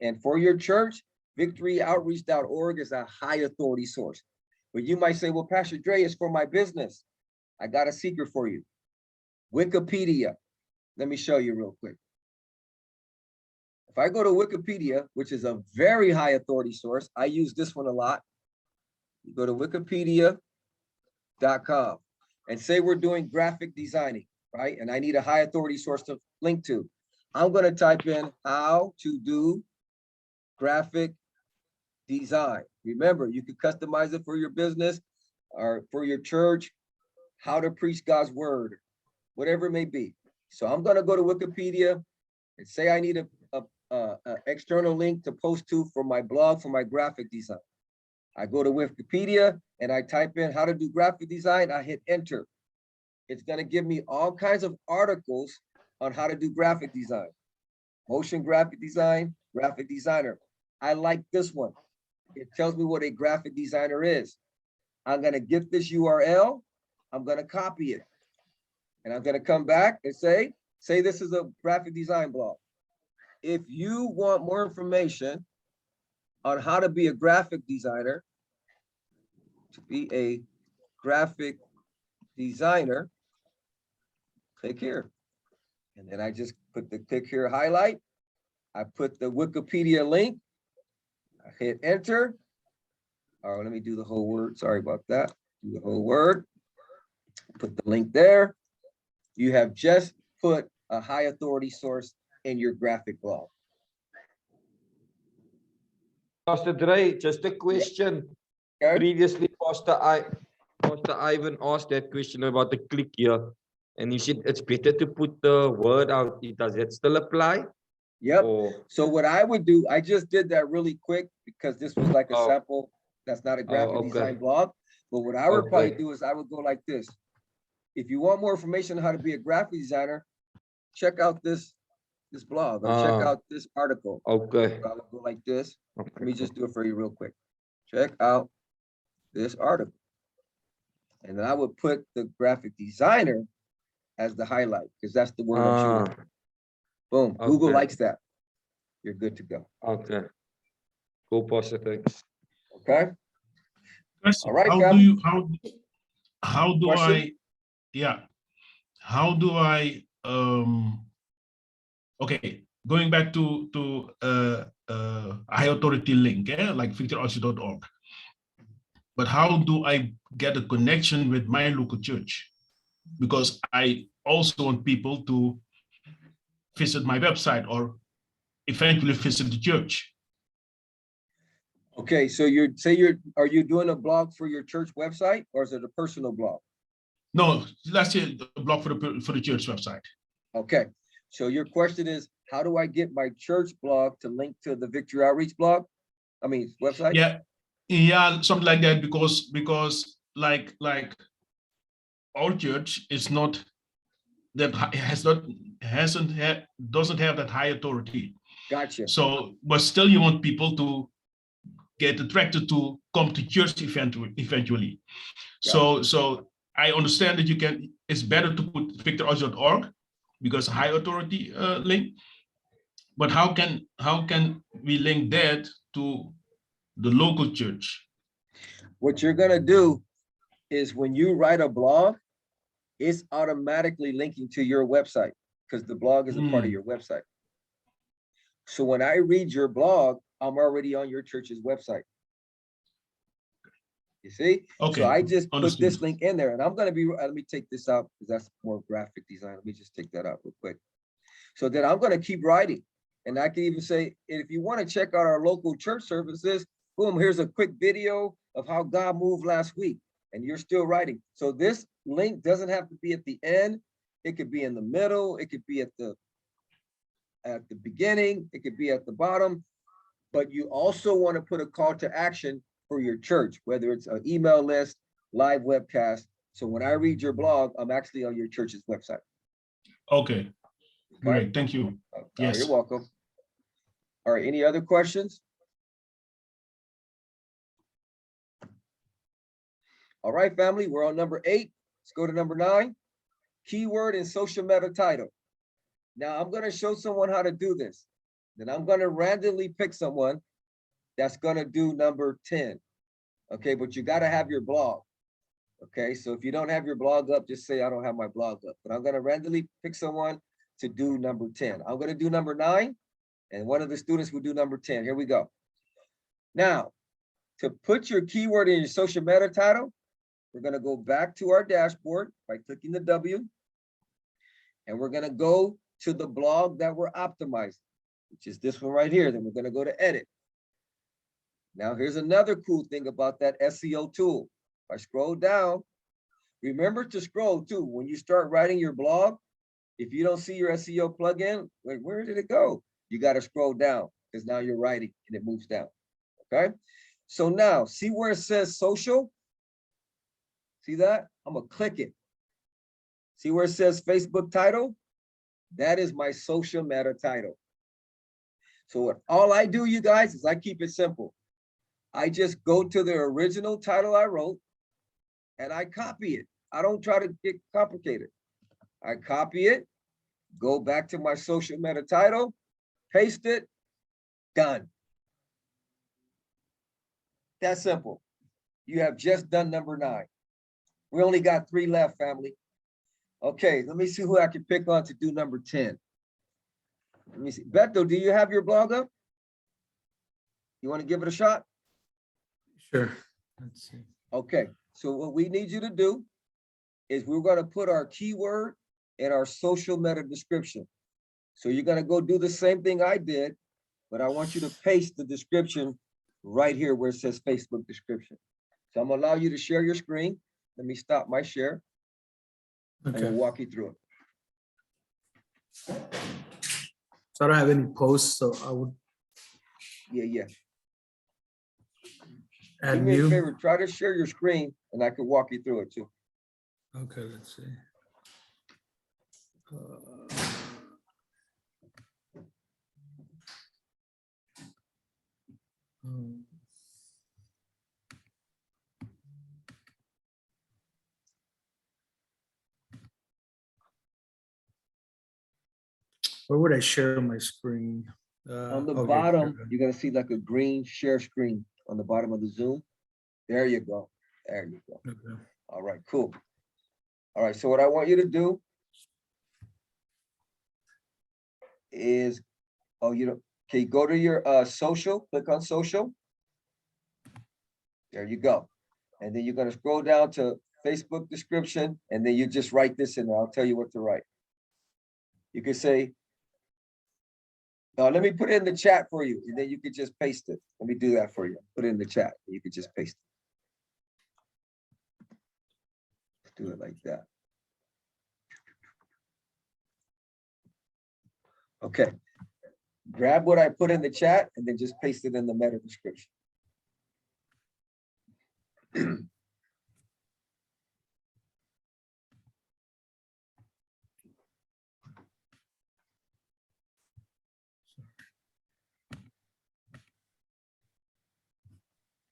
And for your church, victoryoutreach.org is a high authority source. But you might say, well, Pastor Dre, is for my business. I got a secret for you. Wikipedia. Let me show you real quick. If I go to Wikipedia, which is a very high authority source, I use this one a lot. You go to wikipedia.com and say we're doing graphic designing, right? And I need a high authority source to link to. I'm going to type in how to do graphic design. Remember, you can customize it for your business or for your church, how to preach God's word, whatever it may be. So I'm going to go to Wikipedia and say I need a external link to post to for my blog, for my graphic design. I go to Wikipedia and I type in how to do graphic design. I hit enter. It's going to give me all kinds of articles on how to do graphic design. Motion graphic design, graphic designer. I like this one. It tells me what a graphic designer is. I'm going to get this URL. I'm going to copy it. And I'm going to come back and say this is a graphic design blog. If you want more information on how to be a graphic designer, click here. And then I just put the click here highlight. I put the Wikipedia link. I hit enter. Oh, let me do the whole word. Sorry about that. Do the whole word. Put the link there. You have just put a high authority source in your graphic blog. Pastor Dre, just a question. Okay. Previously, Pastor Ivan asked that question about the click here, and he said it's better to put the word out. Does that still apply? Yep. Or, So what I would do, I just did that really quick because this was like a sample. That's not a graphic design blog. But what I would probably do is I would go like this. If you want more information on how to be a graphic designer, check out this blog or check out this article. Okay. So I would go like this. Okay. Let me just do it for you real quick. Check out this article. And then I would put the graphic designer as the highlight because that's the word I'm shooting. Boom. Okay. Google likes that. You're good to go. Okay. Cool, Pastor. Thanks. Okay. Question. All right, how do Question? how do I okay, going back to high authority link, like victoryoutreach.org. But how do I get a connection with my local church? Because I also want people to visit my website or eventually visit the church. Okay, so are you doing a blog for your church website or is it a personal blog? No, let's say a blog for the church website. Okay, so your question is, how do I get my church blog to link to the Victory Outreach blog? I mean, website? Yeah, something like that, because like our church is not that doesn't have that high authority. Gotcha. So, but still, you want people to get attracted to come to church eventually. Gotcha. So I understand that it's better to put victoryoutreach.org, because high authority link. But how can we link that to the local church? What you're gonna do is when you write a blog, it's automatically linking to your website because the blog is a part of your website. So when I read your blog, I'm already on your church's website. You see? Okay. So I just put Understood. this link in there, and I'm gonna be, let me take this out because that's more graphic design. Let me just take that out real quick. So then I'm gonna keep writing. And I can even say, if you want to check out our local church services, boom, here's a quick video of how God moved last week. And you're still writing. So this link doesn't have to be at the end. It could be in the middle. It could be at the beginning. It could be at the bottom. But you also want to put a call to action for your church, whether it's an email list, live webcast. So when I read your blog, I'm actually on your church's website. Okay. Great. Thank you. Yes. You're welcome. All right. Any other questions? All right, family, we're on number 8. Let's go to number 9. Keyword and social meta title. Now I'm going to show someone how to do this. Then I'm going to randomly pick someone that's going to do number 10. Okay, but you got to have your blog. Okay, so if you don't have your blog up, just say I don't have my blog up. But I'm going to randomly pick someone to do number 10. I'm going to do number 9, and one of the students will do number 10. Here we go. Now, to put your keyword in your social meta title, we're going to go back to our dashboard by clicking the W, and we're going to go to the blog that we're optimizing, which is this one right here. Then we're going to go to edit. Now, here's another cool thing about that SEO tool. If I scroll down, remember to scroll too. When you start writing your blog, if you don't see your SEO plugin, wait, where did it go? You got to scroll down because now you're writing and it moves down. Okay. So now see where it says social? See that? I'm gonna click it. See where it says Facebook title? That is my social meta title. So what all I do, you guys, is I keep it simple. I just go to the original title I wrote and I copy it. I don't try to get complicated. I copy it, go back to my social meta title, paste it, done. That's simple. You have just done number 9. We only got 3 left, family. Okay, let me see who I can pick on to do number 10. Let me see. Beto, do you have your blog up? You want to give it a shot? Sure. Let's see. Okay, so what we need you to do is we're going to put our keyword in our social meta description. So you're going to go do the same thing I did, but I want you to paste the description right here where it says Facebook description. So I'm going to allow you to share your screen. Let me stop my share. Okay. And we'll walk you through it. So I don't have any posts, so I would Yeah. add Do me a new. favor, try to share your screen and I can walk you through it too. Okay, let's see. Where would I share my screen? On the Okay, bottom, here. you're gonna see like a green share screen on the bottom of the Zoom. There you go. There you go. Okay. All right, cool. All right, so what I want you to do is, okay, go to your social, click on social. There you go. And then you're gonna scroll down to Facebook description, and then you just write this in there. I'll tell you what to write. You could say, let me put it in the chat for you, and then you could just paste it. Let me do that for you. Put it in the chat. You could just paste it. Let's do it like that. Okay. Grab what I put in the chat and then just paste it in the meta description.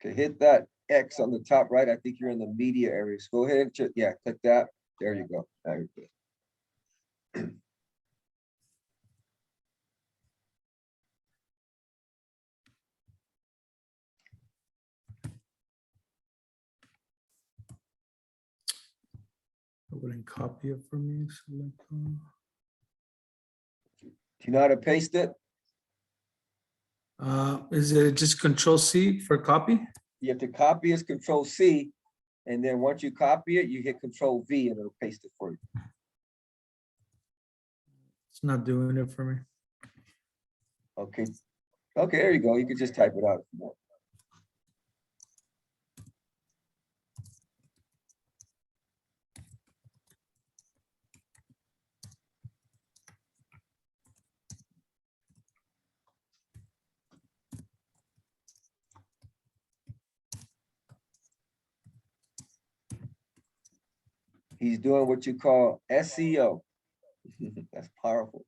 Okay, hit that X on the top right. I think you're in the media area. So go ahead and click that. There you go. Now you're good. and copy it for me. Select all. Do you know how to paste it? Is it just Control C for copy? You have to copy is Control C, and then once you copy it, you hit Control V and it'll paste it for you. It's not doing it for me. Okay. Okay, there you go. You can just type it out if you want. He's doing what you call SEO. That's powerful.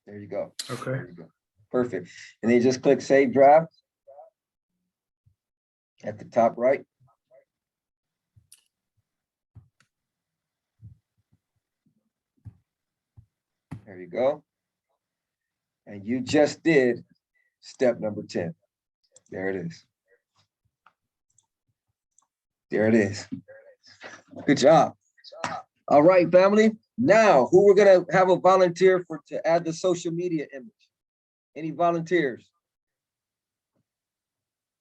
There you go. Okay. There you go. Perfect. And then you just click Save Draft at the top right. There you go. And you just did step number 10. There it is. There it is. Good job. All right, family. Now, who we're gonna have a volunteer for to add the social media image? Any volunteers?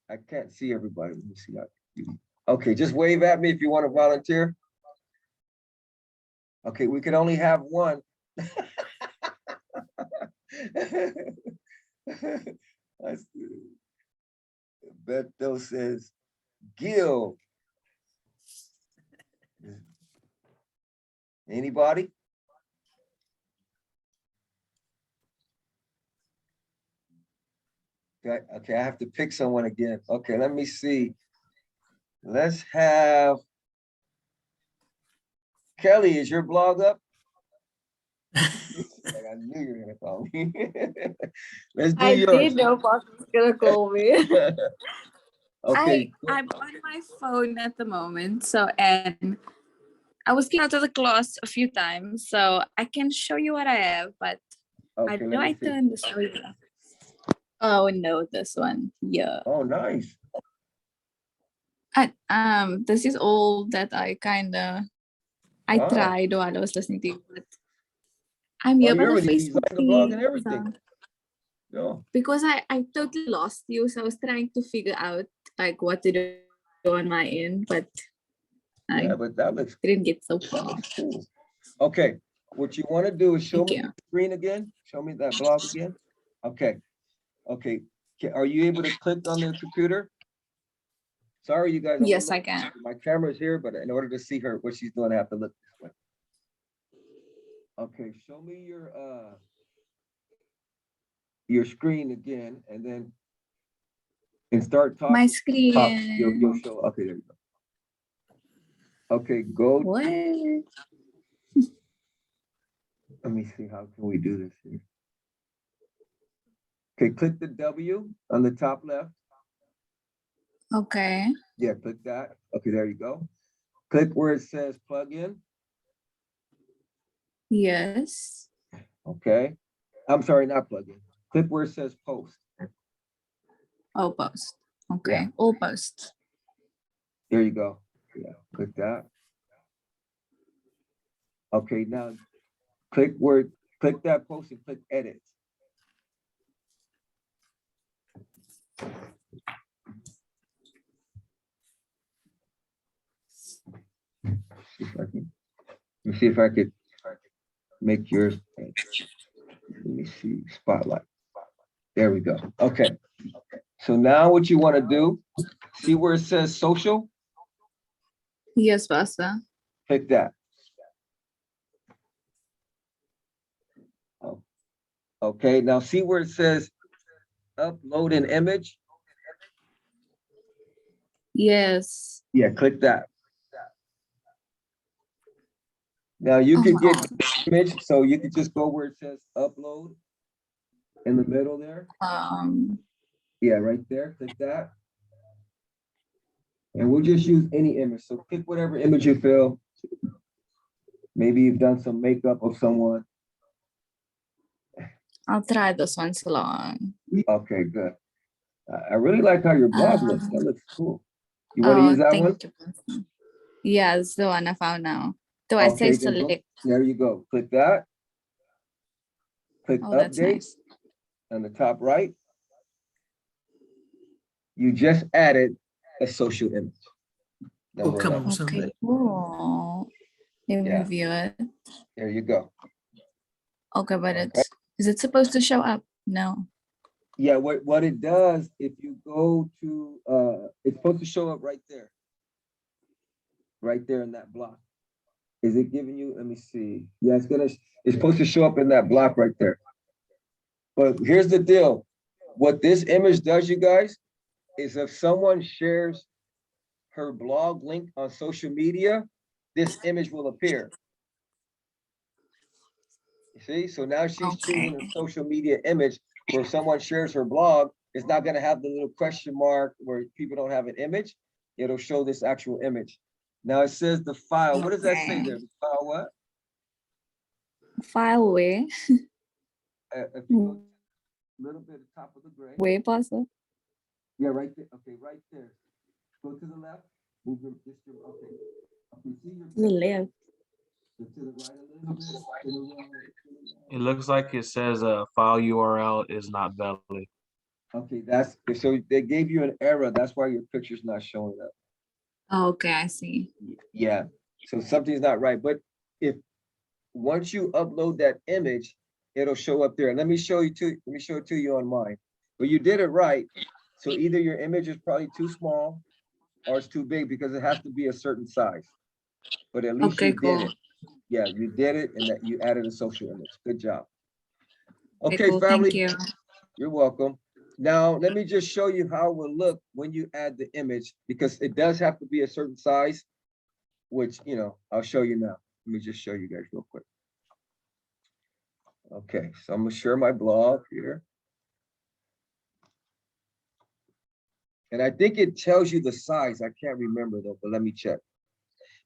I can't see everybody. Let me see. Okay, just wave at me if you want to volunteer. Okay, we can only have one. Beto says, Gil. Anybody? Okay, I have to pick someone again. Okay, let me see. Let's have Kelly. Is your blog up? I knew you were gonna call me. Let's do yours. I did know Boss was gonna call me. Okay. I'm on my phone at the moment, so and I was kicked out of the class a few times, so I can show you what I have, but Okay, I do let me I see. turn this way? Oh no, this one. Yeah. Oh, nice. This is all that I Wow. tried while I was listening to you, but I'm Oh, here by you're the already Facebook designed the blog and feed, everything. Yeah. because I totally lost you, so I was trying to figure out like what to do on my end, but Yeah, I but that looks didn't get so far. cool. Okay, what you want to do is show Thank me you. the screen again. Show me that blog again. Okay. Okay. Are you able to click on the computer? Sorry, you guys. I'm Yes, gonna I can. my camera's here, but in order to see her, what she's doing, I have to look this way. Okay, show me your screen again, and then start talking. My You'll screen. show. Okay, there you go. Okay, go. What? Let me see. How can we do this here? Okay, click the W on the top left. Okay. Yeah, click that. Okay, there you go. Click where it says plug in. Yes. Okay. I'm sorry, not plug in. Click where it says post. All post. Okay. Yeah. All posts. There you go. Yeah, click that. Okay, now click that post and click edit. Let me see if I could make yours. Let me see, spotlight. There we go. Okay. So now what you want to do, see where it says social? Yes, Pastor. Click that. Oh. Okay, now see where it says upload an image? Yes. Yeah, click that. Now you could get image, so you could just go where it says upload in the middle there. Yeah, right there, click that. And we'll just use any image. So pick whatever image you feel Maybe you've done some makeup of someone. I'll try this one so long. Okay, good. I really like how your blog looks. That looks cool. You want to use that one? Thank you. Yeah, it's the one I found now. Do I say Okay, then go. select? There you go. Click that. Click Oh, that's update nice. on the top right. You just added a social image. Number 11. Okay, cool. Let me Yeah. view it. There you go. Okay, but is it supposed to show up? No. Yeah, what it does, if you go to, it's supposed to show up right there. Right there in that block. Is it giving you, let me see. Yeah, it's supposed to show up in that block right there. But here's the deal. What this image does, you guys, is if someone shares her blog link on social media, this image will appear. You see, so now she's choosing a social media image where if someone shares her blog, it's not going to have the little question mark where people don't have an image. It'll show this actual image. Now it says the file. What does that say there? The file what? File where? If you go a little bit at the top of the gray. Where, Pastor? Yeah, right there. Okay, right there. Go to the left. Move your okay. Okay, see your To the left. to the right a little bit. To the right. It looks like it says a file URL is not valid. Okay, that's so they gave you an error. That's why your picture's not showing up. Oh, okay, I see. Yeah, so something's not right. But if once you upload that image, it'll show up there. And let me show it to you on mine. But you did it right. So either your image is probably too small or it's too big because it has to be a certain size. But at least you did it. Yeah, you did it and that you added a social image. Good job. Okay, cool. family. Thank you. You're welcome. Now, let me just show you how it will look when you add the image, because it does have to be a certain size, which, you know, I'll show you now. Let me just show you guys real quick. Okay, so I'm gonna share my blog here. And I think it tells you the size. I can't remember though, but let me check.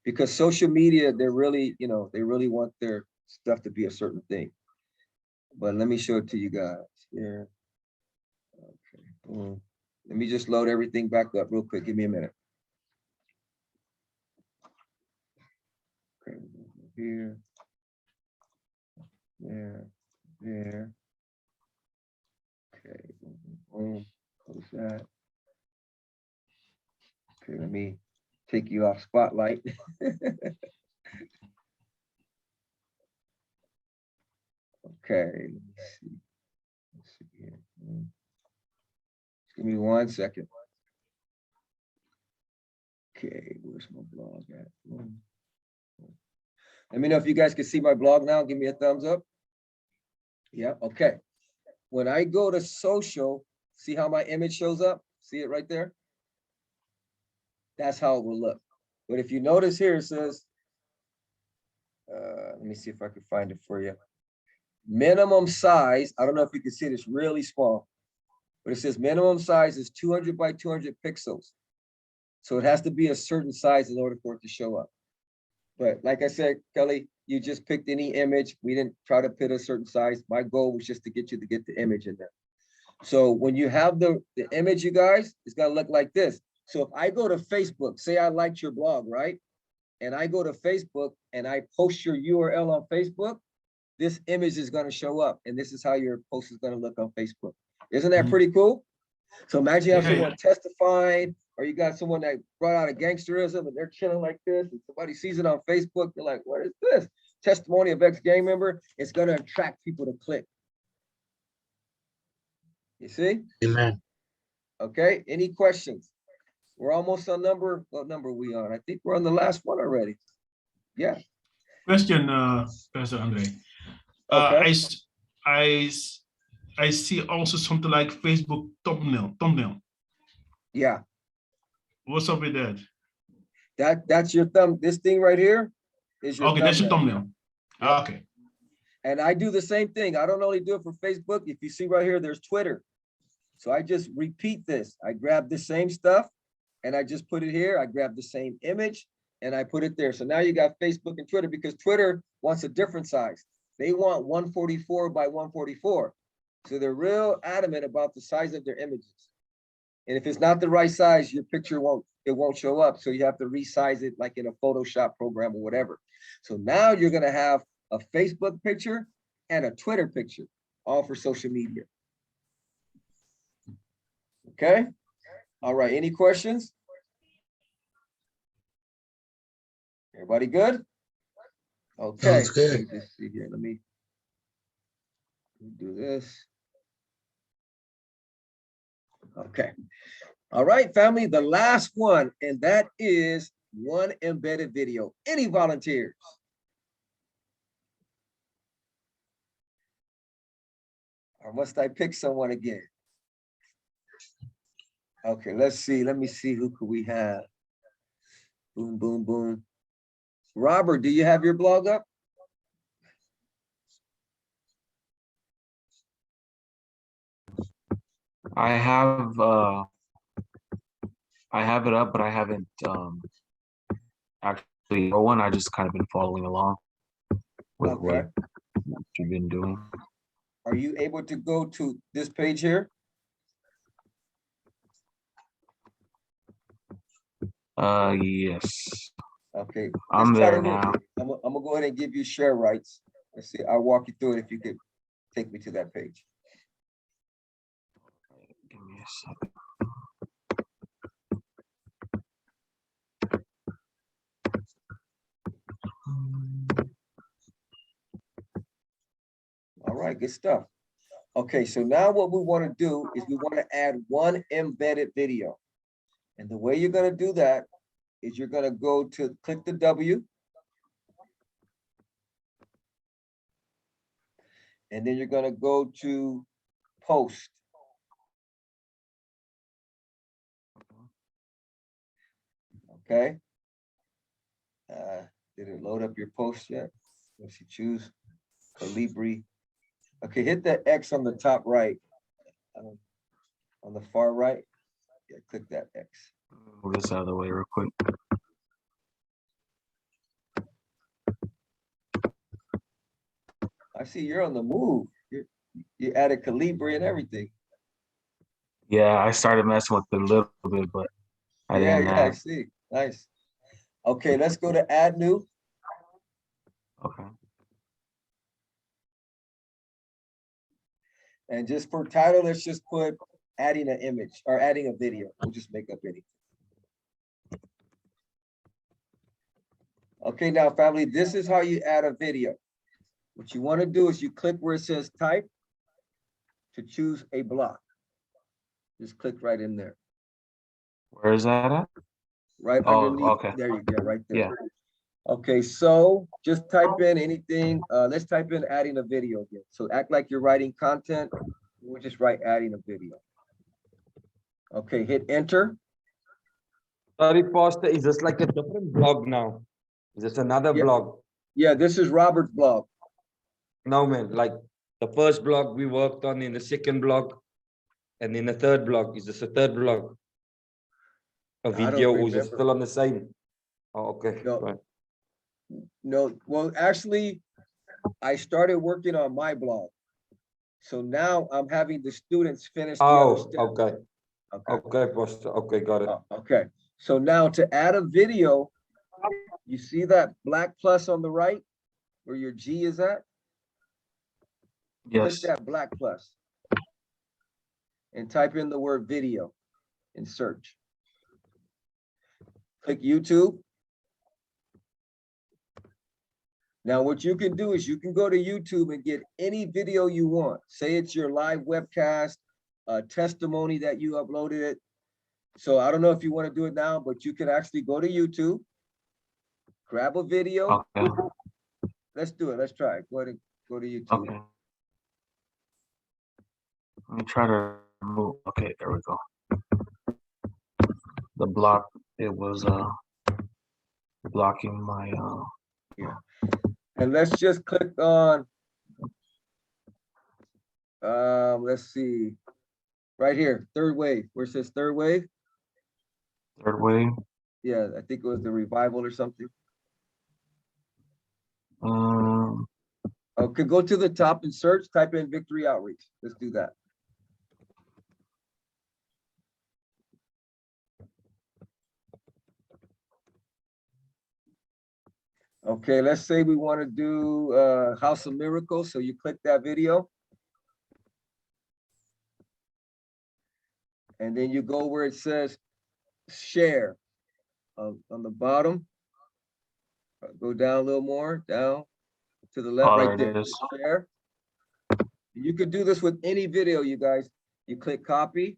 Because social media, they're really, you know, they really want their stuff to be a certain thing. But let me show it to you guys here. Okay, boom. Let me just load everything back up real quick. Give me a minute. Okay, here, there. Okay, boom, close that. Okay, let me take you off spotlight. Okay, let's see here. Give me 1 second. Okay, where's my blog at? Let me know if you guys can see my blog now. Give me a thumbs up. Yeah, okay. When I go to social, see how my image shows up? See it right there? That's how it will look. But if you notice here, it says, let me see if I can find it for you. Minimum size, I don't know if you can see it, it's really small, but it says minimum size is 200 by 200 pixels. So it has to be a certain size in order for it to show up. But like I said, Kelly, you just picked any image. We didn't try to put a certain size. My goal was just to get you to get the image in there. So when you have the image, you guys, it's gonna look like this. So if I go to Facebook, say I liked your blog, right? And I go to Facebook and I post your URL on Facebook, this image is gonna show up. And this is how your post is gonna look on Facebook. Isn't that pretty cool? So imagine you have someone testifying, or you got someone that brought out a gangsterism and they're chilling like this, and somebody sees it on Facebook, they're like, what is this? Testimony of ex-gang member. It's gonna attract people to click. You see? Amen. Okay, any questions? We're almost on what number are we on? I think we're on the last one already. Yeah. Question, Pastor Andre. Okay. I see also something like Facebook thumbnail. Yeah. What's up with that? That's your thumb. This thing right here is your okay, that's your thumbnail. Yep. Okay. And I do the same thing. I don't only do it for Facebook. If you see right here, there's Twitter. So I just repeat this. I grab the same stuff and I just put it here. I grab the same image and I put it there. So now you got Facebook and Twitter, because Twitter wants a different size. They want 144 by 144. So they're real adamant about the size of their images. And if it's not the right size, your picture won't show up. So you have to resize it like in a Photoshop program or whatever. So now you're gonna have a Facebook picture and a Twitter picture, all for social media. Okay. All right. Any questions? Everybody good? Okay. Sounds good. Let me just see here. Let me do this. Okay. All right, family. The last one, and that is one embedded video. Any volunteers? Or must I pick someone again? Okay, let's see. Let me see, who could we have? Boom, boom, boom. Robert, do you have your blog up? I have it up, but I haven't actually wrote one. I just kind of been following along with Okay. what you've been doing. Are you able to go to this page here? Yes. Okay. I'm let's try there to hit- now. I'm gonna go ahead and give you share rights. Let's see. I'll walk you through it if you could take me to that page. Give me a second. All right, good stuff. Okay, so now what we want to do is we want to add one embedded video. And the way you're going to do that is you're going to go to click the W. And then you're going to go to post. Okay. Did it load up your post yet? Let's see, choose Calibri. Okay, hit the X on the top right. On the far right. Yeah, click that X. Move this out of the way real quick. I see you're on the move. You added Calibri and everything. Yeah, I started messing with it a little bit, but I Yeah, didn't. yeah, I see. Nice. Okay, let's go to add new. Okay. And just for title, let's just put adding an image or adding a video. We'll just make up anything. Okay, now family, this is how you add a video. What you want to do is you click where it says type to choose a block. Just click right in there. Where is that at? Right Oh, underneath. okay. There you go, right there. Yeah. Okay, so just type in anything. Let's type in adding a video again. So act like you're writing content. We'll just write adding a video. Okay, hit enter. Sorry, Pastor, is this like a different blog now? Is this another Yeah. blog? Yeah, this is Robert's blog. No, man, like the first blog we worked on, in the second blog, and then the third blog. Is this a third blog? A I don't video, or is it remember. still on the same? Oh, okay. No. Right. No, well, actually, I started working on my blog. So now I'm having the students finish the other Oh, steps. okay. Okay, Pastor. Okay, got it. Okay, so now to add a video, you see that black plus on the right where your G is at? Click Yes. that black plus and type in the word video and search. Click YouTube. Now, what you can do is you can go to YouTube and get any video you want. Say it's your live webcast, a testimony that you uploaded it. So I don't know if you want to do it now, but you can actually go to YouTube, grab a video. Okay. Let's do it. Let's try it. Go ahead and go to YouTube. Okay. Let me try to move. Okay, there we go. The block, it was blocking my Yeah. And let's just click on let's see, right here, third wave, where it says third wave. third wave. Yeah, I think it was the revival or something. Okay, go to the top and search, type in Victory Outreach. Let's do that. Okay, let's say we want to do House of Miracles. So you click that video. And then you go where it says share on the bottom. Go down a little more, down to the left, right there. Share. You could do this with any video, you guys. You click copy.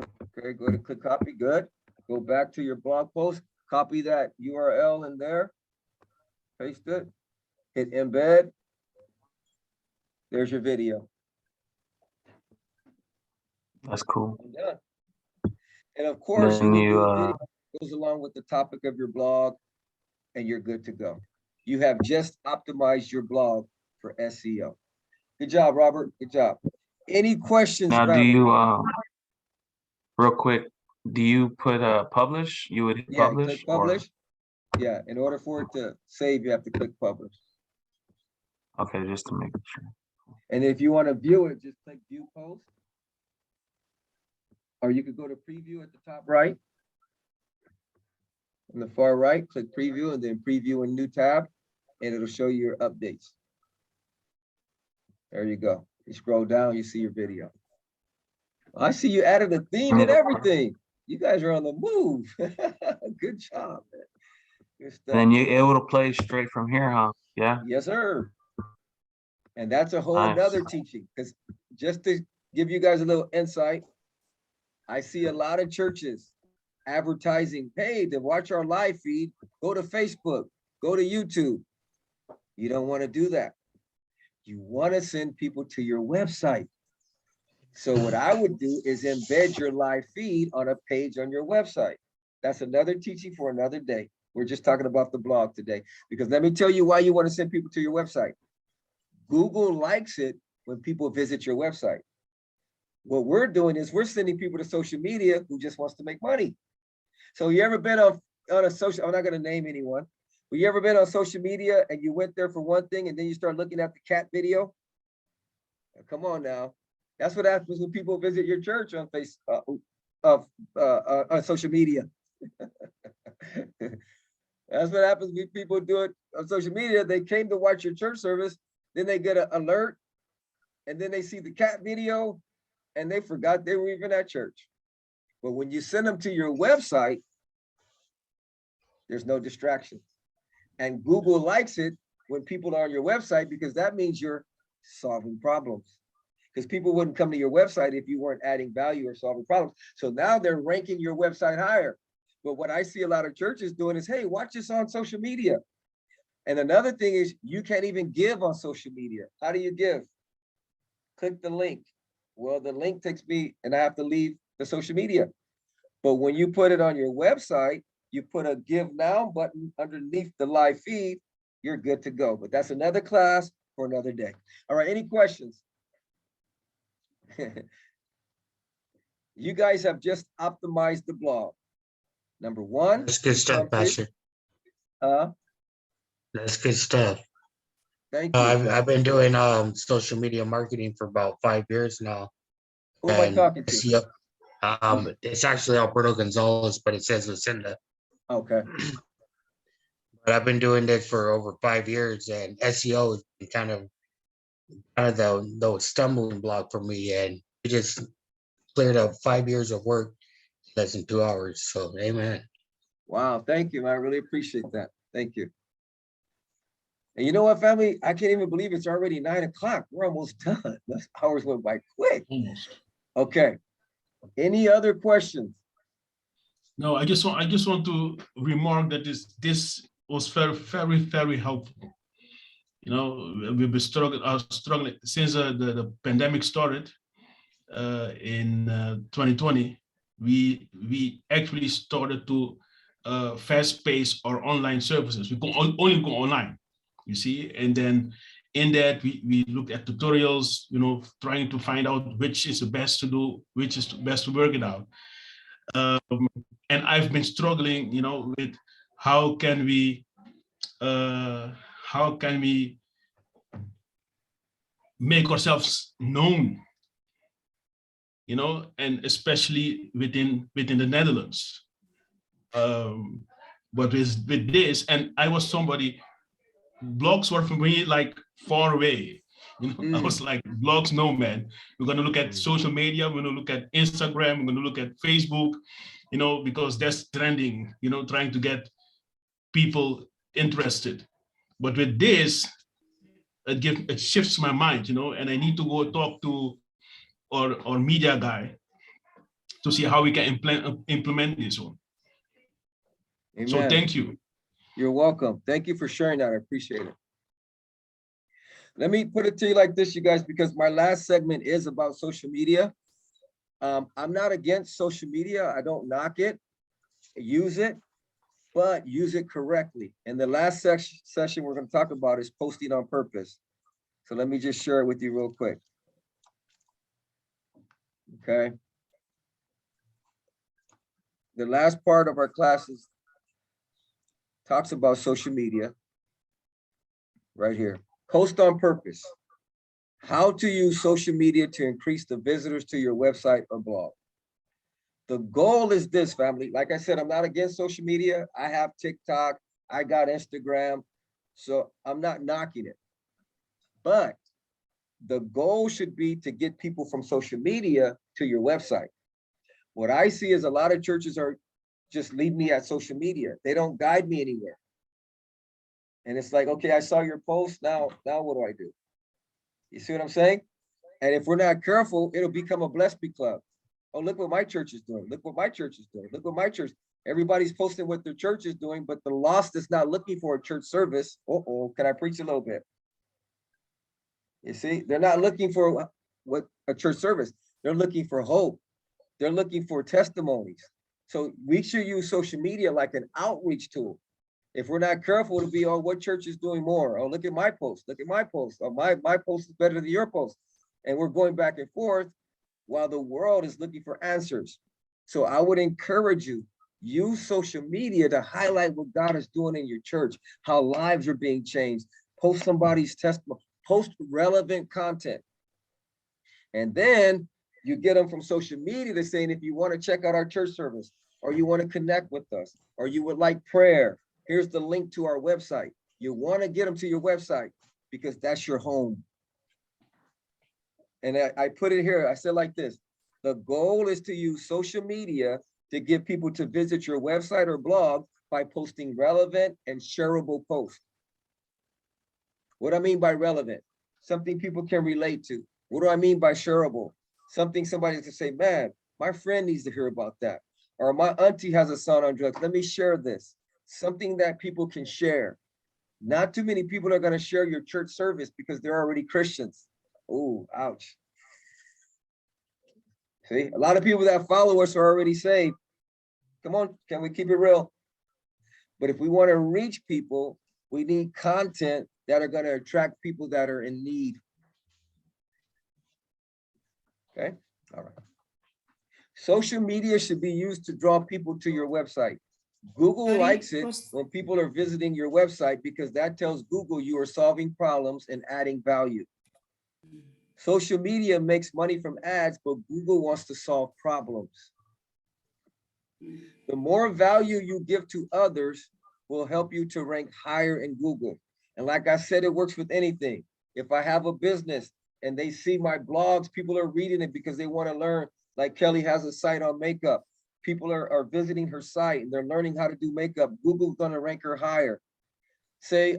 Okay, go to click copy, good. Go back to your blog post, copy that URL in there, paste it, hit embed. There's your video. That's cool. And of course, Then you you, will do a video that goes along with the topic of your blog, and you're good to go. You have just optimized your blog for SEO. Good job, Robert. Good job. Any questions? Now, do family? you, real quick, do you put publish? You would hit Yeah, publish? click publish. Yeah, in order for it to save, you have to click publish. Okay, just to make sure. And if you want to view it, just click view post. Or you could go to preview at the top right. On the far right, click preview and then preview a new tab, and it'll show you your updates. There you go. You scroll down, you see your video. I see you added a theme and everything. You guys are on the move. Good job, man. Good stuff. Then you able to play straight from here, huh? Yeah. Yes, sir. And that's a whole Nice. nother teaching, because just to give you guys a little insight, I see a lot of churches advertising, hey, to watch our live feed, go to Facebook, go to YouTube. You don't want to do that. You want to send people to your website. So what I would do is embed your live feed on a page on your website. That's another teaching for another day. We're just talking about the blog today, because let me tell you why you want to send people to your website. Google likes it when people visit your website. What we're doing is we're sending people to social media who just wants to make money. So you ever been on a social, I'm not going to name anyone, but you ever been on social media and you went there for one thing and then you start looking at the cat video? Now, come on now. That's what happens when people visit your church on on social media. That's what happens when people do it on social media. They came to watch your church service, then they get an alert, and then they see the cat video, and they forgot they were even at church. But when you send them to your website, there's no distraction. And Google likes it when people are on your website, because that means you're solving problems. Because people wouldn't come to your website if you weren't adding value or solving problems. So now they're ranking your website higher. But what I see a lot of churches doing is, hey, watch this on social media. And another thing is, you can't even give on social media. How do you give? Click the link. Well, the link takes me, and I have to leave the social media. But when you put it on your website, you put a give now button underneath the live feed, you're good to go. But that's another class for another day. All right, any questions? You guys have just optimized the blog. Number one. That's good stuff, Pastor. That's good stuff. Thank you. I've been doing social media marketing for about 5 years now. Who am I talking to? SEO, it's actually Alberto Gonzalez, but it says Lucinda. Okay. But I've been doing this for over 5 years, and SEO has been kind of the stumbling block for me, and it just cleared up 5 years of work in less than 2 hours. So, amen. Wow, thank you. I really appreciate that. Thank you. And you know what, family? I can't even believe it's already 9 o'clock. We're almost done. Those hours went by quick. Almost. Okay. Any other questions? No, I just want to remark that this was very, very, very helpful. You know, we've been struggling since the pandemic started in 2020. We actually started to fast pace our online services. We only go online, you see, and then in that we looked at tutorials, you know, trying to find out which is the best to do, which is the best to work it out. And I've been struggling, with how can we make ourselves known, and especially within the Netherlands. But with this, and I was somebody, blogs were for me like far away. I was like, blogs, no, man. We're gonna look at social media, we're gonna look at Instagram, we're gonna look at Facebook, because that's trending, trying to get people interested. But with this, it shifts my mind, and I need to go talk to our media guy to see how we can implement this one. Amen. So thank you. You're welcome. Thank you for sharing that. I appreciate it. Let me put it to you like this, you guys, because my last segment is about social media. I'm not against social media. I don't knock it. Use it, but use it correctly. And the last session we're going to talk about is posting on purpose. So let me just share it with you real quick. Okay. The last part of our classes talks about social media right here. Post on purpose. How to use social media to increase the visitors to your website or blog. The goal is this, family. Like I said, I'm not against social media. I have TikTok. I got Instagram. So I'm not knocking it. But the goal should be to get people from social media to your website. What I see is a lot of churches are just leave me at social media. They don't guide me anywhere. And it's like, okay, I saw your post. Now what do I do? You see what I'm saying? And if we're not careful, it'll become a bless me club. Oh, look what my church is doing. Look what my church is doing. Look what my church. Everybody's posting what their church is doing, but the lost is not looking for a church service. Can I preach a little bit? You see, they're not looking for what a church service. They're looking for hope. They're looking for testimonies. So we should use social media like an outreach tool. If we're not careful, it'll be, oh, what church is doing more? Oh, look at my post. Look at my post. Oh, my post is better than your post. And we're going back and forth while the world is looking for answers. So I would encourage you, use social media to highlight what God is doing in your church, how lives are being changed. Post somebody's testimony, post relevant content. And then you get them from social media to saying, if you want to check out our church service, or you want to connect with us, or you would like prayer, here's the link to our website. You want to get them to your website because that's your home. And I put it here, I said like this, the goal is to use social media to get people to visit your website or blog by posting relevant and shareable posts. What do I mean by relevant? Something people can relate to. What do I mean by shareable? Something somebody can say, man, my friend needs to hear about that. Or my auntie has a son on drugs. Let me share this. Something that people can share. Not too many people are going to share your church service because they're already Christians. Oh, ouch. See, a lot of people that follow us are already saved. Come on, can we keep it real? But if we want to reach people, we need content that are going to attract people that are in need. Okay, all right. Social media should be used to draw people to your website. Google likes it when people are visiting your website because that tells Google you are solving problems and adding value. Social media makes money from ads, but Google wants to solve problems. The more value you give to others will help you to rank higher in Google. And like I said, it works with anything. If I have a business and they see my blogs, people are reading it because they want to learn. Like Kelly has a site on makeup. People are visiting her site and they're learning how to do makeup. Google's going to rank her higher. Say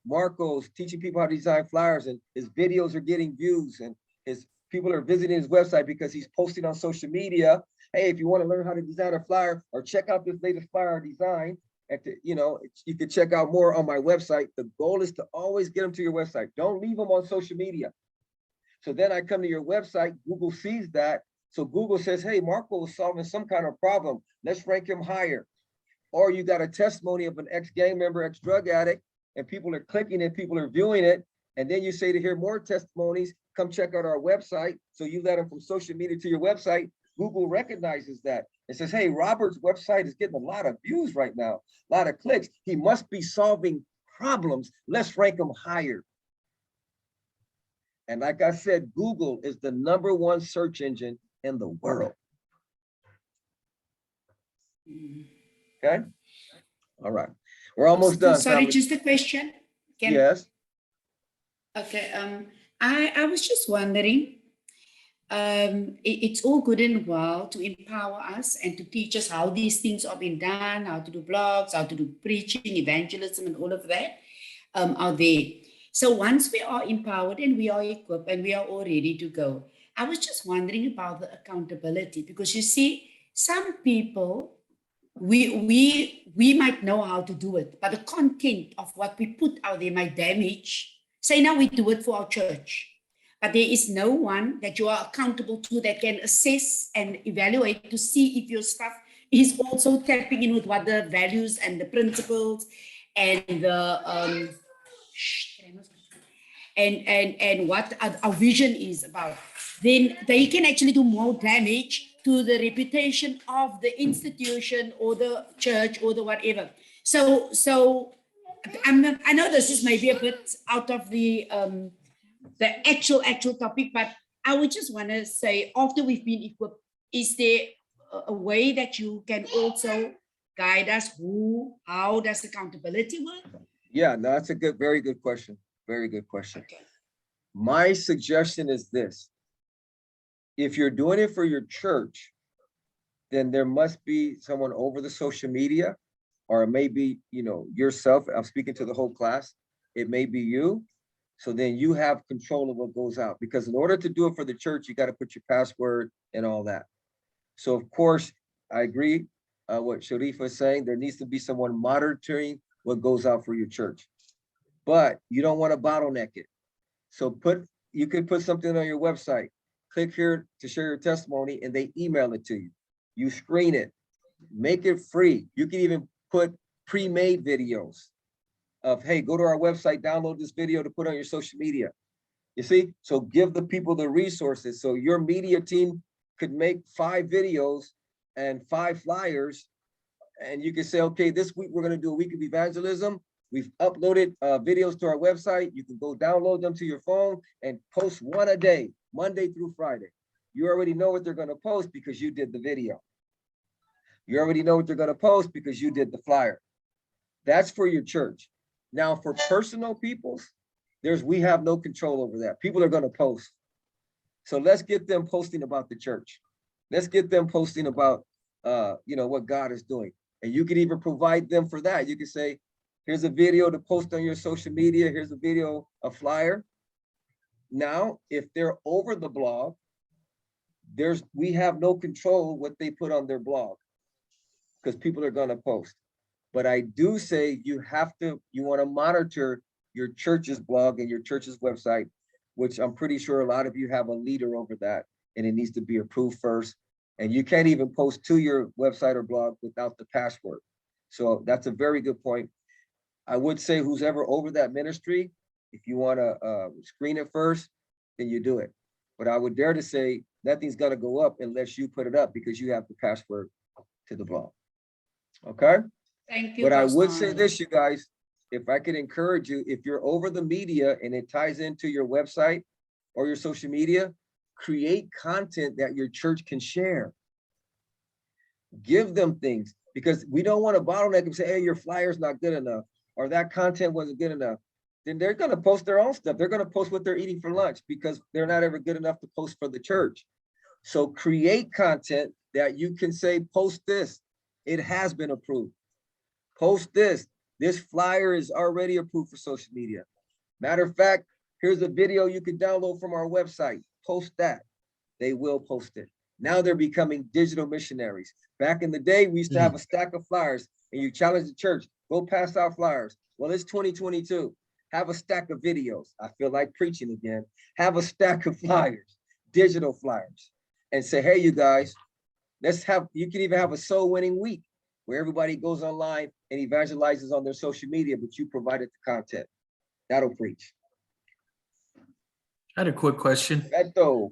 Marco's teaching people how to design flyers and his videos are getting views and his people are visiting his website because he's posting on social media. Hey, if you want to learn how to design a flyer or check out this latest flyer design, you can check out more on my website. The goal is to always get them to your website. Don't leave them on social media. So then I come to your website, Google sees that. So Google says, hey, Marco is solving some kind of problem. Let's rank him higher. Or you got a testimony of an ex-gang member, ex-drug addict, and people are clicking it, people are viewing it. And then you say to hear more testimonies, come check out our website. So you let them from social media to your website. Google recognizes that. It says, hey, Robert's website is getting a lot of views right now, a lot of clicks. He must be solving problems. Let's rank him higher. And like I said, Google is the #1 search engine in the world. Okay. All right. We're almost done. Sorry, family. just a question. Yes. Okay. I was just wondering, it's all good and well to empower us and to teach us how these things are being done, how to do blogs, how to do preaching, evangelism, and all of that out there. So once we are empowered and we are equipped and we are all ready to go, I was just wondering about the accountability, because you see, some people, we might know how to do it, but the content of what we put out there might damage. Say now we do it for our church, but there is no one that you are accountable to that can assess and evaluate to see if your stuff is also tapping in with what the values and the principles and the and what our vision is about. Then they can actually do more damage to the reputation of the institution or the church or the whatever. So I know this is maybe a bit out of the actual topic, but I would just want to say, after we've been equipped, is there a way that you can also guide us? How does accountability work? Yeah, no, that's a very good question. Very good question. Okay. My suggestion is this. If you're doing it for your church, then there must be someone over the social media, or it may be, yourself. I'm speaking to the whole class. It may be you. So then you have control of what goes out, because in order to do it for the church, you got to put your password and all that. So of course, I agree what Sharifa is saying. There needs to be someone monitoring what goes out for your church, but you don't want to bottleneck it. So you could put something on your website, click here to share your testimony, and they email it to you. You screen it, make it free. You can even put pre-made videos of, hey, go to our website, download this video to put on your social media. You see, so give the people the resources. So your media team could make 5 videos and 5 flyers, and you can say, okay, this week we're going to do a week of evangelism. We've uploaded videos to our website. You can go download them to your phone and post 1 a day, Monday through Friday. You already know what they're going to post because you did the video. You already know what they're going to post because you did the flyer. That's for your church. Now, for personal peoples, we have no control over that. People are going to post. So let's get them posting about the church. Let's get them posting about, what God is doing. And you can even provide them for that. You can say, here's a video to post on your social media. Here's a video, a flyer. Now, if they're over the blog, we have no control what they put on their blog, because people are going to post. But I do say you want to monitor your church's blog and your church's website, which I'm pretty sure a lot of you have a leader over that, and it needs to be approved first. And you can't even post to your website or blog without the password. So that's a very good point. I would say who's ever over that ministry, if you want to screen it first, then you do it. But I would dare to say nothing's going to go up unless you put it up, because you have the password to the blog. Okay? Thank you. But I would say this, you guys, if I could encourage you, if you're over the media and it ties into your website or your social media, create content that your church can share. Give them things, because we don't want to bottleneck and say, hey, your flyer's not good enough, or that content wasn't good enough. Then they're going to post their own stuff. They're going to post what they're eating for lunch, because they're not ever good enough to post for the church. So create content that you can say, post this. It has been approved. Post this. This flyer is already approved for social media. Matter of fact, here's a video you can download from our website. Post that. They will post it. Now they're becoming digital missionaries. Back in the day, we used to have a stack of flyers, and you challenge the church, go pass out flyers. Well, it's 2022. Have a stack of videos. I feel like preaching again. Have a stack of flyers, digital flyers, and say, hey, you guys, you can even have a soul winning week where everybody goes online and evangelizes on their social media, but you provided the content. That'll preach. I had a quick question. Beto.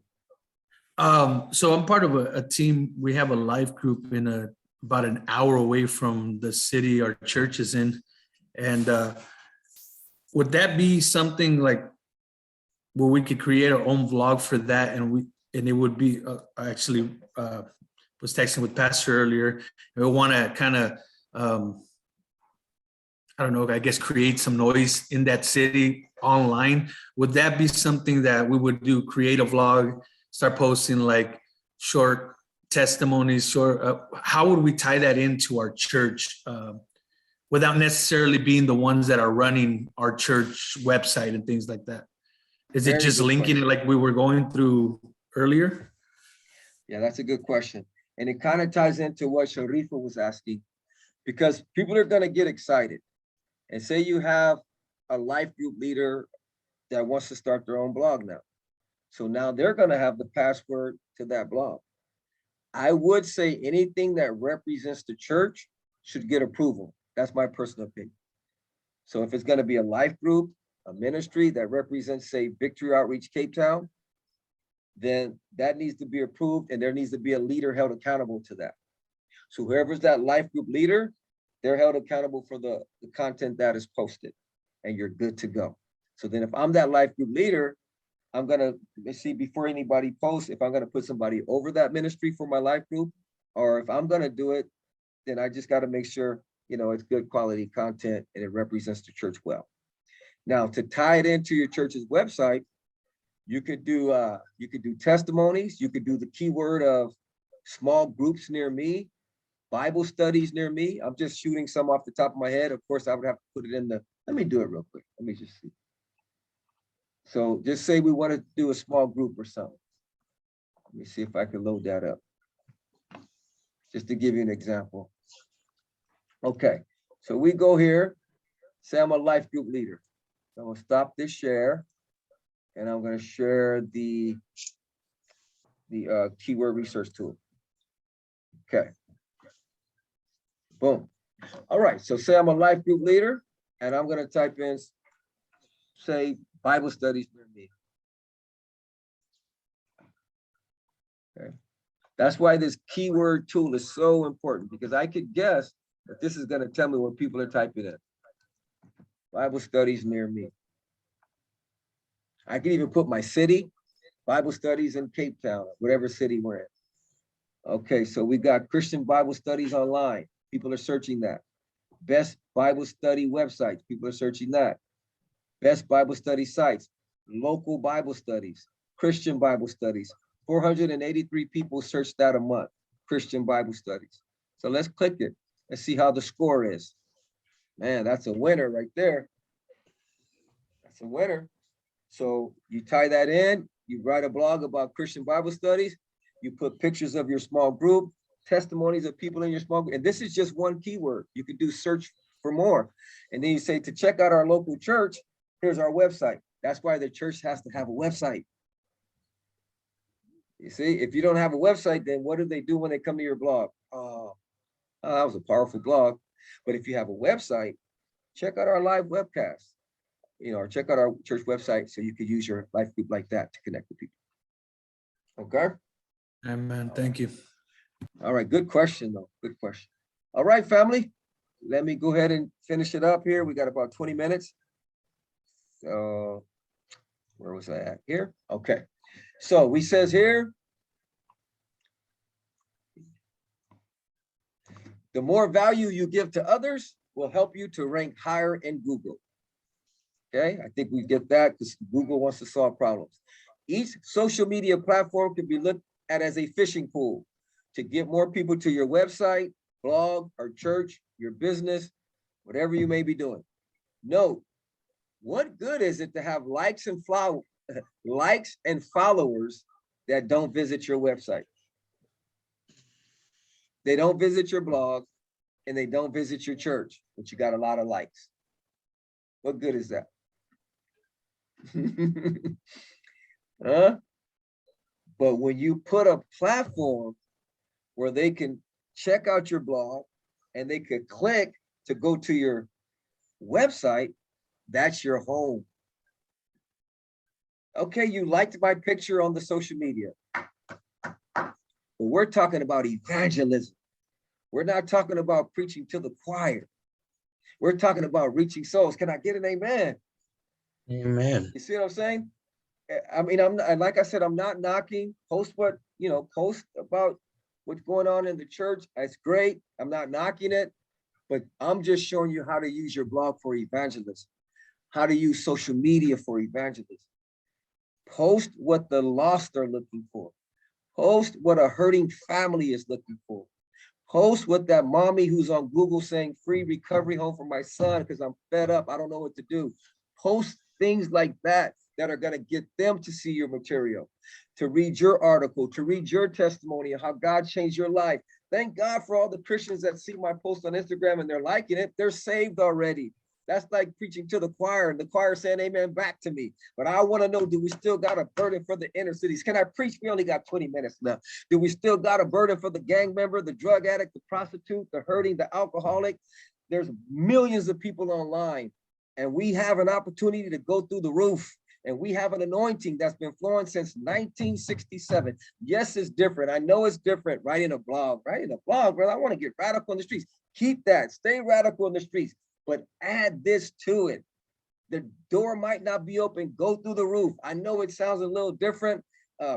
So I'm part of a team. We have a life group in about an hour away from the city our church is in. And would that be something like where we could create our own vlog for that? And it would be I actually was texting with Pastor earlier. We want to kind of I don't know, I guess create some noise in that city online. Would that be something that we would do? Create a vlog, start posting like short testimonies, short. How would we tie that into our church without necessarily being the ones that are running our church website and things like that? Is it Very just good linking it question. like we were going through earlier? Yeah, that's a good question. And it kind of ties into what Sharifa was asking, because people are going to get excited. And say you have a life group leader that wants to start their own blog now. So now they're going to have the password to that blog. I would say anything that represents the church should get approval. That's my personal opinion. So if it's going to be a life group, a ministry that represents, say, Victory Outreach Cape Town, then that needs to be approved and there needs to be a leader held accountable to that. So whoever's that life group leader, they're held accountable for the content that is posted and you're good to go. So then if I'm that life group leader, I'm gonna see before anybody posts, if I'm gonna put somebody over that ministry for my life group, or if I'm gonna do it, then I just gotta make sure, it's good quality content and it represents the church well. Now, to tie it into your church's website, you could do testimonies, you could do the keyword of small groups near me, Bible studies near me. I'm just shooting some off the top of my head. Of course, I would have to put it in let me do it real quick. Let me just see. So just say we want to do a small group or something. Let me see if I can load that up. Just to give you an example. Okay, so we go here, say I'm a life group leader. So I'm gonna stop this share and I'm gonna share the keyword research tool. Okay. Boom. All right, so say I'm a life group leader and I'm gonna type in, say, Bible studies near me. Okay. That's why this keyword tool is so important, because I could guess that this is gonna tell me what people are typing in. Bible studies near me. I can even put my city, Bible studies in Cape Town, whatever city we're in. Okay, so we got Christian Bible studies online. People are searching that. Best Bible study websites. People are searching that. Best Bible study sites. Local Bible studies. Christian Bible studies. 483 people search that a month. Christian Bible studies. So let's click it. Let's see how the score is. Man, that's a winner right there. That's a winner. So you tie that in. You write a blog about Christian Bible studies. You put pictures of your small group, testimonies of people in your small group. And this is just one keyword. You can do search for more. And then you say, to check out our local church, here's our website. That's why the church has to have a website. You see, if you don't have a website, then what do they do when they come to your blog? Oh, that was a powerful blog. But if you have a website, check out our live webcast, or check out our church website so you could use your life group like that to connect with people. Okay. Amen. Thank you. All right. Good question, though. Good question. All right, family. Let me go ahead and finish it up here. We got about 20 minutes. So where was I at here? Okay. So we says here, the more value you give to others will help you to rank higher in Google. Okay, I think we get that because Google wants to solve problems. Each social media platform can be looked at as a fishing pool to get more people to your website, blog, or church, your business, whatever you may be doing. Note, what good is it to have likes and followers that don't visit your website? They don't visit your blog and they don't visit your church, but you got a lot of likes. What good is that? Huh? But when you put a platform where they can check out your blog and they could click to go to your website, that's your home. Okay, you liked my picture on the social media. but we're talking about evangelism. We're not talking about preaching to the choir. We're talking about reaching souls. Can I get an amen? Amen. You see what I'm saying? I mean, I'm not, like I said, I'm not knocking. Post what, post about what's going on in the church. That's great. I'm not knocking it, but I'm just showing you how to use your blog for evangelism, how to use social media for evangelism. Post what the lost are looking for. Post what a hurting family is looking for. Post what that mommy who's on Google saying free recovery home for my son because I'm fed up, I don't know what to do. Post things like that that are going to get them to see your material, to read your article, to read your testimony of how God changed your life. Thank God for all the Christians that see my post on Instagram and they're liking it. They're saved already. That's like preaching to the choir and the choir saying amen back to me. But I want to know, do we still got a burden for the inner cities? Can I preach? We only got 20 minutes left. Do we still got a burden for the gang member, the drug addict, the prostitute, the hurting, the alcoholic? There's millions of people online, and we have an opportunity to go through the roof. And we have an anointing that's been flowing since 1967. Yes, it's different. I know it's different. Writing a blog, brother. I want to get radical in the streets. Keep that. Stay radical in the streets. But add this to it. The door might not be open. Go through the roof. I know it sounds a little different,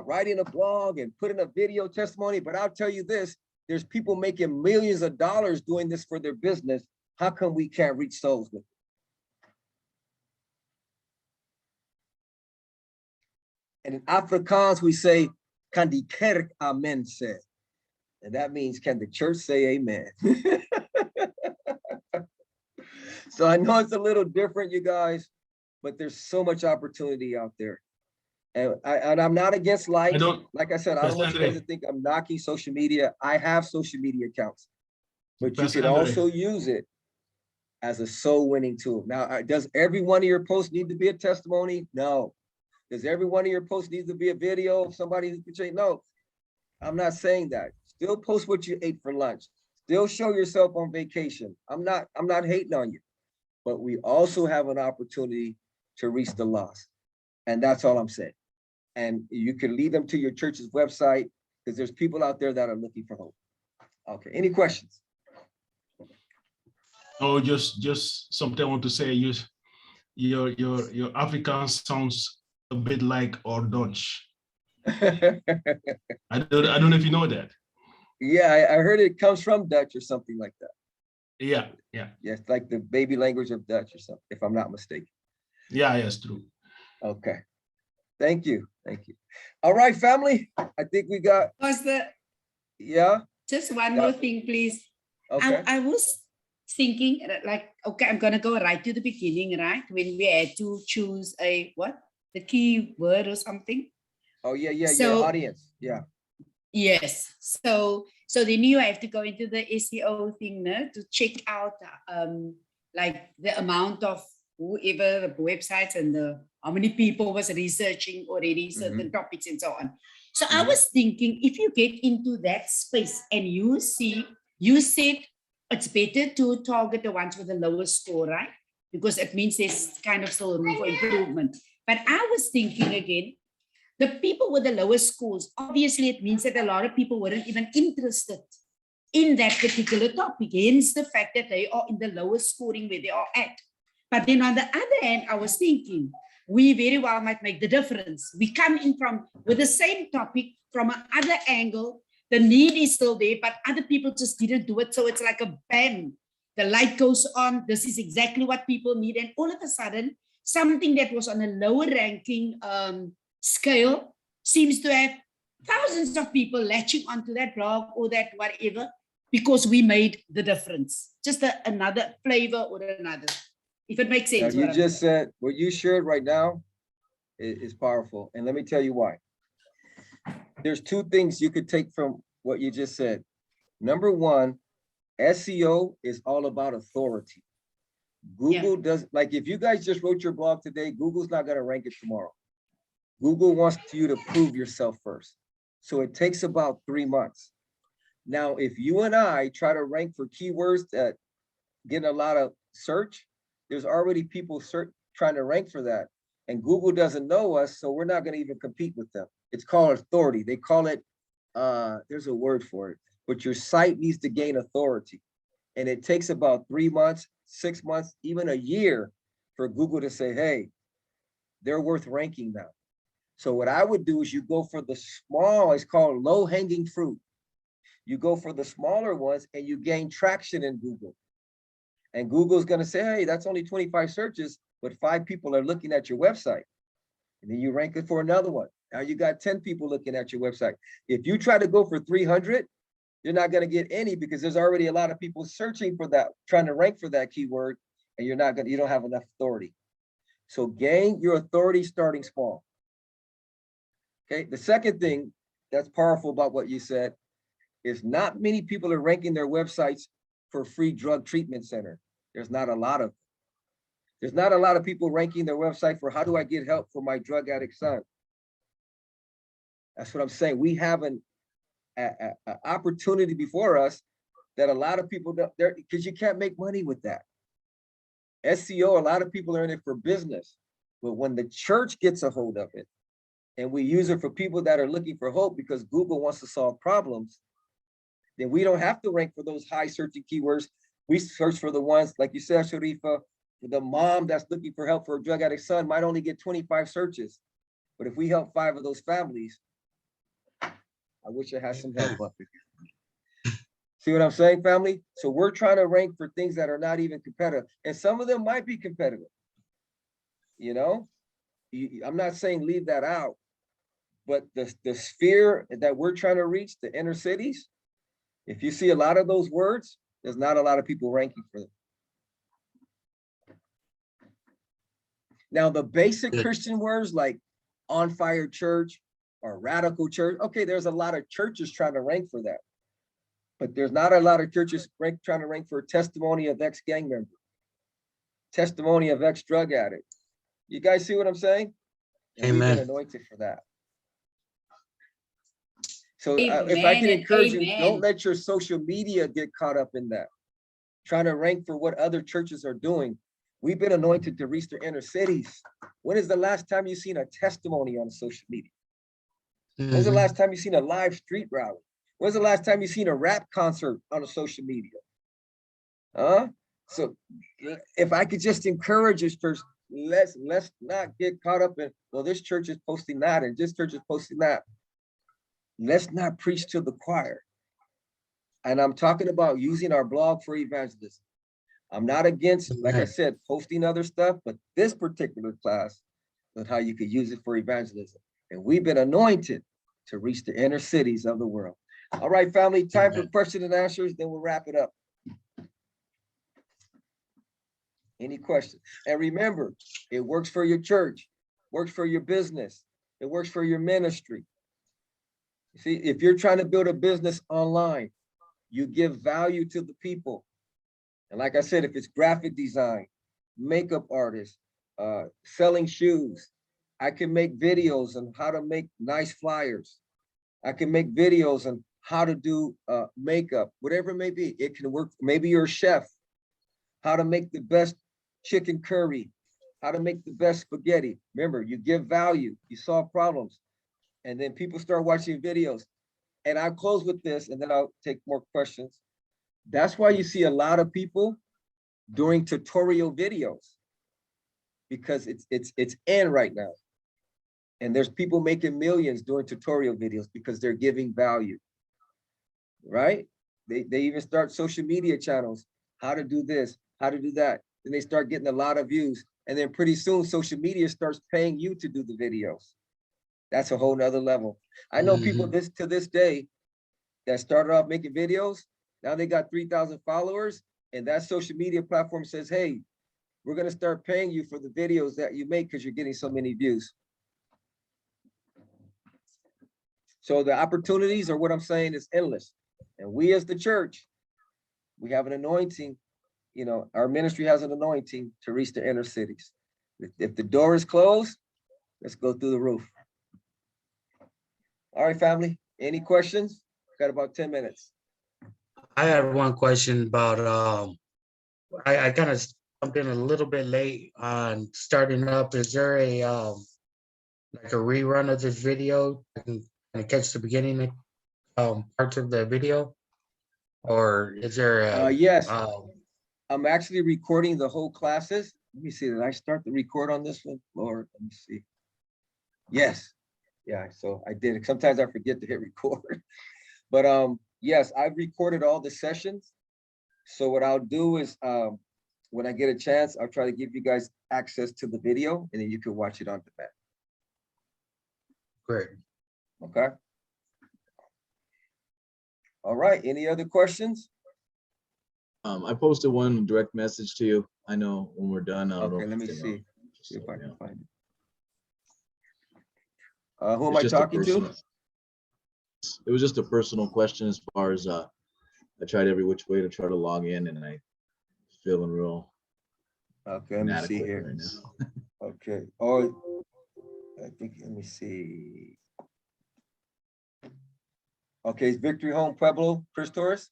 writing a blog and putting a video testimony, but I'll tell you this, there's people making millions of dollars doing this for their business. How come we can't reach souls with it? And in Afrikaans, we say, kan die kerk amen say? And that means, can the church say amen? So I know it's a little different, you guys, but there's so much opportunity out there. And I'm not against likes. Like I said, I don't want you guys to think I'm knocking social media. I have social media accounts, but you can also use it as a soul winning tool. Now, does every one of your posts need to be a testimony? No. Does every one of your posts need to be a video of somebody who can change? No, I'm not saying that. Still post what you ate for lunch. Still show yourself on vacation. I'm not hating on you, but we also have an opportunity to reach the lost. And that's all I'm saying. And you can lead them to your church's website because there's people out there that are looking for hope. Okay, any questions? Oh, just something I want to say. Your Afrikaans sounds a bit like our Dutch. I don't know if you know that. Yeah, I heard it comes from Dutch or something like that. Yeah. Yes, like the baby language of Dutch or something, if I'm not mistaken. Yeah, yes, true. Okay. Thank you. All right, family. I think we got. Yeah. Just one more thing, please. Okay. I was thinking, like, okay, I'm gonna go right to the beginning, right? When we had to choose the key word or something. Oh yeah, your audience. Yeah. Yes. So then you have to go into the SEO thing to check out like the amount of whoever the websites and how many people was researching already certain topics and so on. So I was thinking, if you get into that space and you said it's better to target the ones with the lowest score, right? Because it means there's kind of still room for improvement. But I was thinking again, the people with the lowest scores, obviously it means that a lot of people weren't even interested in that particular topic. Hence the fact that they are in the lowest scoring where they are at. But then on the other hand, I was thinking, we very well might make the difference. We come in with the same topic from another angle. The need is still there, but other people just didn't do it. So it's like a bam. The light goes on. This is exactly what people need. And all of a sudden, something that was on a lower ranking scale seems to have thousands of people latching onto that blog or that whatever, because we made the difference. Just another flavor or another. If it makes sense. Now, you just said what you shared right now is powerful. And let me tell you why. There's two things you could take from what you just said. Number one, SEO is all about authority. Google does, like if you guys just wrote your blog today, Google's not going to rank it tomorrow. Google wants you to prove yourself first. So it takes about 3 months. Now, if you and I try to rank for keywords that get a lot of search, there's already people trying to rank for that. And Google doesn't know us, so we're not going to even compete with them. It's called authority. They call it there's a word for it, but your site needs to gain authority. And it takes about 3 months, 6 months, even a year for Google to say, hey, they're worth ranking now. So what I would do is you go for the small, it's called low hanging fruit. You go for the smaller ones and you gain traction in Google. And Google's gonna say, hey, that's only 25 searches, but 5 people are looking at your website. And then you rank it for another one. Now you got 10 people looking at your website. If you try to go for 300, you're not gonna get any because there's already a lot of people searching for that, trying to rank for that keyword, and you don't have enough authority. So gain your authority starting small. Okay, the second thing that's powerful about what you said is not many people are ranking their websites for free drug treatment center. There's not a lot of people ranking their website for how do I get help for my drug addict son. That's what I'm saying. We have an opportunity before us that a lot of people don't, because you can't make money with that. SEO, a lot of people are in it for business, but when the church gets a hold of it and we use it for people that are looking for hope because Google wants to solve problems, then we don't have to rank for those high searching keywords. We search for the ones, like you said, Sharifa, the mom that's looking for help for a drug addict son might only get 25 searches. But if we help 5 of those families, I wish I had some help up here. See what I'm saying, family? So we're trying to rank for things that are not even competitive. And some of them might be competitive. You know, I'm not saying leave that out, but the sphere that we're trying to reach, the inner cities, if you see a lot of those words, there's not a lot of people ranking for them. Now, the basic Christian words like on fire church or radical church, okay, there's a lot of churches trying to rank for that. But there's not a lot of churches trying to rank for testimony of ex-gang member, testimony of ex-drug addict. You guys see what I'm saying? And Amen. we've been anointed for that. So if I can encourage you, don't let your social media get caught up in that. Trying to rank for what other churches are doing. We've been anointed to reach the inner cities. When is the last time you've seen a testimony on social media? When's the last time you've seen a live street rally? When's the last time you've seen a rap concert on a social media? So if I could just encourage this church, let's not get caught up in, well, this church is posting that and this church is posting that. Let's not preach to the choir. And I'm talking about using our blog for evangelism. I'm not against, like I said, posting other stuff, but this particular class is how you could use it for evangelism. And we've been anointed to reach the inner cities of the world. All right, family, time for questions and answers, then we'll wrap it up. Any questions? And remember, it works for your church, works for your business, it works for your ministry. See, if you're trying to build a business online, you give value to the people. And like I said, if it's graphic design, makeup artists, selling shoes, I can make videos on how to make nice flyers. I can make videos on how to do makeup, whatever it may be. It can work. Maybe you're a chef, how to make the best chicken curry, how to make the best spaghetti. Remember, you give value, you solve problems, and then people start watching videos. And I'll close with this, and then I'll take more questions. That's why you see a lot of people doing tutorial videos, because it's in right now. And there's people making millions doing tutorial videos because they're giving value, right? They even start social media channels, how to do this, how to do that. And they start getting a lot of views. And then pretty soon social media starts paying you to do the videos. That's a whole nother level. I know people to this day that started off making videos. Now they got 3,000 followers, and that social media platform says, hey, we're gonna start paying you for the videos that you make because you're getting so many views. So the opportunities, or what I'm saying, is endless. And we as the church, we have an anointing, you know, our ministry has an anointing to reach the inner cities. If the door is closed, let's go through the roof. All right, family, any questions? Got about 10 minutes. I had one question about, I kind of jumped in a little bit late on starting up. Is there a, like a rerun of this video? I can catch the beginning parts of the video? Or is there Yes, I'm actually recording the whole classes. Let me see, did I start the record on this one? Lord, let me see. Yes, yeah, so I did. Sometimes I forget to hit record. But yes, I've recorded all the sessions. So what I'll do is when I get a chance, I'll try to give you guys access to the video and then you can watch it on demand. Great. Okay. All right, any other questions? I posted one direct message to you. I know when we're done. I don't know Okay, if let me it's see. enough. See if I can Yeah. find it. Who am It's I just a talking to? personal- It was just a personal question as far as I tried every which way to try to log in and I feeling real Okay, let me see inadequate here. right now. Okay, oh, I think, let me see. Okay, it's Victory Home Pueblo, Chris Torres?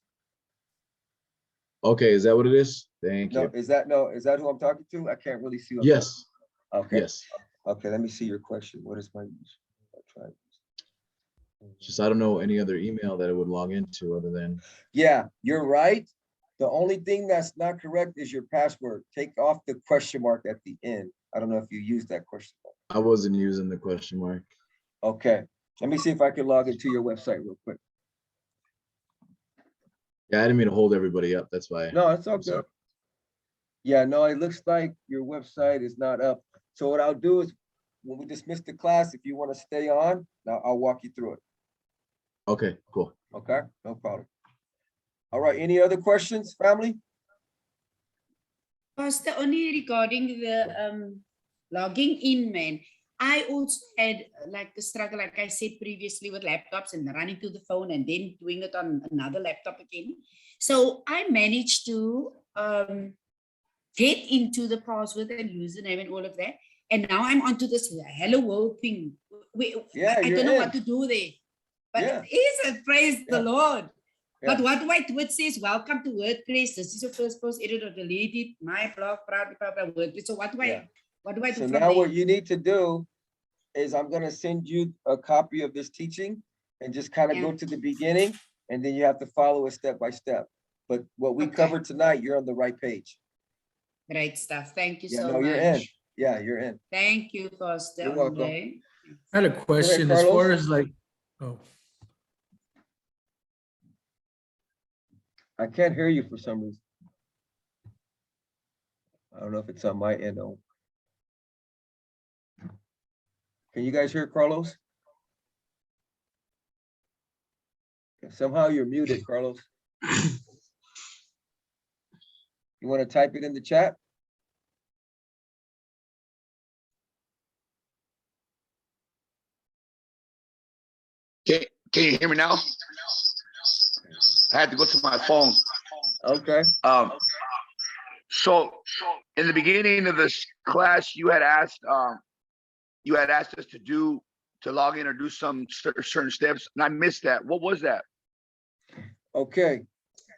Okay, is that what it is? Thank No, you. is that who I'm talking to? I can't really see. Yes. Okay. Yes. Okay, let me see your question. What is my? I'll try. Just I don't know any other email that it would log into other than. Yeah, you're right. The only thing that's not correct is your password. Take off the question mark at the end. I don't know if you use that question mark. I wasn't using the question mark. Okay, let me see if I can log into your website real quick. Yeah, I didn't mean to hold everybody up. That's why. No, it's all I'm good. sorry. Yeah, no, it looks like your website is not up. So what I'll do is when we dismiss the class, if you want to stay on, now I'll walk you through it. Okay, cool. Okay, no problem. All right, any other questions, family? Pastor, only regarding the logging in, man. I also had like the struggle, like I said previously, with laptops and running to the phone and then doing it on another laptop again. So I managed to get into the password and username and all of that. And now I'm onto this hello world thing. Yeah, I don't know what to do there. But Yeah. it is a praise the Lord. Yeah. But what do I do? It says, welcome to WordPress. This is your first post, edit or delete it. My blog, proudly WordPress. So what do I do So from now there? what you need to do is I'm gonna send you a copy of this teaching and just kind of go to the beginning and then you have to follow it step by step. But what we covered tonight, you're on the right page. Great stuff. Thank you Yeah, so no, much. you're in. Yeah, you're in. Thank you, Pastor. You're welcome. Andre. I had a question as Carlos. far as like, oh, I can't hear you for some reason. I don't know if it's on my end though. Can you guys hear Carlos? Somehow you're muted, Carlos. You want to type it in the chat? Can you hear me now? I had to go to my phone. Okay. So in the beginning of this class, you had asked us to log in or do some certain steps, and I missed that. What was that? Okay,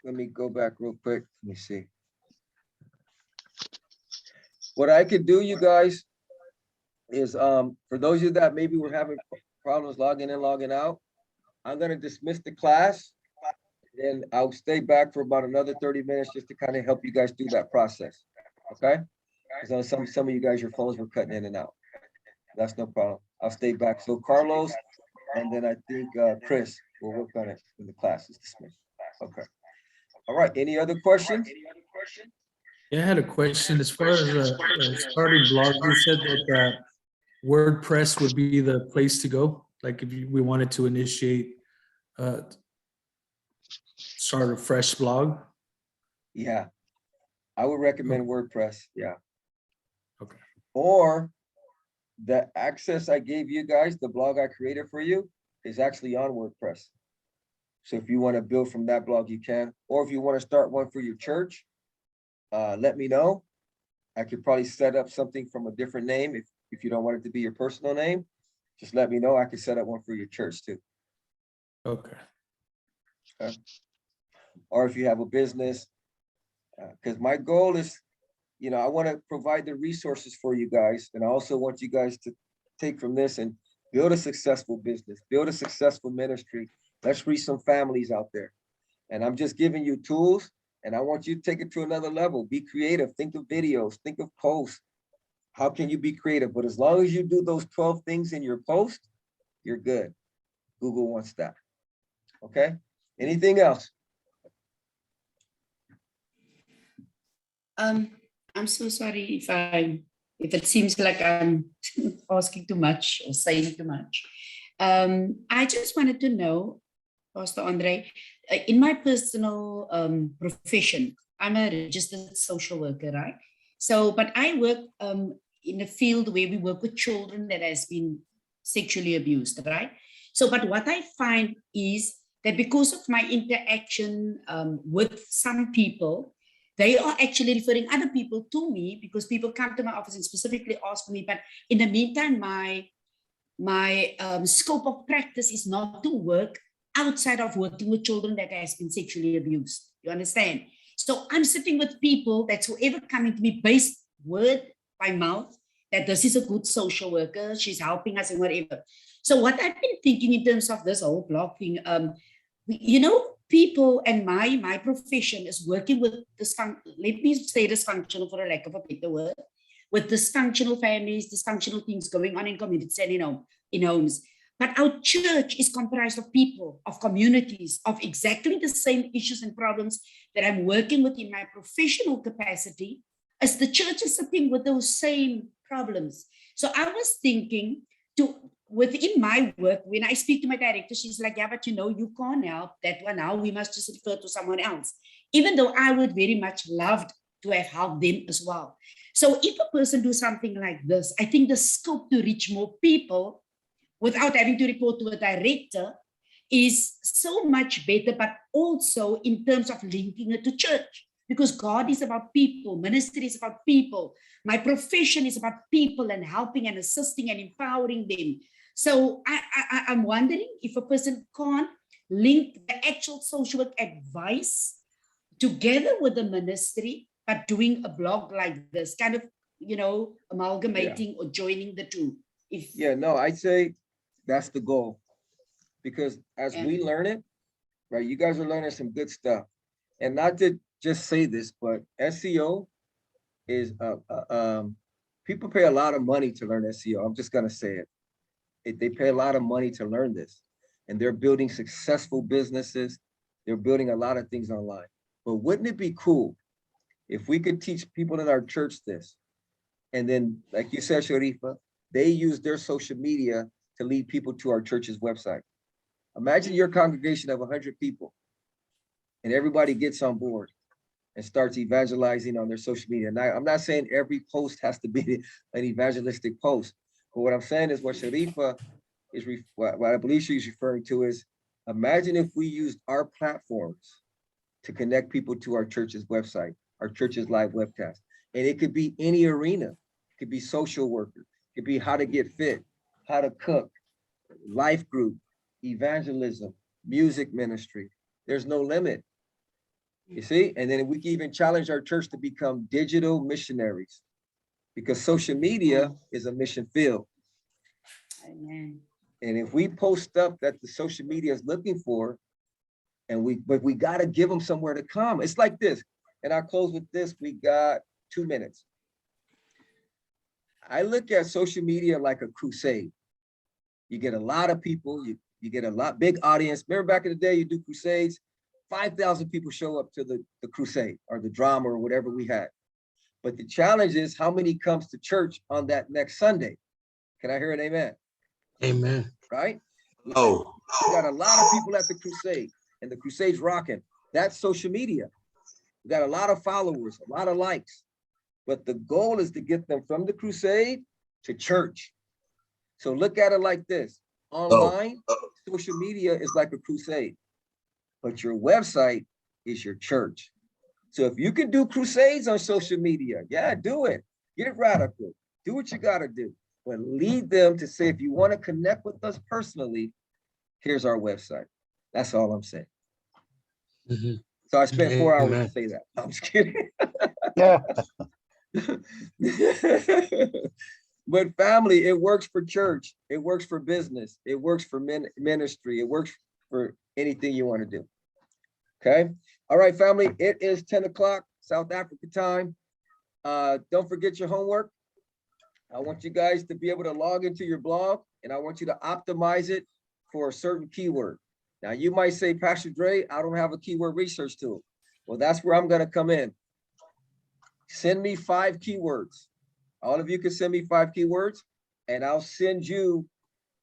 let me go back real quick. Let me see. What I could do, you guys, is for those of you that maybe were having problems logging in, logging out, I'm gonna dismiss the class. Then I'll stay back for about another 30 minutes just to kind of help you guys through that process. Okay? Because some of you guys, your phones were cutting in and out. That's no problem. I'll stay back. So Carlos, and then I think Chris will work on it when the class is dismissed. Okay. All right. Any other questions? yeah, I had a question as far as starting blog. You said that WordPress would be the place to go. Like if we wanted to initiate, start a fresh blog. Yeah, I would recommend WordPress. Yeah. Okay. Or the access I gave you guys, the blog I created for you, is actually on WordPress. So if you want to build from that blog, you can. Or if you want to start one for your church, let me know. I could probably set up something from a different name. If you don't want it to be your personal name, just let me know. I can set up one for your church too. Okay. Okay. Or if you have a business, because my goal is, you know, I want to provide the resources for you guys. And I also want you guys to take from this and build a successful business, build a successful ministry. Let's reach some families out there. And I'm just giving you tools, and I want you to take it to another level. Be creative, think of videos, think of posts. How can you be creative? But as long as you do those 12 things in your post, you're good. Google wants that. Okay? Anything else? I'm so sorry if it seems like I'm asking too much or saying too much. I just wanted to know, Pastor Andre, in my personal profession, I'm a registered social worker, right? So, but I work in a field where we work with children that has been sexually abused, right? So, but what I find is that because of my interaction with some people, they are actually referring other people to me because people come to my office and specifically ask for me. But in the meantime, my scope of practice is not to work outside of working with children that has been sexually abused. You understand? So I'm sitting with people that's whoever coming to me based word by mouth that this is a good social worker, she's helping us and whatever. So what I've been thinking in terms of this whole blog thing, you know, people and my profession is working with let me say dysfunctional for a lack of a better word, with dysfunctional families, dysfunctional things going on in communities and in homes. But our church is comprised of people, of communities, of exactly the same issues and problems that I'm working with in my professional capacity, as the church is sitting with those same problems. So I was thinking within my work, when I speak to my director, she's like, yeah, but you can't help that one now. We must just refer to someone else. Even though I would very much love to have helped them as well. So if a person do something like this, I think the scope to reach more people without having to report to a director is so much better, but also in terms of linking it to church, because God is about people, ministry is about people. My profession is about people and helping and assisting and empowering them. So I'm wondering if a person can't link the actual social work advice together with the ministry, but doing a blog like this, kind of, amalgamating or joining the two. I'd say that's the goal, because as we learn it, right, you guys are learning some good stuff. And not to just say this, but SEO is, people pay a lot of money to learn SEO. I'm just gonna say it. They pay a lot of money to learn this, and they're building successful businesses. They're building a lot of things online. But wouldn't it be cool if we could teach people in our church this? And then, like you said, Sharifa, they use their social media to lead people to our church's website. Imagine your congregation of 100 people, and everybody gets on board and starts evangelizing on their social media. Now, I'm not saying every post has to be an evangelistic post, but what I'm saying is what Sharifa is, what I believe she's referring to is, imagine if we used our platforms to connect people to our church's website, our church's live webcast. And it could be any arena. It could be social worker, it could be how to get fit, how to cook, life group, evangelism, music ministry. There's no limit. You see? And then we can even challenge our church to become digital missionaries, because social media is a mission field. Amen. And if we post stuff that the social media is looking for, but we got to give them somewhere to come. It's like this. And I'll close with this. We got 2 minutes. I look at social media like a crusade. You get a lot of people, you get a big audience. Remember back in the day, you do crusades, 5,000 people show up to the crusade or the drama or whatever we had. But the challenge is how many comes to church on that next Sunday? Can I hear an amen? Amen. Right? Oh, We got a lot of people at the crusade, and the crusade's rocking. That's social media. We got a lot of followers, a lot of likes. But the goal is to get them from the crusade to church. So look at it like this. Online, social media is like a crusade, but your website is your church. So if you can do crusades on social media, yeah, do it. Get radical. Do what you got to do. But lead them to say, if you want to connect with us personally, here's our website. That's all I'm saying. Mhm. So I spent 4 hours Amen. to say that. I'm just kidding. Yeah. But family, it works for church. It works for business. It works for ministry. It works for anything you want to do. Okay. All right, family. It is 10 o'clock South Africa time. Don't forget your homework. I want you guys to be able to log into your blog, and I want you to optimize it for a certain keyword. Now, you might say, Pastor Dre, I don't have a keyword research tool. Well, that's where I'm going to come in. Send me 5 keywords. All of you can send me 5 keywords, and I'll send you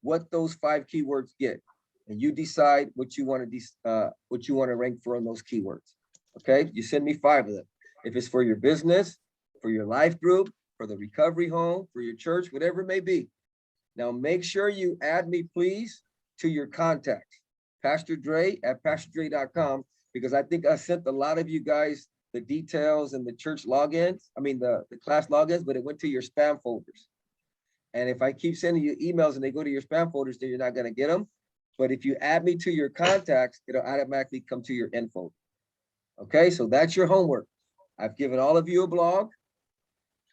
what those 5 keywords get. And you decide what you want to rank for on those keywords. Okay, you send me 5 of them. If it's for your business, for your life group, for the recovery home, for your church, whatever it may be. Now make sure you add me, please, to your contacts. Pastor Dre at PastorDre.com, because I think I sent a lot of you guys the details and the church logins, the class logins, but it went to your spam folders. And if I keep sending you emails and they go to your spam folders, then you're not going to get them. But if you add me to your contacts, it'll automatically come to your info. Okay, so that's your homework. I've given all of you a blog.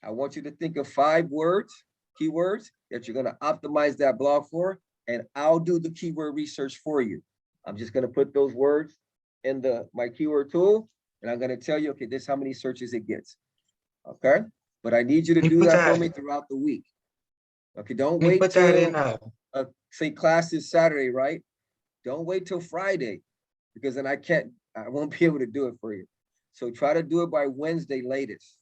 I want you to think of 5 keywords that you're going to optimize that blog for, and I'll do the keyword research for you. I'm just going to put those words in my keyword tool, and I'm going to tell you, okay, this is how many searches it gets. Okay, but I need you to do that for me throughout the week. Okay, don't wait till say class is Saturday, right? Don't wait till Friday, because then I won't be able to do it for you. So try to do it by Wednesday latest.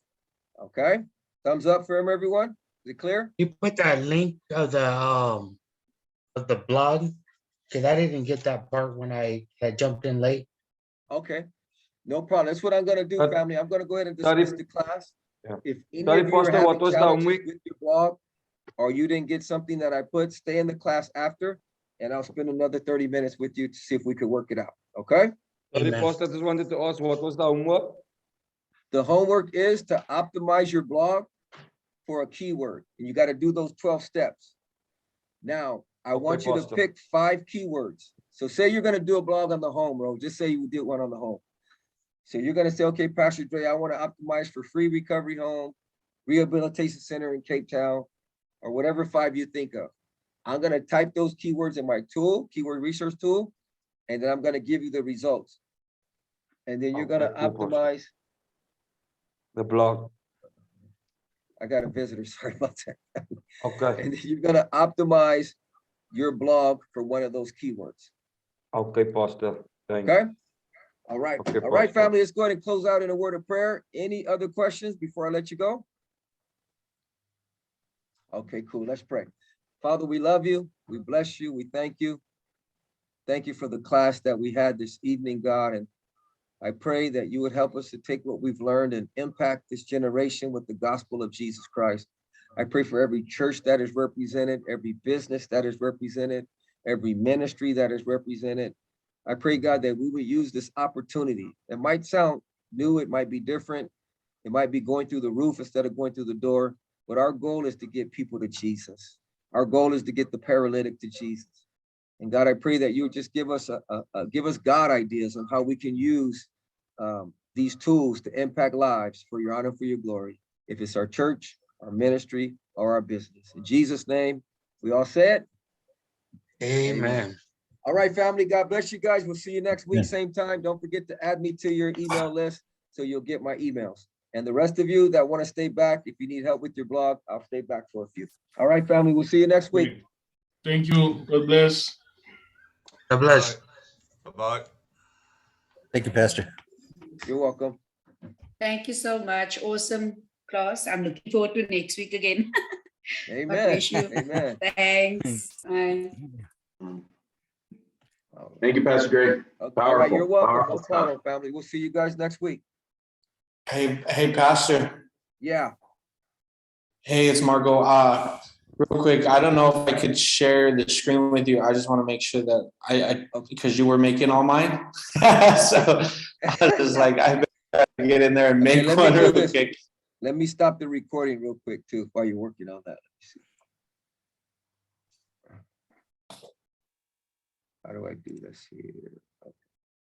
Okay, thumbs up for him, everyone. Is it clear? You put that link of the blog, because I didn't get that part when I jumped in late. Okay, no problem. That's what I'm going to do, family. I'm going to go ahead and dismiss the class. If any of you are having challenges with your blog, or you didn't get something that I put, stay in the class after, and I'll spend another 30 minutes with you to see if we could work it out. Okay? Sorry, Pastor, I just wanted to ask, what was the homework? The homework is to optimize your blog for a keyword, and you got to do those 12 steps. Now, I want you to pick 5 keywords. So say you're going to do a blog on the home road. Just say you did one on the home. So you're going to say, okay, Pastor Dre, I want to optimize for free recovery home, rehabilitation center in Cape Town, or whatever 5 you think of. I'm going to type those keywords in my tool, keyword research tool, and then I'm going to give you the results. And then you're going to optimize the blog. I got a visitor, sorry about that. Okay. And then you're going to optimize your blog for one of those keywords. Okay, Pastor. Thanks. Okay. All right. Okay, all right, Pastor. family, let's go ahead and close out in a word of prayer. Any other questions before I let you go? Okay, cool. Let's pray. Father, we love you. We bless you. We thank you. Thank you for the class that we had this evening, God. And I pray that you would help us to take what we've learned and impact this generation with the gospel of Jesus Christ. I pray for every church that is represented, every business that is represented, every ministry that is represented. I pray, God, that we would use this opportunity. It might sound new. It might be different. It might be going through the roof instead of going through the door. But our goal is to get people to Jesus. Our goal is to get the paralytic to Jesus. And God, I pray that you would just give us God ideas on how we can use these tools to impact lives for your honor, for your glory. If it's our church, our ministry, or our business. In Jesus' name, we all said, Amen. All right, family. God bless you guys. We'll see you next week, same time. Don't forget to add me to your email list so you'll get my emails. And the rest of you that want to stay back, if you need help with your blog, I'll stay back for a few. All right, family. We'll see you next week. Thank you. God bless. God bless. Bye-bye. Thank you, Pastor. You're welcome. Thank you so much. Awesome class. I'm looking forward to next week again. Amen. God bless you. Amen. Thanks. Bye. Thank you, Pastor Greg. Okay. All right, you're welcome. Powerful No problem, family. We'll see you guys next week. Hey, Pastor. Yeah. Hey, it's Margot. Real quick, I don't know if I could share the screen with you. I just want to make sure that I because you were making all mine. So I was like, I better get in there and make one real quick. Let me stop the recording real quick too while you're working on that. Let me see. How do I do this here?